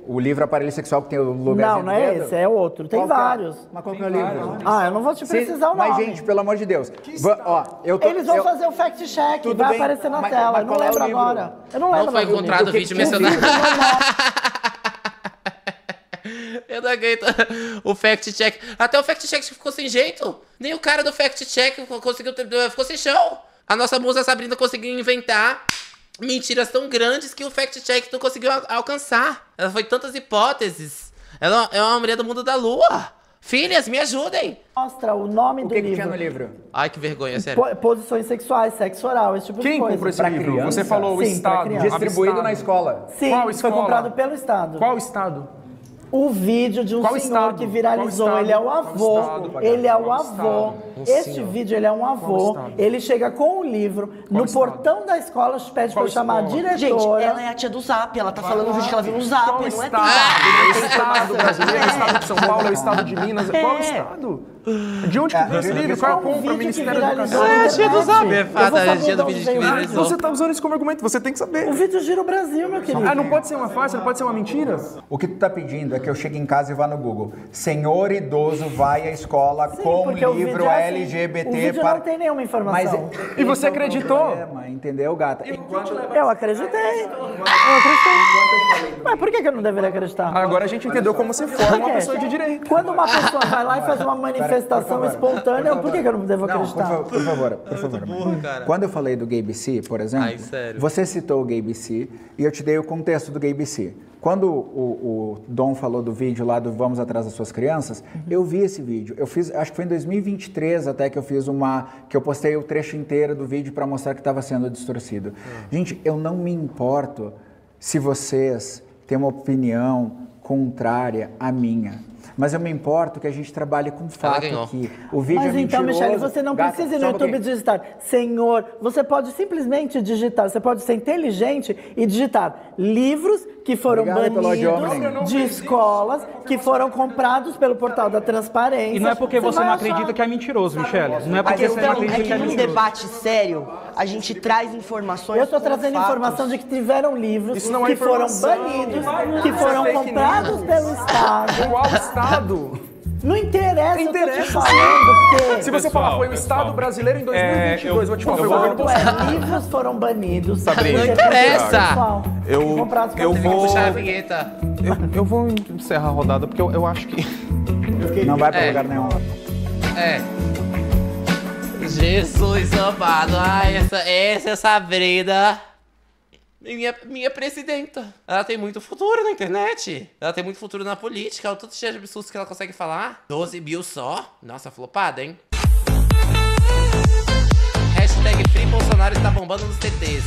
o livro aparelho sexual que tem o lugar. Não é esse, é outro, tem vários. Mas qual que é o livro? Eu não vou te precisar o nome. Mas, gente, pelo amor de Deus. Eles vão fazer o fact-check, vai aparecer na tela. Eu não lembro agora. Não foi encontrado o vídeo mencionado. Eu não aguento o fact-check. Até o fact-check ficou sem jeito. Nem o cara do fact-check conseguiu, ficou sem chão. A nossa musa Sabrina conseguiu inventar mentiras tão grandes que o fact-check não conseguiu alcançar. Ela foi tantas hipóteses. Ela é uma mulher do mundo da lua. Filhas, me ajudem. Mostra o nome do livro. O que tinha no livro? Ai, que vergonha, sério. Posições sexuais, sexo oral, esse tipo de coisa. Quem comprou esse livro? Criança? Você falou o Estado. Distribuído na escola. Sim, foi comprado pelo Estado. Qual Estado? O vídeo de um senhor que viralizou, ele é o avô, ele é o avô. Este vídeo, ele é um avô, ele chega com o livro, no portão da escola, pede pra eu chamar a diretora. Gente, ela é a tia do Zap, ela tá falando no vídeo que ela viu no Zap, não é Estado? É o Estado brasileiro, é o Estado de São Paulo, é o Estado de Minas, qual Estado? De onde que veio esse livro? Qual é a compra? O Ministério da Educação? É, tia do Zap. É tia do vídeo que viralizou. Você tá usando isso como argumento, você tem que saber. O vídeo gira o Brasil, meu querido. Não pode ser uma farsa, não pode ser uma mentira? O que tu tá pedindo é que eu chegue em casa e vá no Google. Senhor idoso vai à escola com livro LGBT o vídeo não tem nenhuma informação. E você acreditou? Entendeu, gata? Eu acreditei. Mas por que eu não deveria acreditar? Agora a gente entendeu como se forma uma pessoa de direito. Quando uma pessoa vai lá e faz uma manifestação espontânea, por que eu não devo acreditar? Por favor. Quando eu falei do Gay-BC, por exemplo, você citou o Gay-BC e eu te dei o contexto do Gay-BC. Quando o Dom falou do vídeo lá do Vamos Atrás das Suas Crianças, eu vi esse vídeo. Eu fiz, acho que foi em 2023 até que eu fiz que eu postei o trecho inteiro do vídeo para mostrar que estava sendo distorcido. Gente, eu não me importo se vocês têm uma opinião contrária à minha. Mas eu me importo que a gente trabalhe com fato aqui. O vídeo é mentiroso. Mas então, Michele, você não precisa ir no YouTube digitar Senhor. Você pode simplesmente digitar, você pode ser inteligente e digitar livros que foram banidos de escolas, que foram comprados pelo portal da transparência. E não é porque você não acredita que é mentiroso, Michele. Não é porque você não acredita que é mentiroso. Num debate sério, a gente traz informações. Eu estou trazendo informação de que tiveram livros que foram banidos, que foram comprados pelo Estado. Qual Estado? Não interessa, eu tô te falando que... Se você falar foi o Estado brasileiro em 2022, vou te falar, foi o governo Bolsonaro. Livros foram banidos. Sabrina, não interessa. Eu vou encerrar a rodada, porque eu acho que... Não vai pra lugar nenhum. Jesus amado. Ai, essa é Sabrina. Minha presidenta. Ela tem muito futuro na internet. Ela tem muito futuro na política. Olha o tanto de absurdos que ela consegue falar. 12 mil só. Nossa, flopada, hein? Hashtag Free Bolsonaro está bombando nos TTs.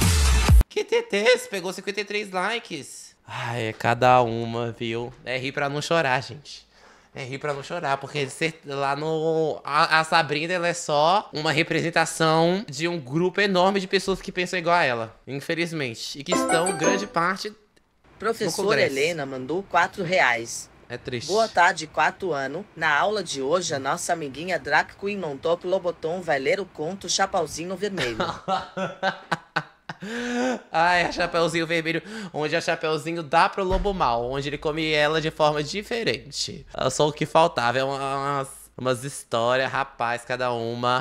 Que TTs? Pegou 53 likes. Ai, é cada uma, viu? É rir pra não chorar, gente. É rir pra não chorar, porque lá no... A Sabrina, ela é só uma representação de um grupo enorme de pessoas que pensam igual a ela, infelizmente. E que estão, grande parte, Professora Helena mandou R$4. É triste. Boa tarde, 4 anos. Na aula de hoje, a nossa amiguinha Drag Queen Montopo Lobotom vai ler o conto Chapeuzinho Vermelho. Ai, a Chapeuzinho Vermelho, onde a Chapeuzinho dá pro lobo mal, onde ele come ela de forma diferente. Só o que faltava, é umas histórias, rapaz, cada uma.